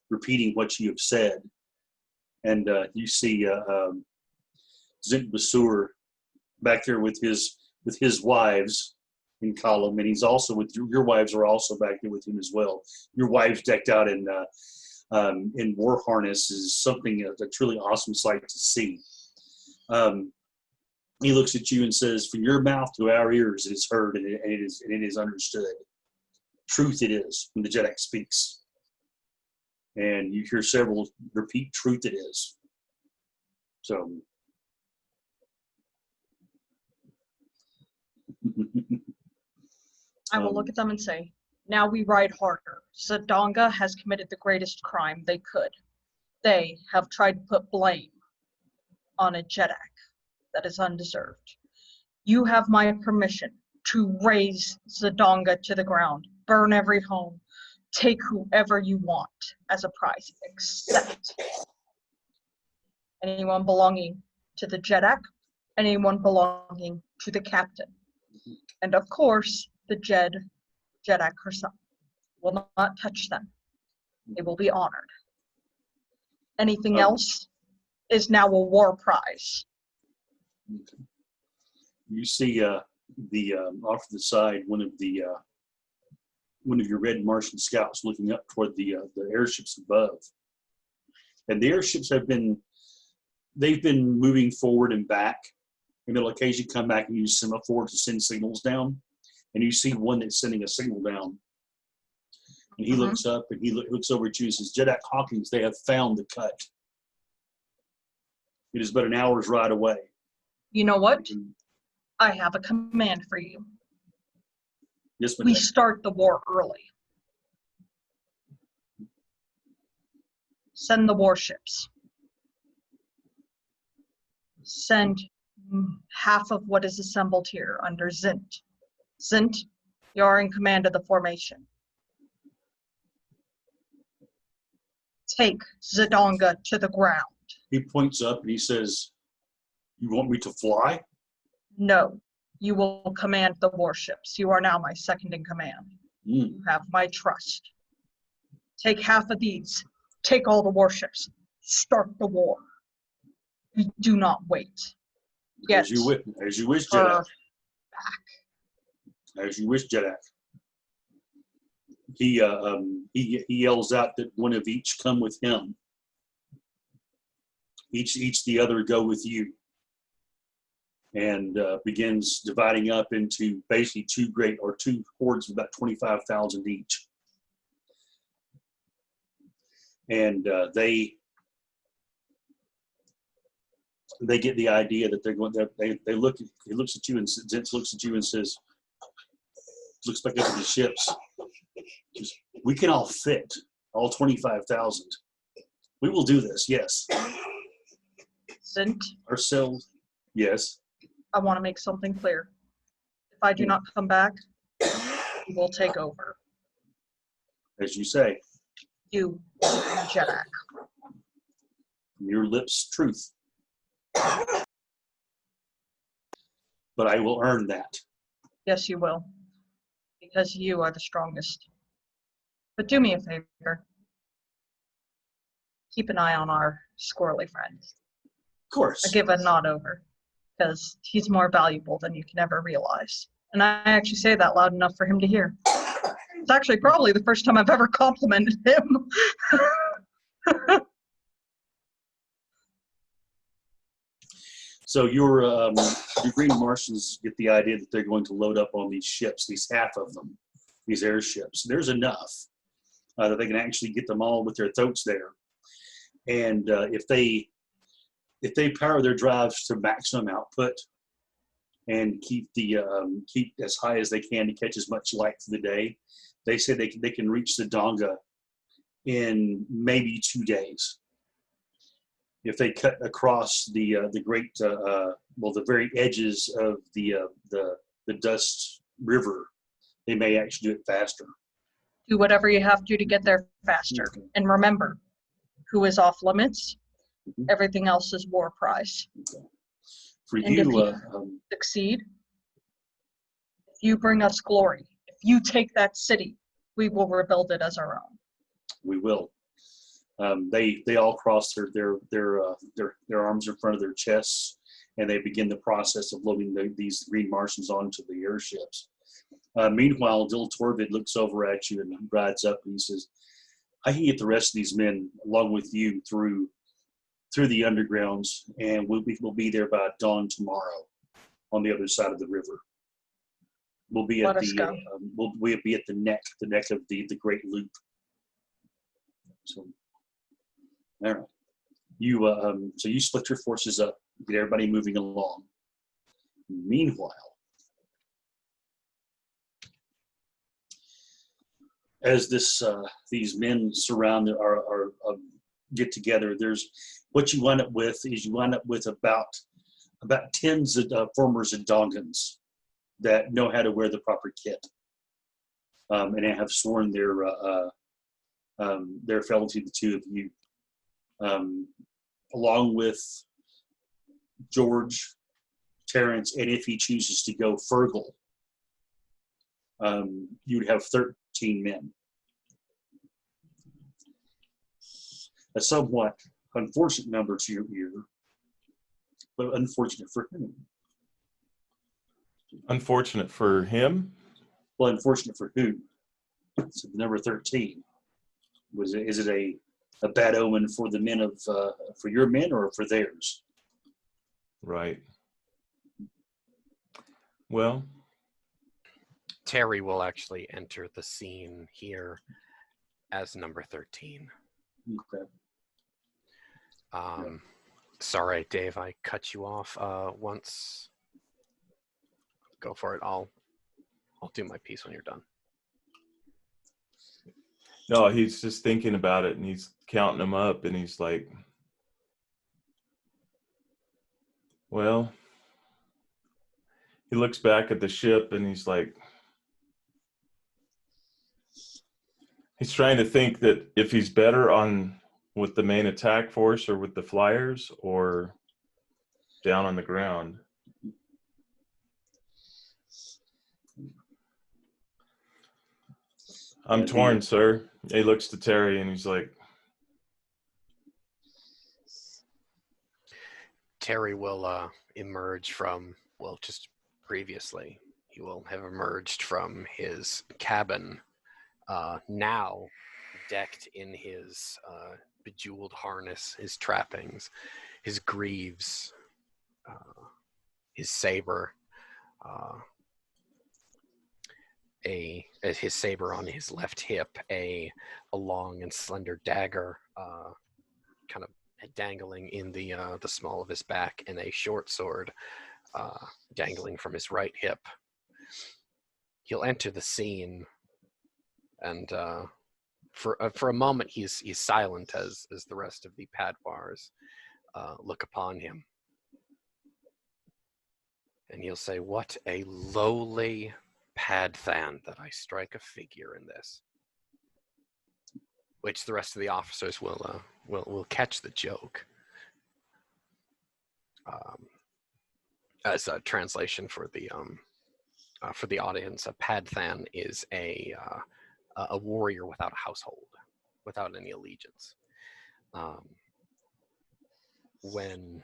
repeating what you have said. And you see Zint Basur back there with his wives in column, and he's also with your wives are also back there with him as well. Your wives decked out in war harness is something a truly awesome sight to see. He looks at you and says, "From your mouth to our ears, it is heard and it is understood. Truth it is when the Jeddak speaks." And you hear several repeat, "Truth it is." So. I will look at them and say, now we ride harder. Zedonga has committed the greatest crime they could. They have tried to put blame on a Jeddak that is undeserved. You have my permission to raze Zedonga to the ground, burn every home, take whoever you want as a prize, except anyone belonging to the Jeddak, anyone belonging to the captain. And of course, the Jeddak herself will not touch them. They will be honored. Anything else is now a war prize. You see off to the side one of your red Martian scouts looking up toward the airships above, and the airships they've been moving forward and back, and they'll occasionally come back and use semaphore to send signals down. And you see one that's sending a signal down, and he looks up and he looks over at you and says, "Jeddak Hawkins, they have found the cut. It is but an hour's ride away." You know what? I have a command for you. Yes, We madam. start the war early. Send the warships. Send half of what is assembled here under Zint. Zint, you are in command of the formation. Take Zidonga to the ground. He points up and he says, "You want me to fly?" No, you will command the warships. You are now my second in command. You have my trust. Take half of these. Take all the warships. Start the war. We do not wait. Get As you wish, her Jeddak. back. As you wish, Jeddak. He yells out that one of each come with him. Each the other go with you, and begins dividing up into basically two hordes of about 25,000 each, and they get the idea that they're going. They look. He looks at you and Zentz looks at you and says, looks back up at the ships. We can all fit, all 25,000. We will do this, yes. Zint, Ourselves, yes. I want to make something clear. If I do not come back, you will take over. As you say, You, Jeddak. from your lips, truth. But I will earn that. Yes, you will. Because you are the strongest. But do me a favor. Keep an eye on our squirrely friend. Of course. I give a nod over. Because he's more valuable than you can ever realize. And I actually say that loud enough for him to hear. It's actually probably the first time I've ever complimented him. So your green Martians get the idea that they're going to load up on these ships, these half of them, these airships. There's enough that they can actually get them all with their throats there. And if they power their drives to maximum output and keep as high as they can to catch as much light for the day, they say they can reach the Donga in maybe 2 days. If they cut across the great the very edges of the Dust River, they may actually do it faster. Do whatever you have to get there faster. Okay. And remember, who is off limits? Mhm. Everything else is war prize. Okay. For And you, if succeed, if you bring us glory, if you take that city, we will rebuild it as our own. we will. They all cross their arms in front of their chests, and they begin the process of loading these green Martians onto the airships. Meanwhile, Dill Torvid looks over at you and rides up and he says, "I can get the rest of these men along with you through the undergrounds, and we'll be there by dawn tomorrow on the other side of the river. We'll be at Let us go. we'll be at the neck of the Great Loop." So, all right. So you split your forces up, get everybody moving along. Meanwhile, as these men surround or get together, there's what you wind up with about 10 former Zidongans that know how to wear the proper kit, and have sworn their fealty to the two of you, along with George, Terrence, and if he chooses to go, Fergal. You'd have 13 men. A somewhat unfortunate number to your ear, but unfortunate for him. Unfortunate for him. Well, unfortunate for who? So the number 13. Is it a bad omen for the men for your men or for theirs? Right. Well, Terry will actually enter the scene here as number 13. Okay. Sorry, Dave, I cut you off once. Go for it all. I'll do my piece when you're done. No, he's just thinking about it, and he's counting them up, and he's like, well, he looks back at the ship, and he's like, he's trying to think that if he's better on with the main attack force or with the flyers or down on the ground. I'm torn, sir. He looks to Terry, and he's like, Terry will emerge from, well, just previously, he will have emerged from his cabin, now decked in his bejeweled harness, his trappings, his greaves, his saber, his saber on his left hip, a long and slender dagger, kind of dangling in the small of his back, and a short sword dangling from his right hip. He'll enter the scene, and for a moment he's silent as the rest of the Padwars look upon him, and he'll say, "What a lowly Padthan that I strike a figure in this." Which the rest of the officers will catch the joke. As a translation for the audience, a Padthan is a warrior without a household, without any allegiance. When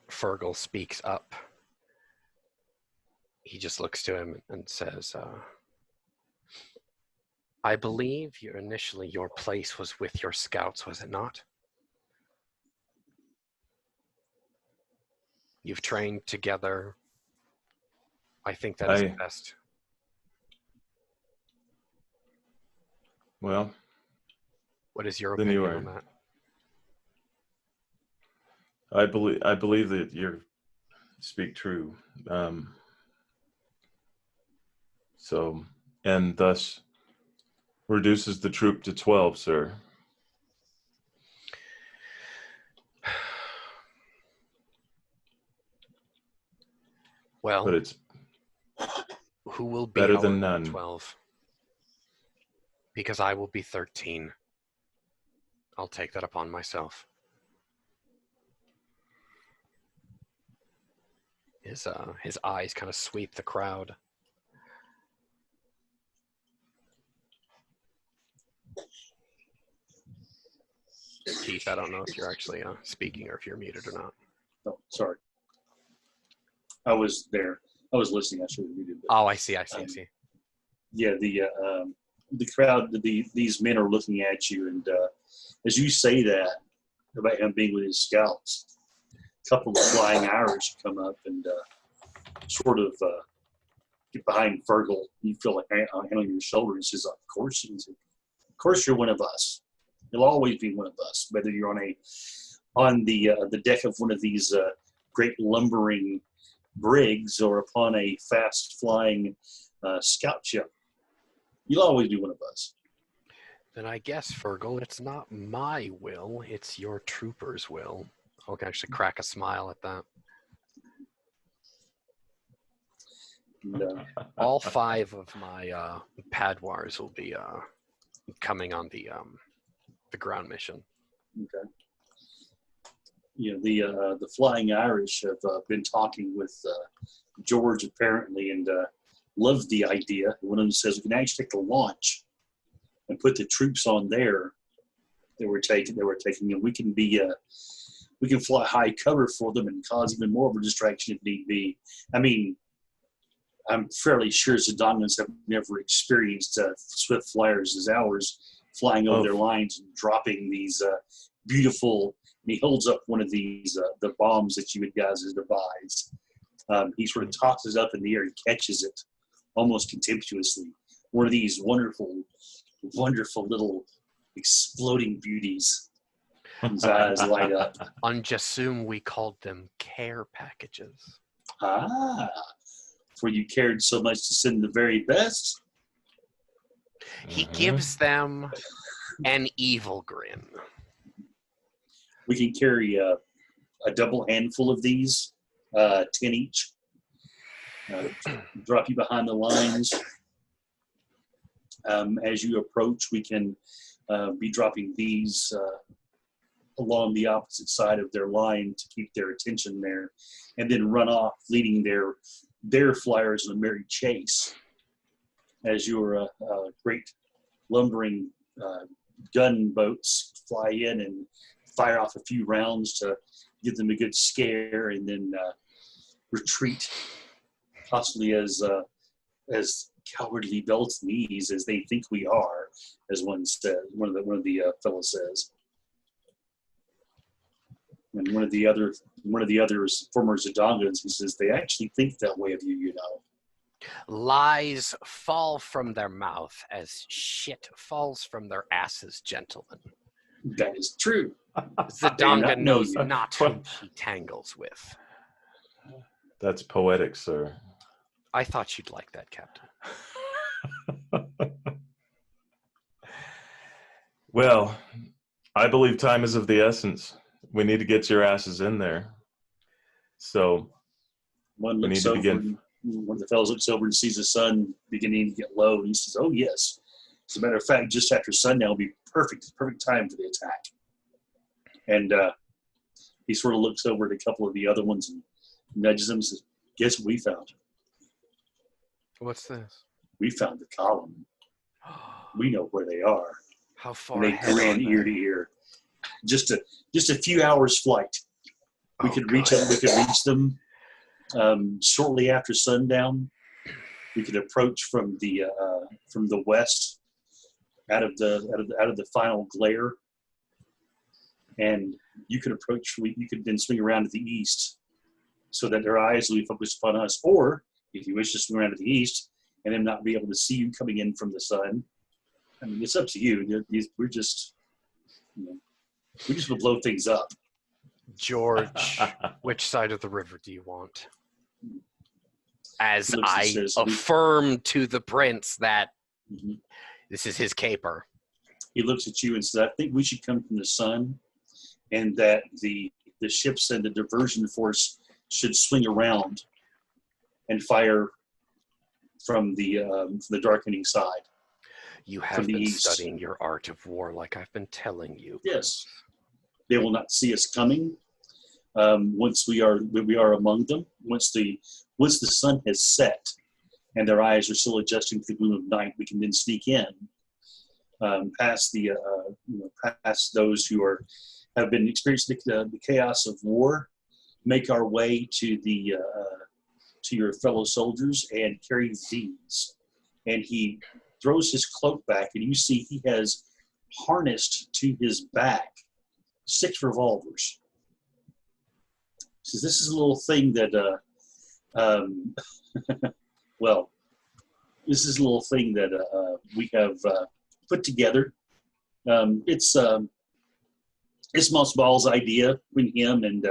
Fergal speaks up, he just looks to him and says, I believe initially your place was with your scouts, was it not? You've trained together. I think that is best. Well, what is your opinion on that? I believe that you speak true. So, and thus reduces the troop to 12, sir. Well, but it's who will be better than none. 12? Because I will be 13. I'll take that upon myself. His eyes kind of sweep the crowd. Keith, I don't know if you're actually speaking or if you're muted or not. Oh, sorry. I was there. I was listening. I should have muted. But, I see. I see. Yeah, the crowd, these men are looking at you, and as you say that about him being with his scouts, a couple of flying Irish come up and sort of get behind Fergal. You feel like hand on your shoulder and says, "Of course, of course, you're one of us. You'll always be one of us, whether you're on the deck of one of these great lumbering brigs or upon a fast flying scout ship. You'll always be one of us." Then I guess, Fergal, it's not my will, it's your trooper's will. I'll actually crack a smile at that. And, all 5 of my Padwars will be coming on the ground mission. Okay. You know, the Flying Irish have been talking with George apparently, and loved the idea. One of them says we can actually take the launch and put the troops on there that we're taking, and we can fly high cover for them and cause even more of a distraction if need be. I mean, I'm fairly sure Zidongans have never experienced swift flyers as ours flying over their lines and dropping these beautiful. And he holds up one of these the bombs that you guys have devised. He sort of tosses it up in the air and catches it almost contemptuously. One of these wonderful, wonderful little exploding beauties. His eyes light up. On Jasum, we called them care packages. Ah, for you cared so much to send the very best. He gives them an evil grin. We can carry a double handful of these, 10 each. Drop you behind the lines. As you approach, we can be dropping these along the opposite side of their line to keep their attention there, and then run off, leading their flyers in a merry chase as your great lumbering gunboats fly in and fire off a few rounds to give them a good scare, and then retreat, possibly as cowardly Beltonese as they think we are, as one of the fellows says. And one of the others, former Zidongans, he says they actually think that way of you, you know. Lies fall from their mouth as shit falls from their asses, gentlemen. That is true. Zidonga knows you. not who he tangles with. That's poetic, sir. I thought you'd like that, Captain. Well, I believe time is of the essence. We need to get your asses in there. So One we need looks to over, begin. one of the fellows looks over and sees the sun beginning to get low, and he says, "Oh yes. As a matter of fact, just after sundown will be perfect time for the attack." And he sort of looks over at a couple of the other ones and nudges them and says, "Guess what we found? What's this? We found the column. We know where they are." How far And they ahead grin are they? ear to ear. Just a few hours flight. We could reach God. them shortly after sundown. We could approach from the west, out of the final glare, and you could approach. You could then swing around to the east, so that their eyes will be focused upon us. Or if you wish to swing around to the east and them not be able to see you coming in from the sun, I mean, it's up to you. We're just, we just will blow things up. George, which side of the river do you want? As Looks and I says, affirm to the prince that Mhm. this is his caper. He looks at you and says, "I think we should come from the sun, and that the ships and the diversion force should swing around and fire from the darkening side." You have From the been east. studying your art of war like I've been telling you. Yes, they will not see us coming. Once we are among them, once the sun has set, and their eyes are still adjusting to the gloom of night, we can then sneak in past past those who have been experiencing the chaos of war, make our way to your fellow soldiers and carry these. And he throws his cloak back, and you see he has harnessed to his back 6 revolvers. So this is a little thing that, this is a little thing that we have put together. It's Mossball's idea when him and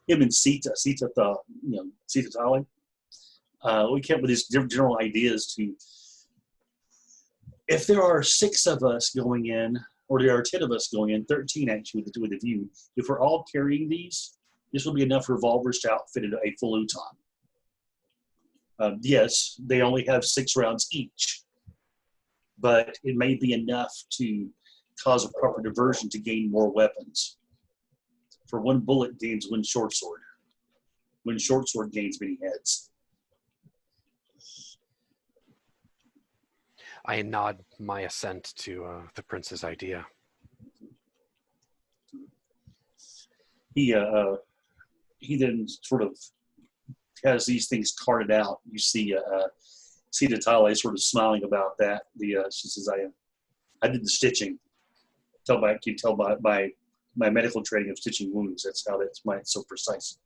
him and Sita Tali. We came up with these general ideas to, if there are 6 of us going in, or there are 10 of us going in, 13 actually with the view, if we're all carrying these, this will be enough revolvers to outfit a full Uton. Yes, they only have 6 rounds each, but it may be enough to cause a proper diversion to gain more weapons. For 1 bullet gains 1 short sword. 1 short sword gains many heads. I nod my assent to the prince's idea. He then sort of has these things carted out. You see Sita Tale sort of smiling about that. She says, I did the stitching. I can tell by my medical training of stitching wounds. That's how it's so precise.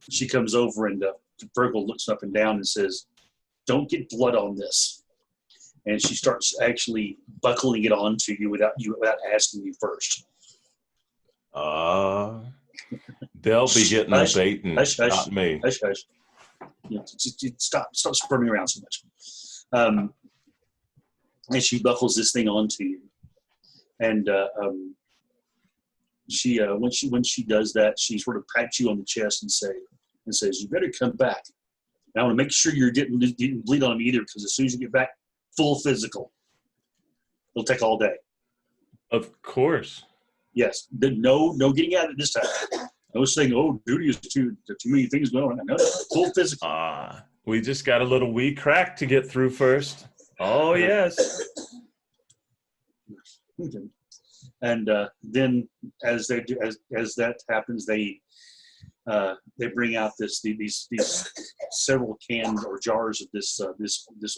She comes over, and Virgil looks up and down and says, "Don't get blood on this." And she starts actually buckling it onto you without asking you first. They'll be getting the Hush, baiting, hush, hush, not me. hush, hush. Stop squirming around so much. And she buckles this thing onto you, and she when she does that, she sort of pats you on the chest and says, "You better come back. And I want to make sure you didn't bleed on me either, because as soon as you get back, full physical. It'll take all day." Of course. Yes. No getting at it this time. I was saying, "Oh, duty is too many things going on." No, full physical. We just got a little wee crack to get through first. Oh, yes. Okay. And then as that happens, they bring out these several cans or jars of this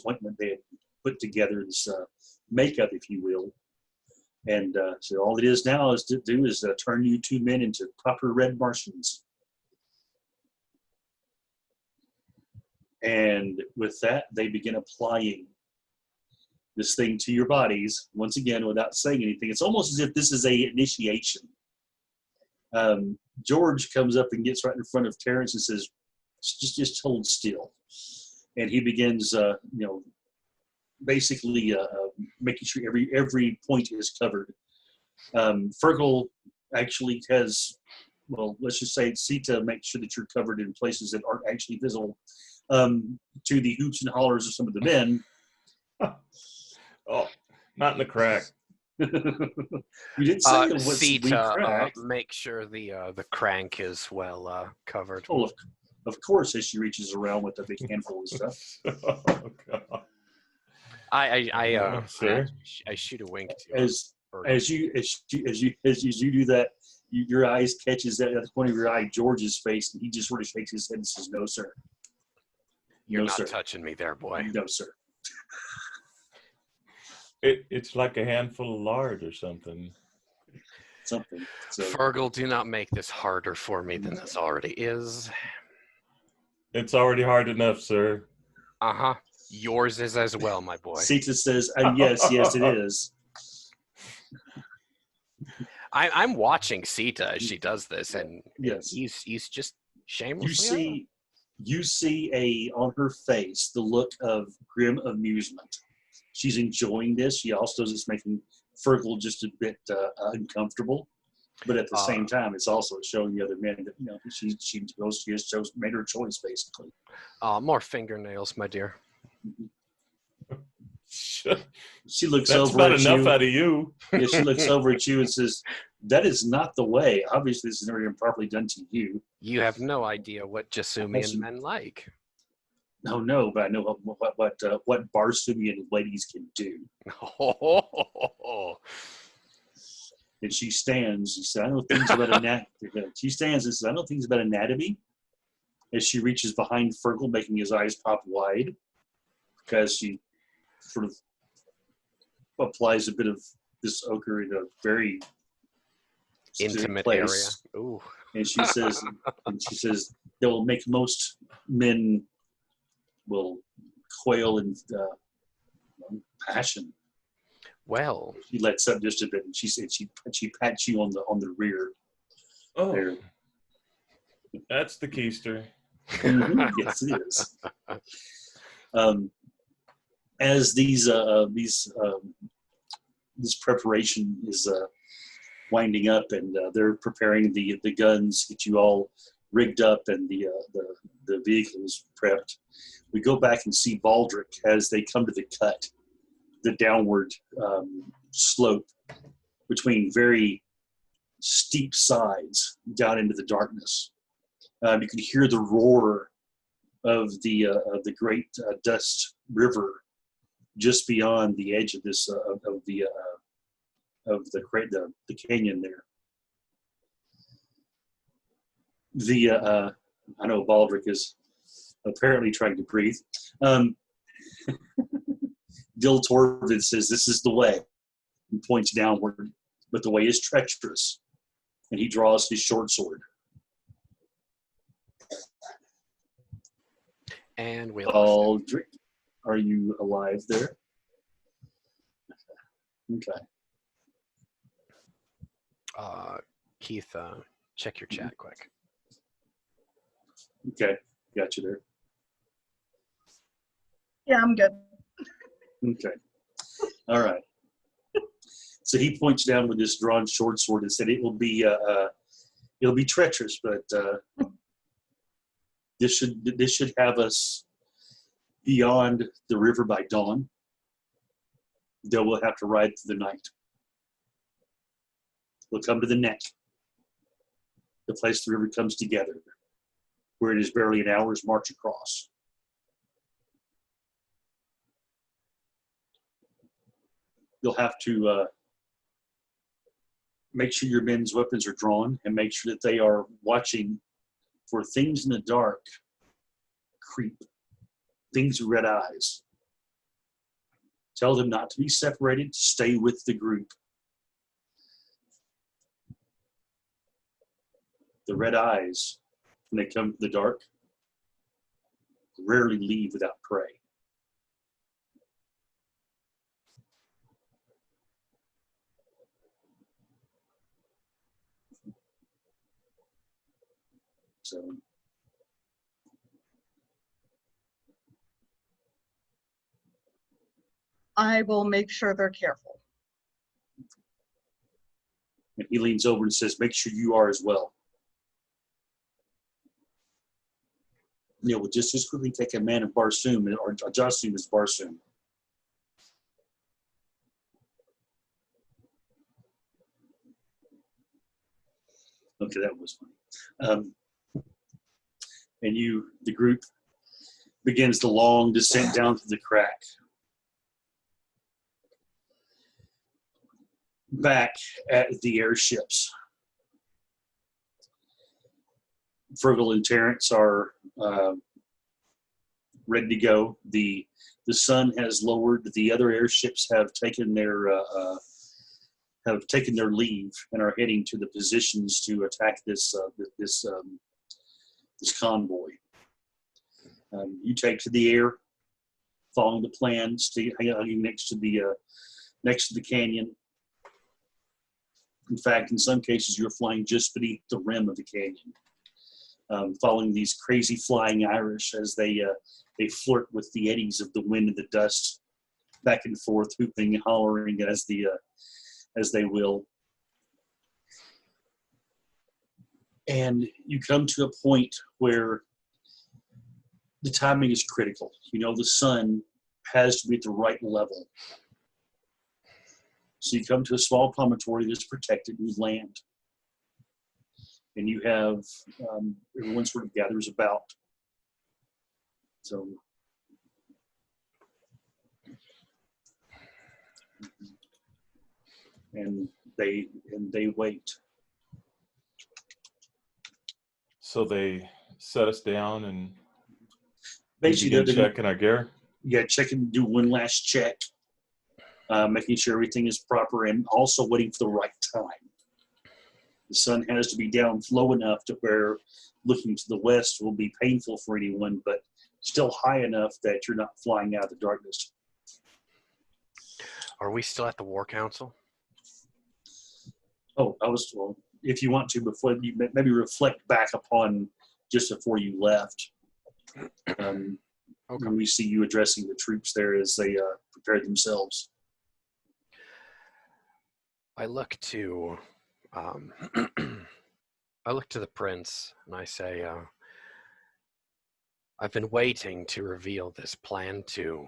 ointment they had put together, this makeup, if you will. And so all it is now is turn you two men into proper red Martians. And with that, they begin applying this thing to your bodies, once again, without saying anything. It's almost as if this is a initiation. George comes up and gets right in front of Terrence and says, just hold still. And he begins, basically making sure every point is covered. Fergal actually has, well, let's just say Sita makes sure that you're covered in places that aren't actually visible to the hoops and hollers of some of the men. Oh, not in the crack. You didn't say it was Sita, make sure the crank is well covered. Oh, of course, as she reaches around with a big handful of stuff. Oh, God. I sir? I shoot a wink to As you do that, your eyes catches that at the corner of your eye George's face, and he just sort of shakes his head and says, "No, sir. You're No, not sir. touching me there, boy." No, sir." It's like a handful of lard or something. Something. So, Fergal, do not make this harder for me than this already is. It's already hard enough, sir. Uh-huh. Yours is as well, my boy. Sita says, "And yes, it is." I'm watching Sita as she does this, and Yes. he's just shamelessly. You see on her face the look of grim amusement. She's enjoying this. She also is just making Fergal just a bit uncomfortable, but at the same time, it's also showing the other men that she has made her choice basically. More fingernails, my dear. She looks That's over about at enough you. out of you. Yeah, she looks over at you and says, "That is not the way. Obviously, this has never been properly done to you." You have no idea what Jasumian men like. No, but I know what Barsumian ladies can do. And she stands. She says, "I know things about anatomy." She stands and says, "I know things about anatomy." As she reaches behind Fergal, making his eyes pop wide, because she sort of applies a bit of this ochre in a very Intimate place. area. Ooh. And she says, "That will make most men will quail in passion." Well, She lets up just a bit, and she said she pats you on the rear. Oh, There. that's the keister. Mm-hmm. Yes, it is. As this preparation is winding up, and they're preparing the guns, get you all rigged up, and the vehicles prepped. We go back and see Baldric as they come to the cut, the downward slope between very steep sides down into the darkness. You can hear the roar of the great Dust River just beyond the edge of this of the canyon there. I know Baldric is apparently trying to breathe. Dil Torvid says, "This is the way," and points downward, but the way is treacherous, and he draws his short sword. and we Baldric, are you alive there? Okay. Keith, check your chat quick. Okay, got you there. Yeah, I'm good. Okay, all right. So he points down with this drawn short sword and said, it'll be treacherous, but this should have us beyond the river by dawn. Though we'll have to ride through the night. We'll come to the neck, the place the river comes together, where it is barely an hour's march across. You'll have to make sure your men's weapons are drawn and make sure that they are watching for things in the dark creep, things with red eyes. Tell them not to be separated, stay with the group. The red eyes, when they come to the dark, rarely leave without prey. So I will make sure they're careful. and he leans over and says, make sure you are as well. Neil will just as quickly take a man of Barsoom or a Jasum as Barsoom. Okay, that was funny. And the group begins the long descent down through the crack. Back at the airships. Fergal and Terrence are ready to go. The sun has lowered. The other airships have taken their leave and are heading to the positions to attack this convoy. You take to the air, following the plan, hanging next to the canyon. In fact, in some cases, you're flying just beneath the rim of the canyon, following these crazy flying Irish as they flirt with the eddies of the wind and the dust, back and forth, hooping and hollering as they will. And you come to a point where the timing is critical. You know, the sun has to be at the right level. So you come to a small promontory that's protected and you land. And you have everyone sort of gathers about. So and they wait. So they set us down and Basically, begin checking our gear. Yeah, do one last check, making sure everything is proper, and also waiting for the right time. The sun has to be down low enough to where looking to the west will be painful for anyone, but still high enough that you're not flying out of the darkness. Are we still at the War Council? Oh, well, if you want to, before you maybe reflect back upon just before you left. Okay. When we see you addressing the troops there as they prepare themselves. I look to the prince and I say, I've been waiting to reveal this plan to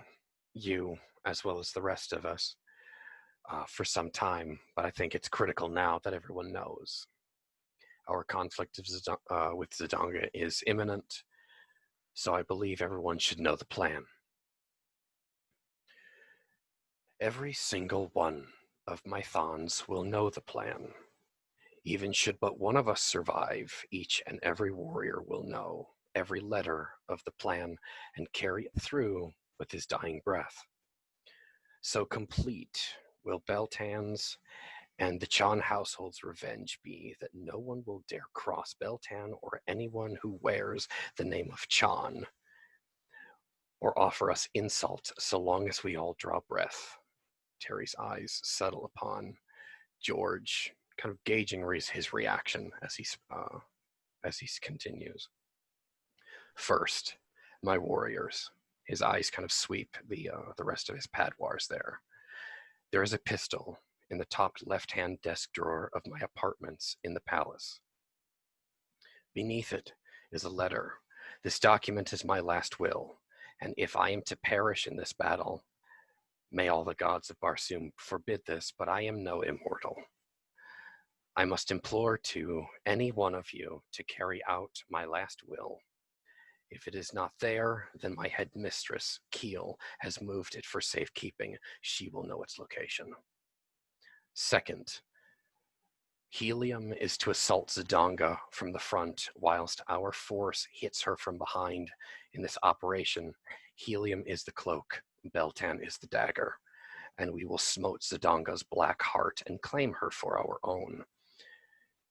you as well as the rest of us for some time, but I think it's critical now that everyone knows. Our conflict with Zidanga is imminent, so I believe everyone should know the plan. Every single one of my Thons will know the plan. Even should but one of us survive, each and every warrior will know every letter of the plan and carry it through with his dying breath. So complete will Beltan's and the Chan household's revenge be that no one will dare cross Beltan or anyone who wears the name of Chan or offer us insult so long as we all draw breath. Terry's eyes settle upon George, kind of gauging his reaction as he continues. First, my warriors. His eyes kind of sweep the rest of his padwars there. There is a pistol in the top left-hand desk drawer of my apartments in the palace. Beneath it is a letter. This document is my last will, and if I am to perish in this battle, may all the gods of Barsoom forbid this, but I am no immortal. I must implore to any one of you to carry out my last will. If it is not there, then my headmistress, Keel, has moved it for safekeeping. She will know its location. Second, Helium is to assault Zidanga from the front, whilst our force hits her from behind. In this operation, Helium is the cloak, Beltan is the dagger, and we will smote Zidanga's black heart and claim her for our own.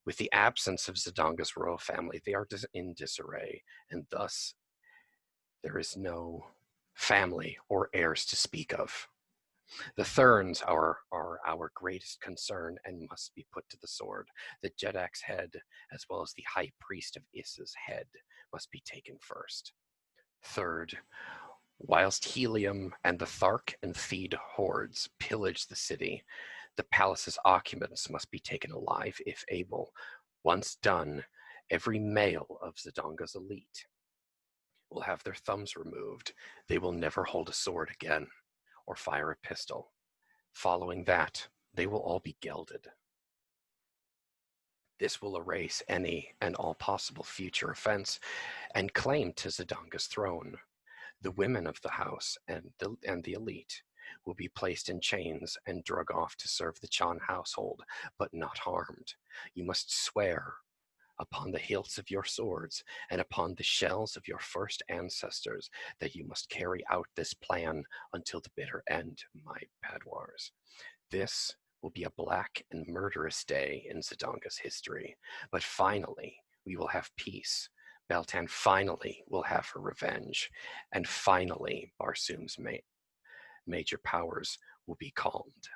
With the absence of Zidanga's royal family, they are in disarray, and thus there is no family or heirs to speak of. The Therns are our greatest concern and must be put to the sword. The Jedak's head, as well as the High Priest of Issa's head, must be taken first. Third, whilst Helium and the Thark and Theed hordes pillage the city, the palace's occupants must be taken alive if able. Once done, every male of Zidanga's elite will have their thumbs removed. They will never hold a sword again or fire a pistol. Following that, they will all be gelded. This will erase any and all possible future offense and claim to Zidanga's throne. The women of the house and the elite will be placed in chains and drug off to serve the Chan household, but not harmed. You must swear upon the hilts of your swords and upon the shells of your first ancestors that you must carry out this plan until the bitter end, my padwars. This will be a black and murderous day in Zidanga's history, but finally we will have peace. Beltan finally will have her revenge, and finally Barsoom's major powers will be calmed.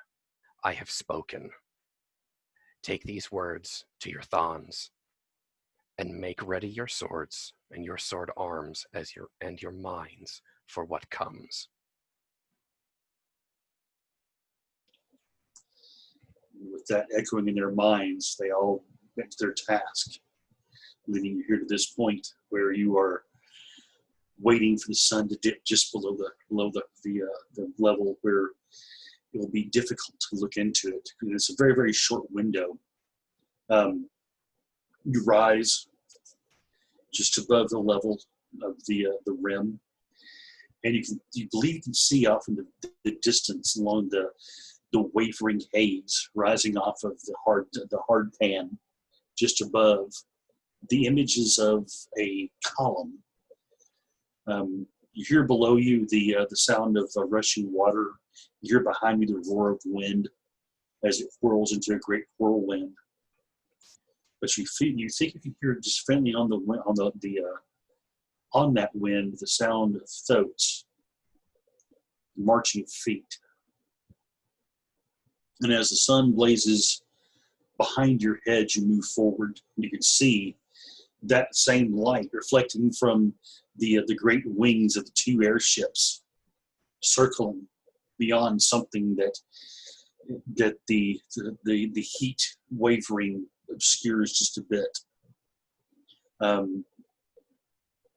I have spoken. Take these words to your thons and make ready your swords and your sword arms and your minds for what comes. With that echoing in their minds, they all went to their task, leading you here to this point where you are waiting for the sun to dip just below the level where it will be difficult to look into it. And it's a very, very short window. You rise just above the level of the rim, and you believe you can see off in the distance along the wavering haze rising off of the hard pan just above the images of a column. You hear below you the sound of rushing water. You hear behind you the roar of wind as it whirls into a great whirlwind. But you think you can hear just faintly on that wind the sound of thoats, marching feet. And as the sun blazes behind your head, you move forward. And you can see that same light reflecting from the great wings of the two airships, circling beyond something that the heat wavering obscures just a bit.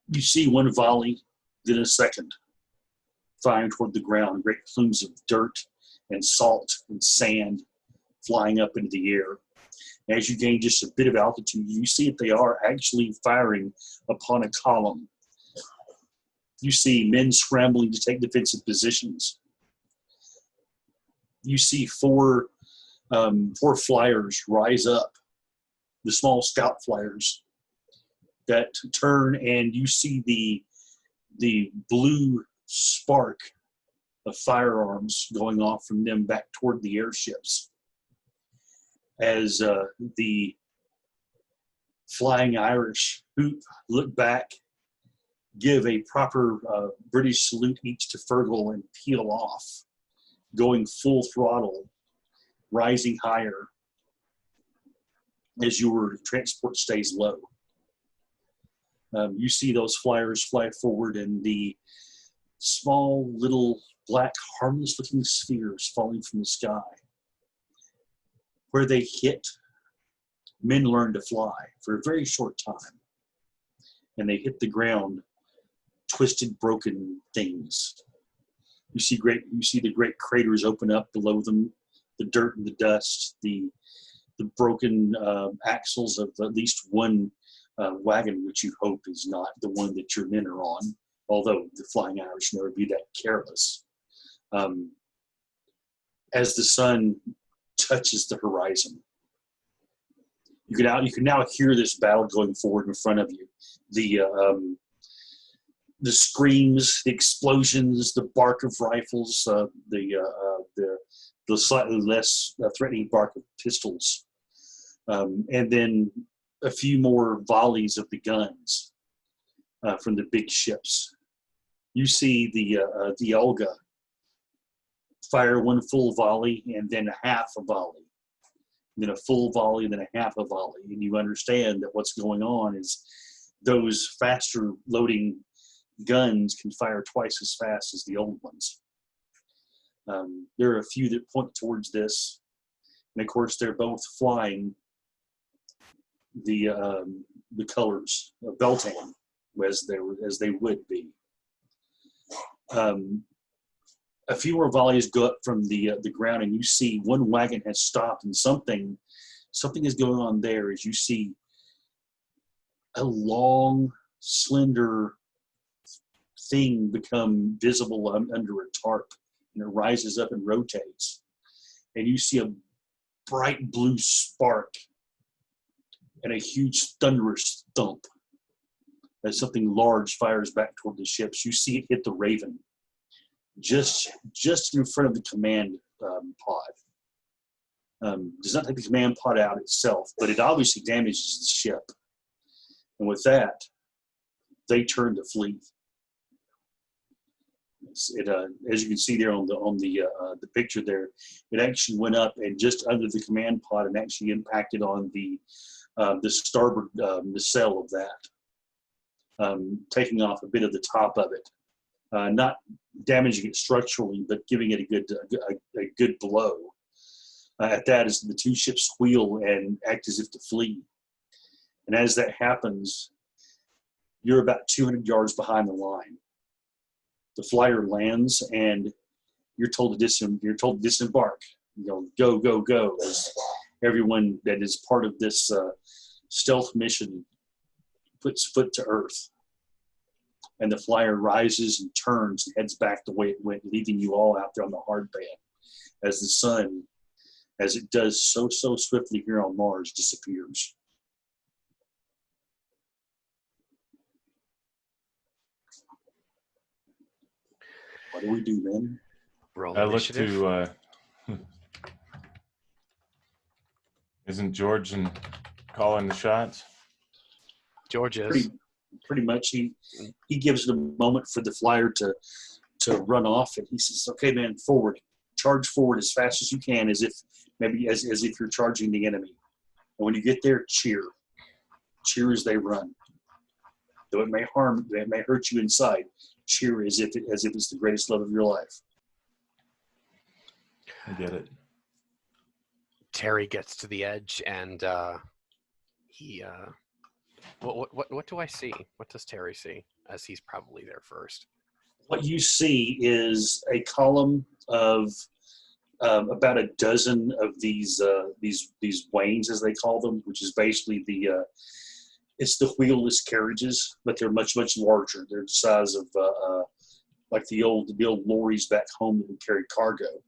You see one volley, then a second, flying toward the ground, great plumes of dirt and salt and sand flying up into the air. As you gain just a bit of altitude, you see that they are actually firing upon a column. You see men scrambling to take defensive positions. You see four flyers rise up, the small scout flyers that turn, and you see the blue spark of firearms going off from them back toward the airships. As the Flying Irish look back, give a proper British salute each to Fergal and peel off, going full throttle, rising higher as your transport stays low. You see those flyers fly forward, and the small little black harmless-looking spheres falling from the sky. Where they hit, men learn to fly for a very short time, and they hit the ground, twisted, broken things. You see the great craters open up below them, the dirt and the dust, the broken axles of at least one wagon, which you hope is not the one that your men are on, although the Flying Irish never be that careless. As the sun touches the horizon, you can now hear this battle going forward in front of you. The screams, the explosions, the bark of rifles, the slightly less threatening bark of pistols, and then a few more volleys of the guns from the big ships. You see the Olga fire one full volley and then a half a volley, and then a full volley and then a half a volley, and you understand that what's going on is those faster loading guns can fire twice as fast as the old ones. There are a few that point towards this, and of course they're both flying the colors of Beltane as they would be. A few more volleys go up from the ground, and you see one wagon has stopped, and something is going on there. As you see a long, slender thing become visible under a tarp, and it rises up and rotates, and you see a bright blue spark and a huge thunderous thump as something large fires back toward the ships. You see it hit the Raven just in front of the command pod. Does not take the command pod out itself, but it obviously damages the ship, and with that they turn to flee. As you can see there on the picture there, it actually went up and just under the command pod and actually impacted on the starboard nacelle of that, taking off a bit of the top of it, not damaging it structurally, but giving it a good blow. At that, as the two ships wheel and act as if to flee, and as that happens, you're about 200 yards behind the line. The flyer lands, and you're told to disembark. Go, go, go, as everyone that is part of this stealth mission puts foot to earth. And the flyer rises and turns and heads back the way it went, leaving you all out there on the hard band as the sun, as it does so swiftly here on Mars, disappears. What do we do then? Roll I look initiative. to, isn't George and calling the shots? George is. Pretty much. He gives it a moment for the flyer to run off, and he says, "Okay, man, forward. Charge forward as fast as you can, as if you're charging the enemy. And when you get there, cheer as they run. Though it may hurt you inside. Cheer as if it's the greatest love of your life." I get it. Terry gets to the edge, and he. What do I see? What does Terry see? As he's probably there first. What you see is a column of about a dozen of these wains, as they call them, which is basically it's the wheelless carriages, but they're much larger. They're the size of like the old lorries back home that would carry cargo.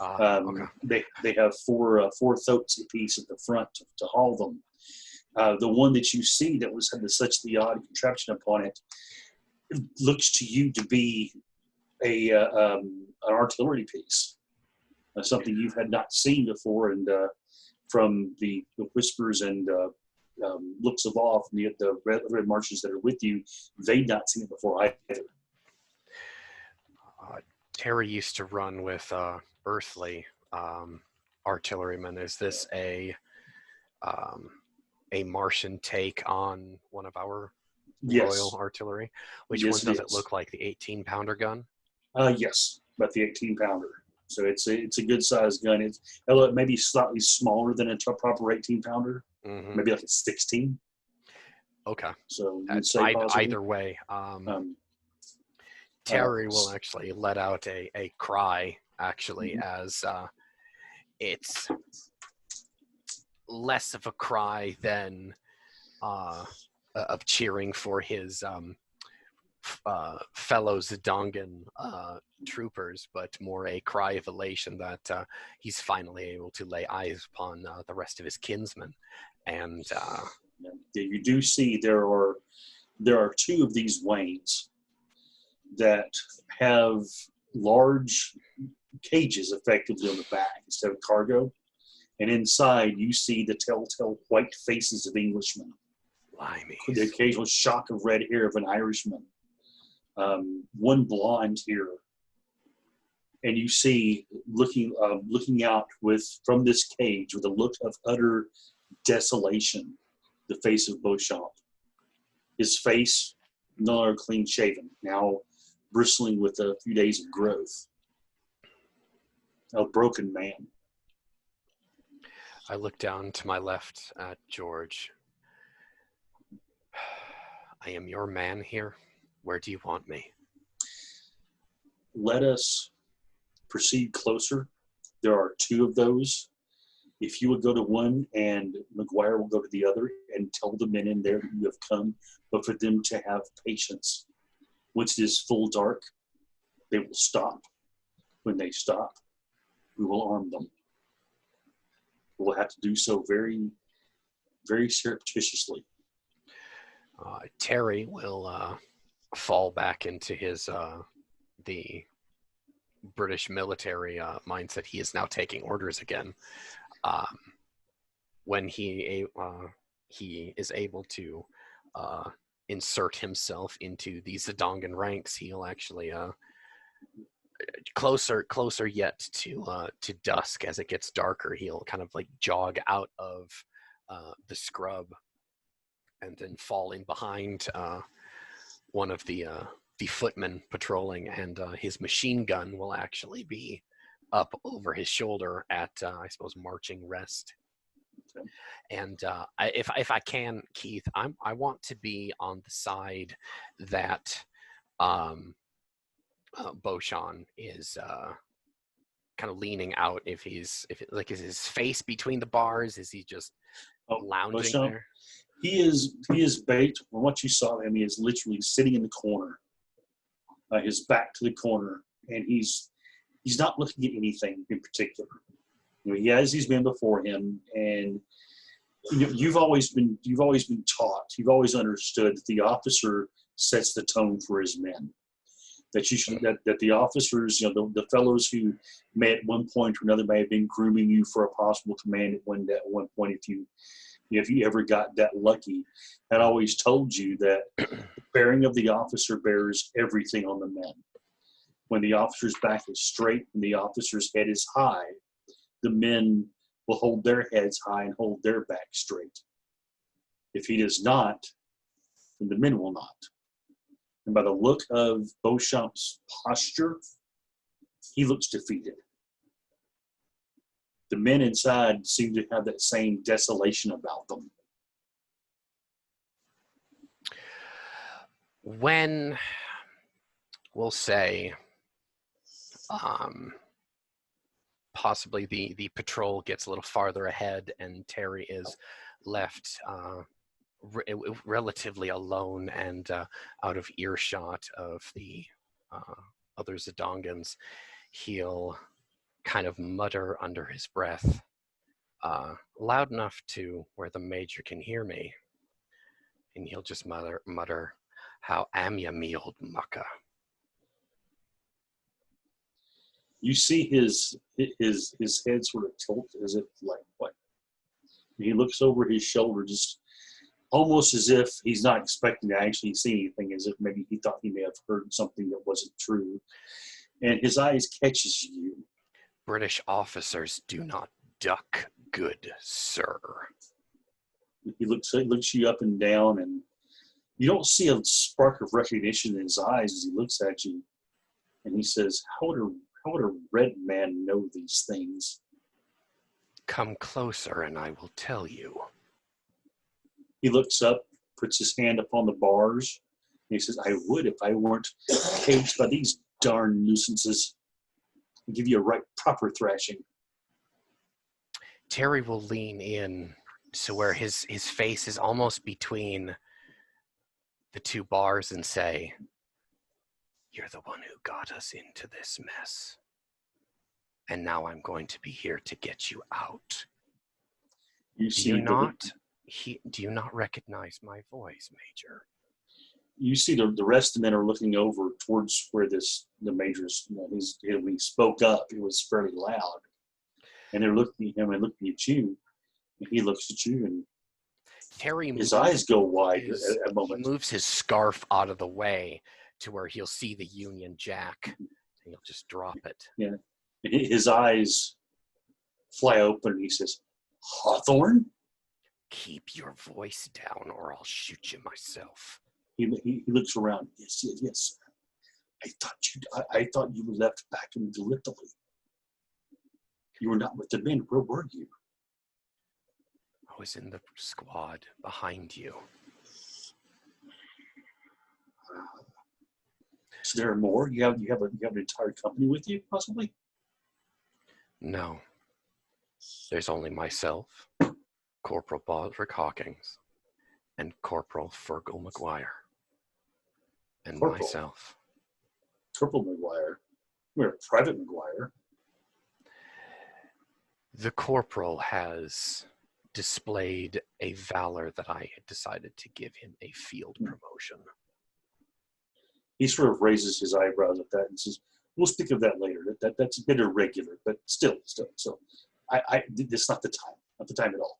Okay. They have four thoats apiece at the front to haul them. The one that you see that had such the odd contraption upon it looks to you to be an artillery piece, something you had not seen before, and from the whispers and looks of awe from the red marches that are with you, they'd not seen it before either. Terry used to run with earthly artillerymen. Is this a Martian take on one of our Yes. Royal Artillery. Which Yes, one it does it is. look like? The 18-pounder gun? Yes, about the 18-pounder. So it's a good sized gun. Although it may be slightly smaller than a proper 18-pounder, Mm-hmm. maybe like a 16. Okay. So you'd say possibly. Either way, Um, Terry will actually let out a cry, actually, as it's less of a cry than of cheering for his fellow Zidongan troopers, but more a cry of elation that he's finally able to lay eyes upon the rest of his kinsmen. And you do see there are two of these wains that have large cages effectively on the back instead of cargo. And inside, you see the telltale white faces of Englishmen. The occasional shock of red hair of an Irishman. One blonde here. And you see, looking out from this cage with a look of utter desolation, the face of Beauchamp. His face, no longer clean shaven, now bristling with a few days of growth. A broken man. I look down to my left at George. I am your man here. Where do you want me? Let us proceed closer. There are two of those. If you would go to one and McGuire will go to the other and tell the men in there that you have come, but for them to have patience. Once it is full dark, they will stop. When they stop, we will arm them. We'll have to do so very, very surreptitiously. Terry will fall back into his the British military mindset. He is now taking orders again. When he is able to insert himself into the Zidongan ranks, he'll actually closer yet to dusk. As it gets darker, he'll kind of like jog out of the scrub and then fall in behind one of the footmen patrolling, and his machine gun will actually be up over his shoulder at I suppose marching rest. Okay. And if I can, Keith, I want to be on the side that Beauchamp is kind of leaning out. Is his face between the bars? Is he just lounging Beauchamp, there? He is baked. From what you saw him, he is literally sitting in the corner, his back to the corner, and he's not looking at anything in particular. You know, he has these men before him, and you know, you've always been taught, you've always understood that the officer sets the tone for his men. That you should that the officers, you know, the fellows who may at one point or another may have been grooming you for a possible command at one point, if you ever got that lucky, had always told you that the bearing of the officer bears everything on the men. When the officer's back is straight and the officer's head is high, the men will hold their heads high and hold their back straight. If he does not, then the men will not. And by the look of Beauchamp's posture, he looks defeated. The men inside seem to have that same desolation about them. When we'll say possibly the patrol gets a little farther ahead and Terry is left relatively alone and out of earshot of the other Zidongans, he'll kind of mutter under his breath, loud enough to where the major can hear me, and he'll just mutter, "How am ya, me old mucker?" You see his head sort of tilt as if like what? He looks over his shoulder, just almost as if he's not expecting to actually see anything, as if maybe he thought he may have heard something that wasn't true. And his eyes catches you. "British officers do not duck, good sir." He looks you up and down, and You don't see a spark of recognition in his eyes as he looks at you, and he says, how would a red man know these things? Come closer and I will tell you. He looks up, puts his hand upon the bars, and he says, I would if I weren't caged by these darn nuisances. I'll give you a proper thrashing. Terry will lean in to where his face is almost between the two bars and say, you're the one who got us into this mess. And now I'm going to be here to get you out. Do you not recognize my voice, Major? You see the rest of the men are looking over towards where the major's, when he spoke up, it was fairly loud. And they're looking at him and looking at you. And he looks at you and Terry his eyes go wide at a moment. He moves his scarf out of the way to where he'll see the Union Jack, and he'll just drop it. Yeah. And his eyes fly open, and he says, Hawthorne? Keep your voice down, or I'll shoot you myself. He looks around. Yes. I thought you were left back in Gallipoli. You were not with the men. Where were you? I was in the squad behind you. So there are more? You have an entire company with you, possibly? No. There's only myself, Corporal Baldrick Hawkins, and Corporal Fergal McGuire. And Corporal. Myself. Corporal McGuire? We're Private McGuire. The Corporal has displayed a valor that I had decided to give him a field promotion. He sort of raises his eyebrows at that and says, we'll speak of that later. That's a bit irregular, but still. So this is not the time at all.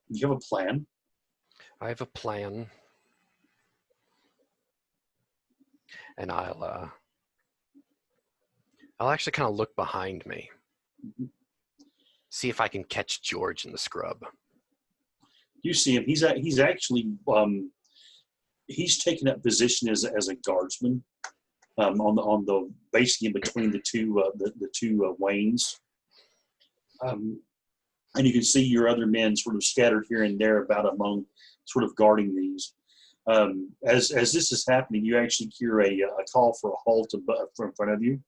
You have a plan? I have a plan. And I'll actually kind of look behind me. Mm-hmm. See if I can catch George in the scrub. You see him. He's actually he's taken up position as a guardsman on the basically in between the two wains. And you can see your other men sort of scattered here and there about among sort of guarding these. As this is happening, you actually hear a call for a halt in front of you,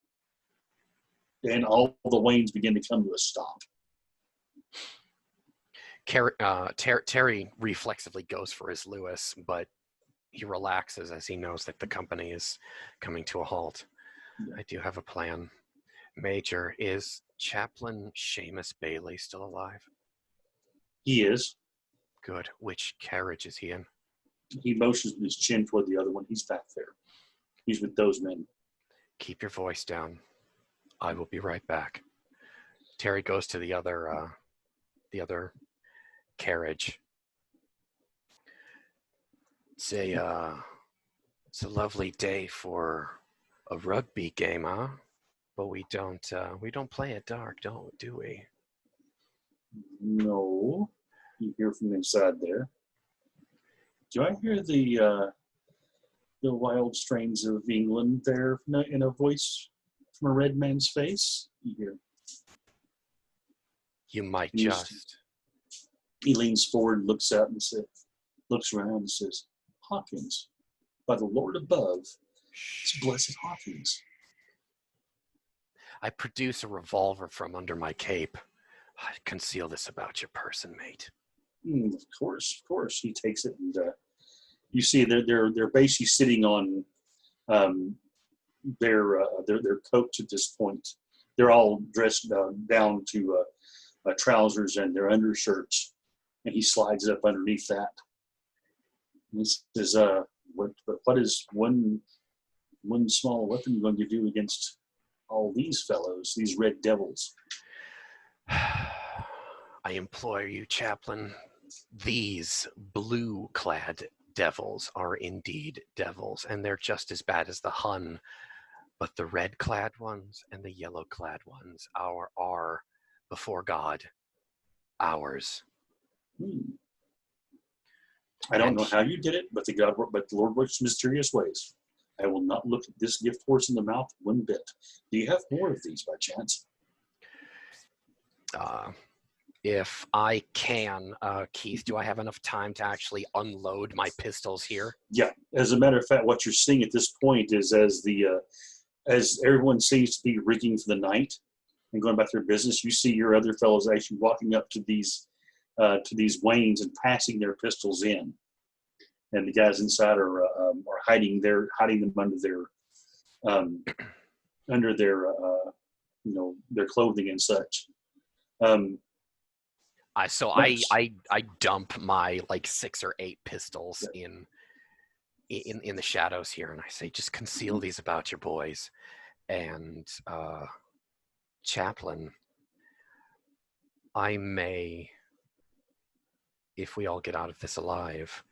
and all the wains begin to come to a stop. Terry reflexively goes for his Lewis, but he relaxes as he knows that the company is coming to a halt. Yeah. I do have a plan. Major, is Chaplain Seamus Bailey still alive? He is. Good. Which carriage is he in? He motions with his chin toward the other one. He's back there. He's with those men. Keep your voice down. I will be right back. Terry goes to the other carriage. It's a lovely day for a rugby game, huh? But we don't play it dark, do we? No. You hear from inside there. Do I hear the wild strains of England there in a voice from a red man's face? You hear. You might just. He leans forward, looks out, and looks around and says, Hawkins, by the Lord above, it's blessed Hawkins. I produce a revolver from under my cape. I conceal this about your person, mate. Of course. He takes it, and you see they're basically sitting on their coats at this point. They're all dressed down to trousers and their undershirts, and he slides up underneath that. And he says, "What is one small weapon going to do against all these fellows, these red devils?" I implore you, Chaplain, these blue-clad devils are indeed devils, and they're just as bad as the Hun, but the red-clad ones and the yellow-clad ones are before God, ours. I don't And know how you did it, but the Lord works mysterious ways. I will not look at this gift horse in the mouth one bit. Do you have more of these by chance? If I can, Keith, do I have enough time to actually unload my pistols here? Yeah. As a matter of fact, what you're seeing at this point is as everyone seems to be rigging for the night and going about their business, you see your other fellows actually walking up to these wains and passing their pistols in, and the guys inside are hiding them under their their clothing and such. So Nice. I dump my like 6 or 8 pistols in the shadows here, and I say, just conceal these about your boys. And Chaplain, I may, if we all get out of this alive,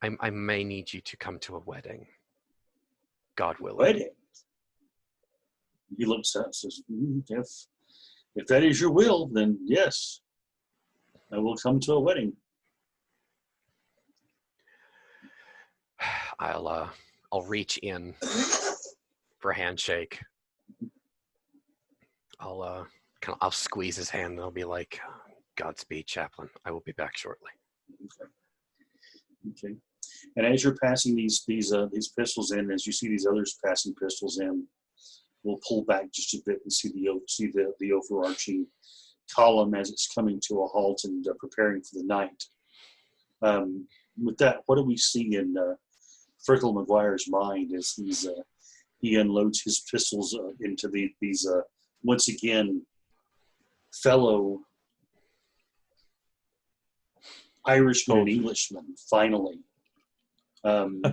I may need you to come to a wedding. God willing. Wedding. He looks up and says, if that is your will, then yes, I will come to a wedding. I'll reach in for a handshake. I'll squeeze his hand and I'll be like, Godspeed, Chaplain. I will be back shortly. Okay. And as you're passing these pistols in, as you see these others passing pistols in, we'll pull back just a bit and see the overarching column as it's coming to a halt and preparing for the night. With that, what do we see in Frickle McGuire's mind as he unloads his pistols into these once again fellow Irishmen and Englishmen finally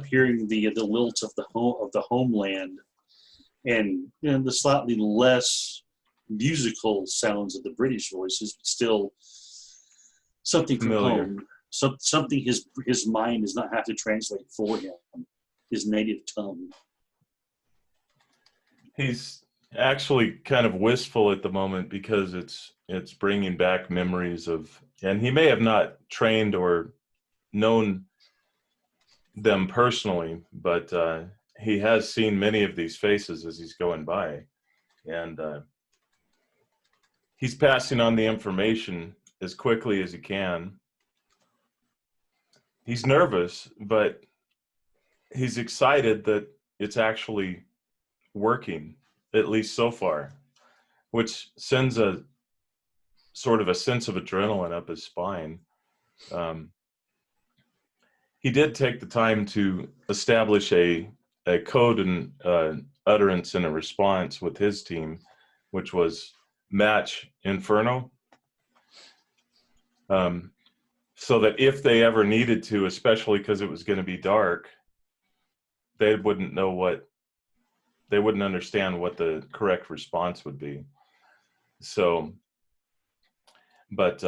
hearing the lilt of the homeland, and the slightly less musical sounds of the British voices, but still something from Familiar. home. Something his mind does not have to translate for him, his native tongue. He's actually kind of wistful at the moment because it's bringing back memories of, and he may have not trained or known them personally, but he has seen many of these faces as he's going by, and he's passing on the information as quickly as he can. He's nervous, but he's excited that it's actually working, at least so far, which sends a sort of a sense of adrenaline up his spine. He did take the time to establish a code and utterance and a response with his team, which was match Inferno. So that if they ever needed to, especially because it was going to be dark, they wouldn't understand what the correct response would be. So, but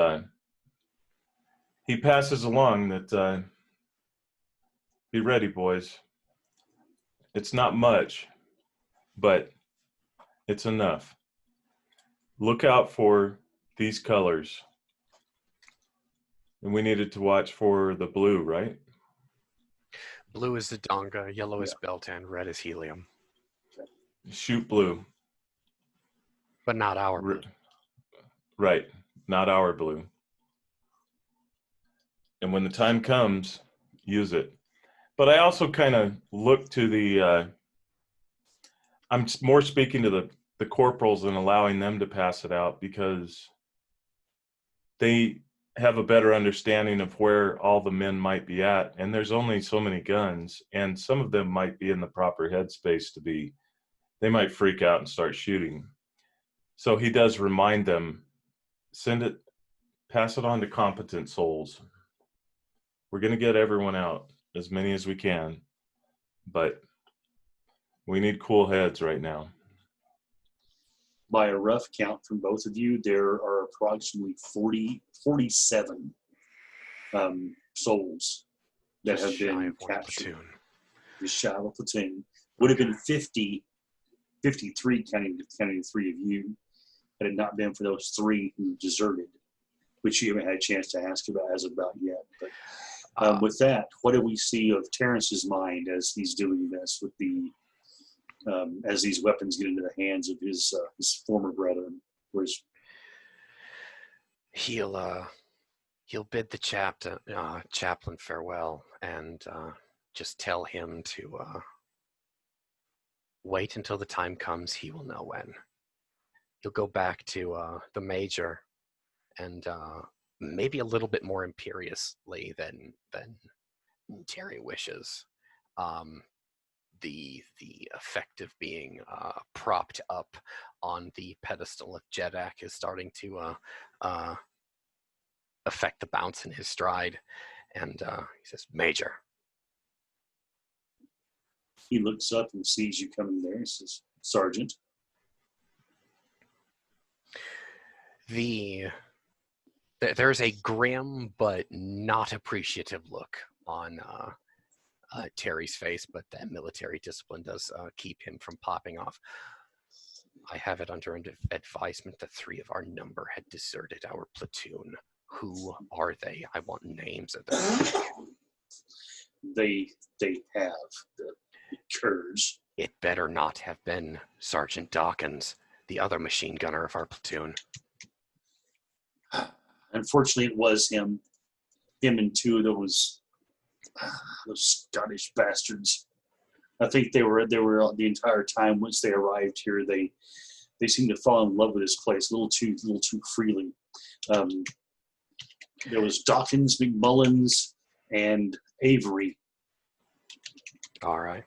he passes along that, be ready, boys. It's not much, but it's enough. Look out for these colors. And we needed to watch for the blue, right? Blue is the Donga, yellow is Beltan, red is Helium. Shoot blue. But not our blue. Right, not our blue. And when the time comes, use it. But I also kind of look to the, I'm more speaking to the corporals and allowing them to pass it out because they have a better understanding of where all the men might be at. And there's only so many guns, and some of them might be in the proper headspace they might freak out and start shooting. So he does remind them, pass it on to competent souls. We're going to get everyone out, as many as we can, but we need cool heads right now. By a rough count from both of you, there are approximately 47 souls that have been captured. Just shy of a platoon. Would have been 53 counting the 3 of you, had it not been for those 3 who deserted. which you haven't had a chance to ask about yet. But Uh, with that, what do we see of Terrence's mind as he's doing this with the as these weapons get into the hands of his former brethren? Whereas he'll bid the chaplain farewell and just tell him to wait until the time comes. He will know when. He'll go back to the major and maybe a little bit more imperiously than Terry wishes. The effect of being propped up on the pedestal of Jedak is starting to affect the bounce in his stride, and he says, "Major." he looks up and sees you coming there. He says, "Sergeant." There's a grim but not appreciative look on Terry's face, but that military discipline does keep him from popping off. I have it under advisement that 3 of our number had deserted our platoon. Who are they? I want names of them. They have the curs. It better not have been Sergeant Dawkins, the other machine gunner of our platoon. Unfortunately, it was him and 2 of those Scottish bastards. I think they were the entire time once they arrived here. They seemed to fall in love with this place a little too freely. There was Dawkins, McMullins, and Avery. All right.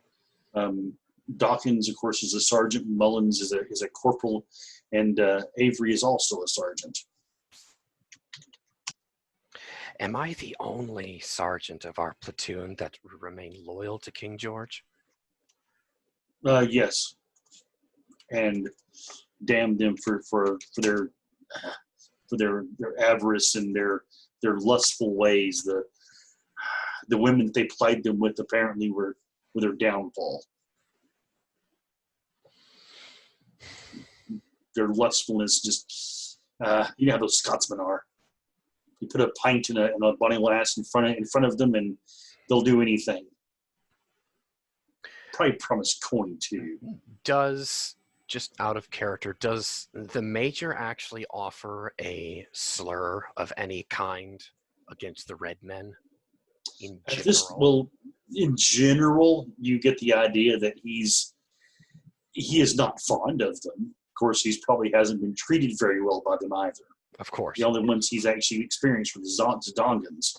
Dawkins, of course, is a sergeant. Mullins is a corporal, and Avery is also a sergeant. Am I the only sergeant of our platoon that remain loyal to King George? Yes, and damn them for their avarice and their lustful ways. The women that they plied them with apparently were their downfall. Their lustfulness just you know how those Scotsmen are. You put a pint in a bonny lass in front of them, and they'll do anything. Probably promise coin too. Just out of character, does the major actually offer a slur of any kind against the red men in general? In general, you get the idea that he is not fond of them. Of course, he probably hasn't been treated very well by them either. Of course. The only ones he's actually experienced were the Zdongans.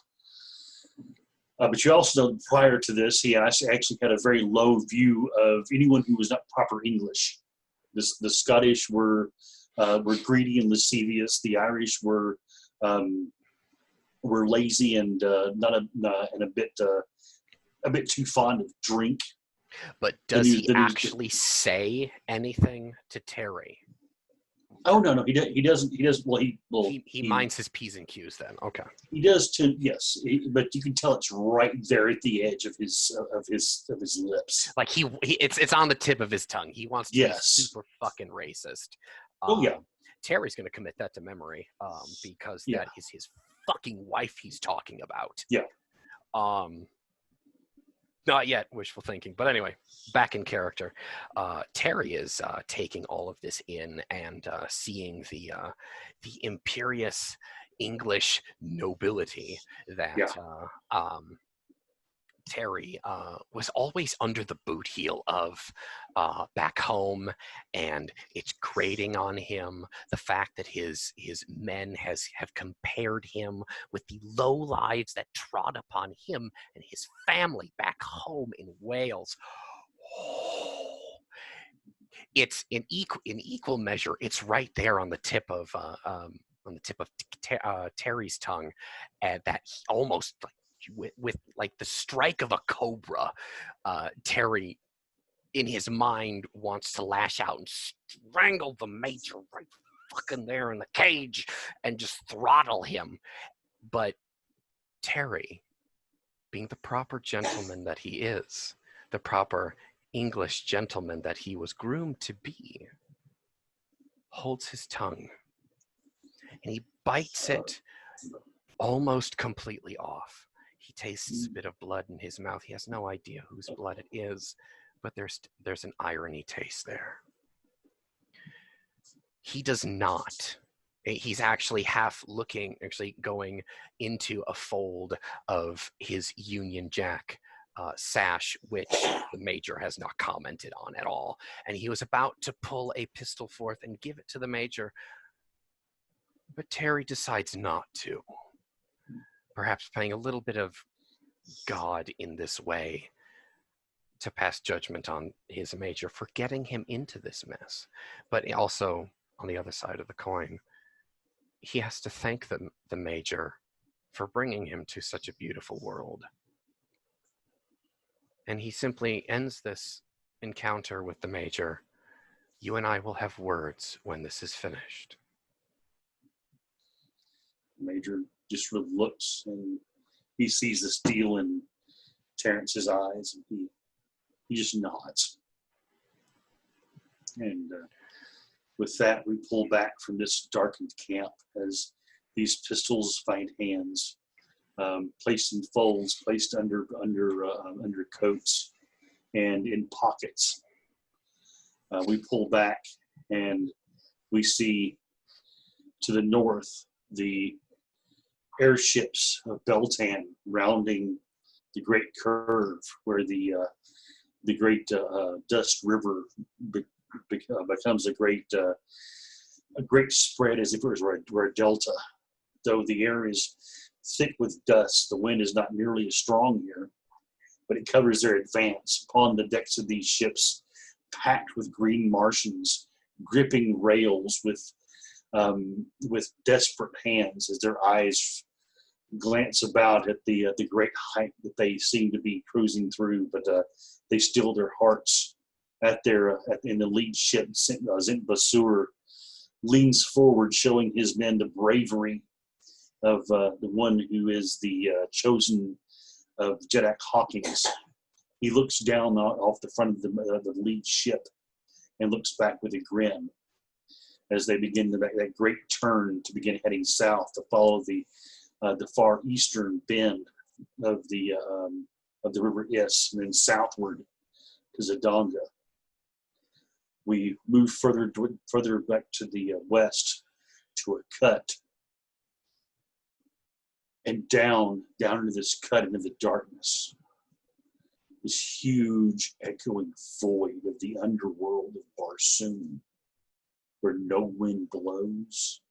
But you also know, prior to this, he actually had a very low view of anyone who was not proper English. The Scottish were greedy and lascivious. The Irish were lazy and a bit too fond of drink. But does he actually say anything to Terry? Oh no, he doesn't. Well, he minds his P's and Q's then. Okay. He does too. Yes, but you can tell it's right there at the edge of his lips. Like it's on the tip of his tongue. He wants to be super fucking racist. Oh yeah. Terry's going to commit that to memory because that is his fucking wife he's talking about. Yeah. Not yet wishful thinking, but anyway, back in character. Terry is taking all of this in and seeing the imperious English nobility that Terry was always under the boot heel of back home, and it's grating on him the fact that his men have compared him with the low lives that trod upon him and his family back home in Wales. It's in equal measure. It's right there on the tip of Terry's tongue, and that he almost with like the strike of a cobra, Terry in his mind wants to lash out and strangle the major right fucking there in the cage and just throttle him. But Terry, being the proper gentleman that he is, the proper English gentleman that he was groomed to be, holds his tongue and he bites it almost completely off. He tastes a bit of blood in his mouth. He has no idea whose blood it is, but there's an irony taste there. He does not. He's actually actually going into a fold of his Union Jack sash, which the Major has not commented on at all. And he was about to pull a pistol forth and give it to the Major, but Terry decides not to. Perhaps playing a little bit of God in this way to pass judgment on his Major for getting him into this mess. But also, on the other side of the coin, he has to thank the Major for bringing him to such a beautiful world. And he simply ends this encounter with the Major. You and I will have words when this is finished. The Major just sort of looks, and he sees the steel in Terrence's eyes, and he just nods. And with that, we pull back from this darkened camp as these pistols find hands, placed in folds, placed under coats, and in pockets. We pull back, and we see to the north the airships of Beltan rounding the great curve where the great Dust River becomes a great spread, as if it were a delta. Though the air is thick with dust, the wind is not nearly as strong here, but it covers their advance upon the decks of these ships, packed with green Martians, gripping rails with desperate hands as their eyes glance about at the great height that they seem to be cruising through, but they still their hearts in the lead ship. Zint Basur leans forward, showing his men the bravery of the one who is the chosen of Jeddak Hawkins. He looks down off the front of the lead ship and looks back with a grin as they begin that great turn to begin heading south to follow the far eastern bend of the River Is, and then southward to Zadonga. We move further back to the west to a cut, and down into this cut into the darkness. This huge echoing void of the underworld of Barsoom, where no wind blows,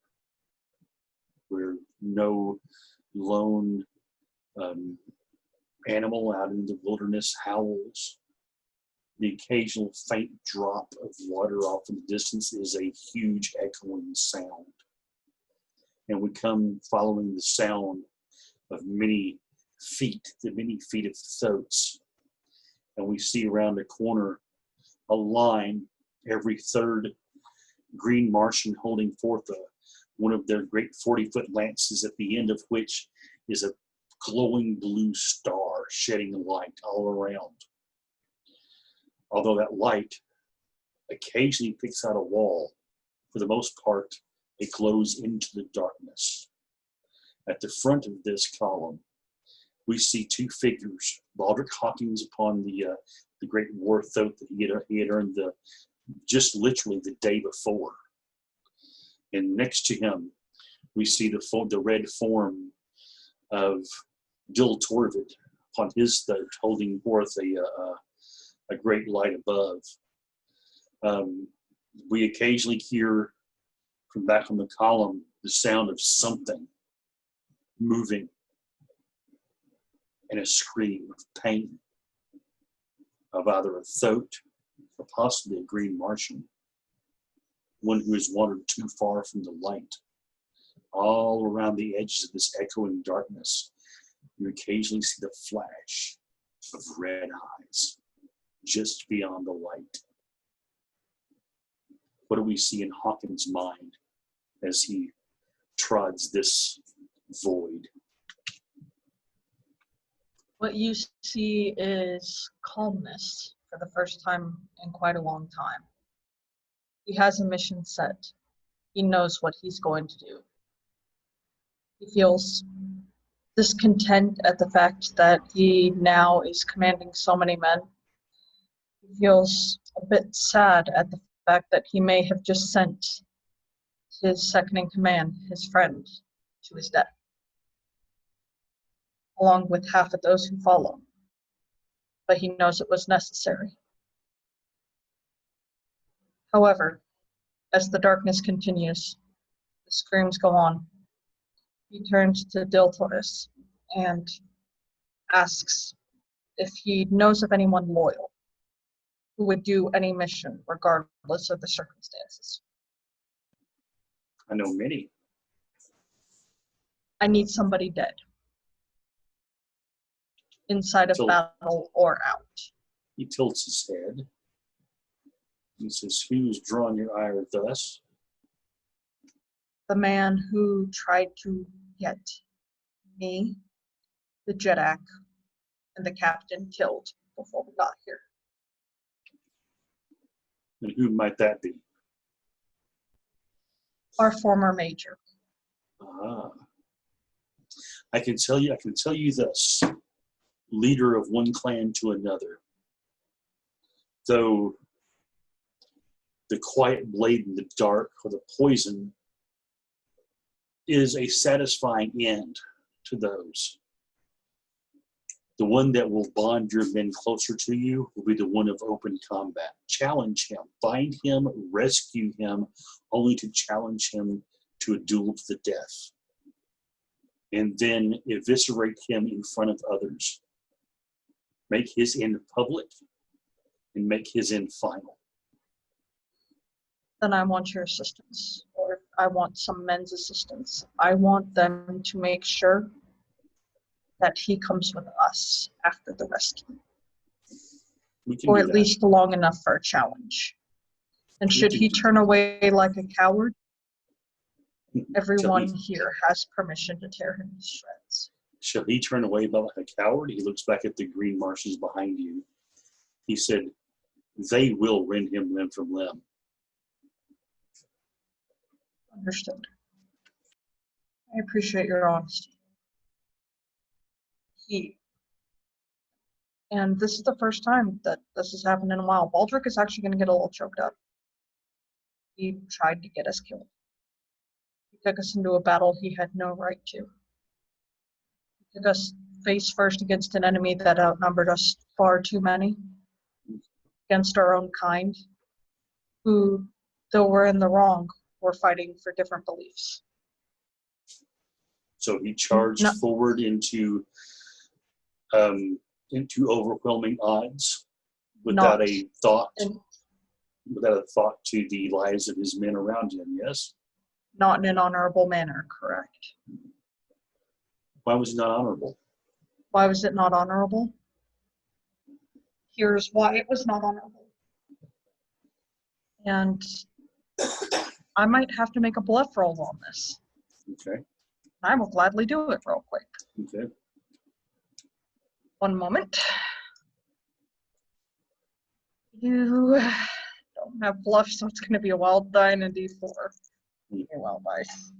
where no lone animal out in the wilderness howls. The occasional faint drop of water off in the distance is a huge echoing sound. And we come following the sound of many feet of thoats. And we see around the corner a line, every third green Martian holding forth one of their great 40-foot lances, at the end of which is a glowing blue star shedding light all around. Although that light occasionally picks out a wall, for the most part, it glows into the darkness. At the front of this column, we see two figures, Baldric Hawkins upon the great war thoat that he had earned just literally the day before. And next to him, we see the red form of Dil Torvid upon his thoat, holding forth a great light above. We occasionally hear from back on the column the sound of something moving, and a scream of pain of either a thoat or possibly a green Martian, one who has wandered too far from the light. All around the edges of this echoing darkness, you occasionally see the flash of red eyes just beyond the light. What do we see in Hawkins' mind as he trods this void? What you see is calmness for the first time in quite a long time. He has a mission set. He knows what he's going to do. He feels discontent at the fact that he now is commanding so many men. He feels a bit sad at the fact that he may have just sent his second in command, his friend, to his death, along with half of those who follow. But he knows it was necessary. However, as the darkness continues, the screams go on. He turns to Diltoris and asks if he knows of anyone loyal who would do any mission regardless of the circumstances. I know many. I need somebody dead. Inside of battle or out. He tilts his head. He says, "Who's drawn your ire thus?" The man who tried to get me, the Jedak, and the captain killed before we got here. And who might that be? Our former major. Ah. I can tell you this. Leader of one clan to another. Though the quiet blade in the dark or the poison is a satisfying end to those. The one that will bond your men closer to you will be the one of open combat. Challenge him, find him, rescue him, only to challenge him to a duel to the death. And then eviscerate him in front of others. Make his end public and make his end final. Then I want your assistance, or I want some men's assistance. I want them to make sure that he comes with us after the rescue. Or at least long enough for a challenge. And should he turn away like a coward, everyone here has permission to tear him to shreds. Shall he turn away like a coward? He looks back at the green marshes behind you. He said, they will rend him limb from limb. Understood. I appreciate your honesty. And this is the first time that this has happened in a while. Baldric is actually going to get a little choked up. He tried to get us killed. He took us into a battle he had no right to. He took us face first against an enemy that outnumbered us far too many, against our own kind, who, though we're in the wrong, were fighting for different beliefs. So he charged forward into overwhelming odds without a thought to the lives of his men around him, yes? Not in an honorable manner, correct. Why was it not honorable? Why was it not honorable? Here's why it was not honorable. And I might have to make a bluff roll on this. Okay. I will gladly do it real quick. Okay. One moment. You don't have bluff, so it's going to be a wild die and a d4. A wild dice.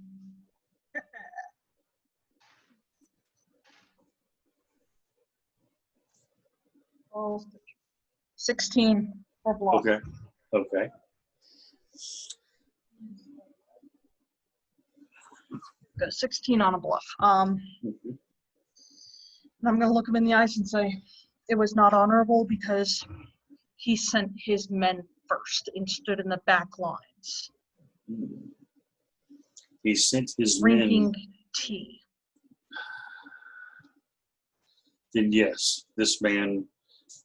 16 for bluff. Okay. Okay. Got a 16 on a bluff. And I'm going to look him in the eyes and say, it was not honorable because he sent his men first and stood in the back lines. He sent his drinking men. Tea. Then yes, this man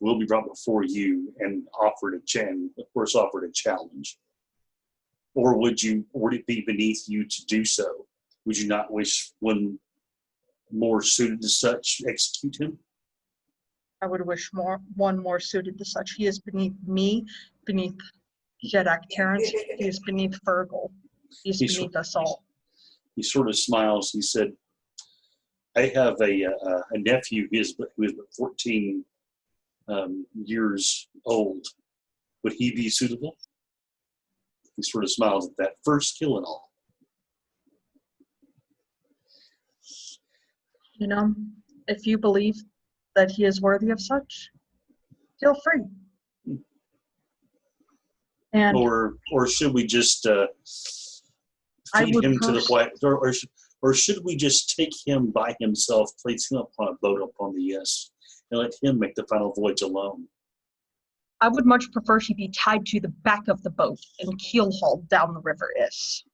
will be brought before you and offered a challenge. Or would it be beneath you to do so? Would you not wish one more suited to such execute him? I would wish one more suited to such. He is beneath me, beneath Jedak Terrence. He is beneath Fergal. He is beneath us all. He sort of smiles. He said, I have a nephew who is 14 years old. Would he be suitable? He sort of smiles at that. First kill and all. You know, if you believe that he is worthy of such, feel free. And Or should we just I feed would him to the pers- white? Or should we just take him by himself, place him upon a boat upon the Yes, and let him make the final voyage alone? I would much prefer he be tied to the back of the boat and keel hauled down the river Is.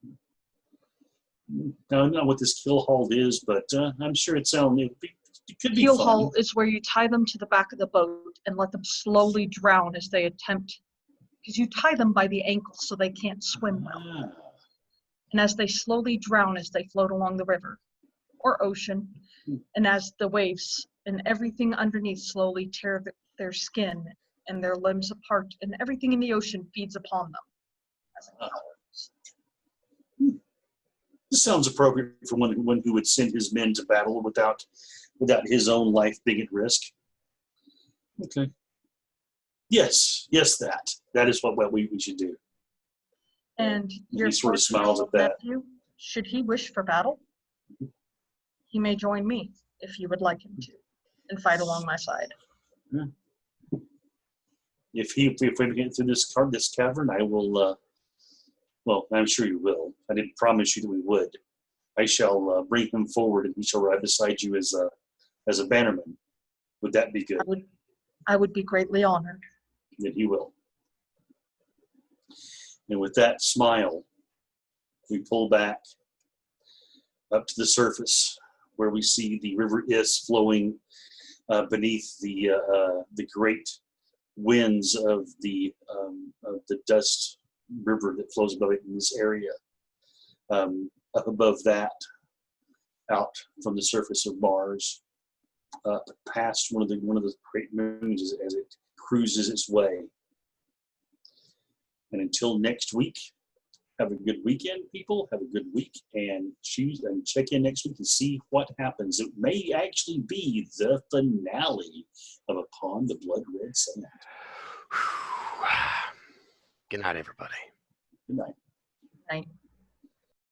Now, I don't know what this keel hauled is, but I'm sure it could be Keel fun. haul is where you tie them to the back of the boat and let them slowly drown as they attempt, because you tie them by the ankles so they can't swim well. Ah, And as they slowly drown as they float along the river or ocean, and as the waves and everything underneath slowly tear their skin and their limbs apart, and everything in the ocean feeds upon them. As a coward. this sounds appropriate for one who would send his men to battle without his own life being at risk. Okay. Yes, that is what we should do. And your He sort of smiles at that. nephew, should he wish for battle, he may join me if you would like him to, and fight along my side. If we get through this cavern, I will. Well, I'm sure you will. I didn't promise you that we would. I shall bring him forward, and he shall ride beside you as a bannerman. Would that be good? I would be greatly honored. Then he will. And with that smile, we pull back up to the surface, where we see the river Is flowing beneath the great winds of the dust river that flows above it in this area. Up above that, out from the surface of Mars, past one of the great moons as it cruises its way. And until next week, have a good weekend, people. Have a good week, and check in next week and see what happens. It may actually be the finale of Upon the Blood Red Sand. Good night, everybody. Good night. Right.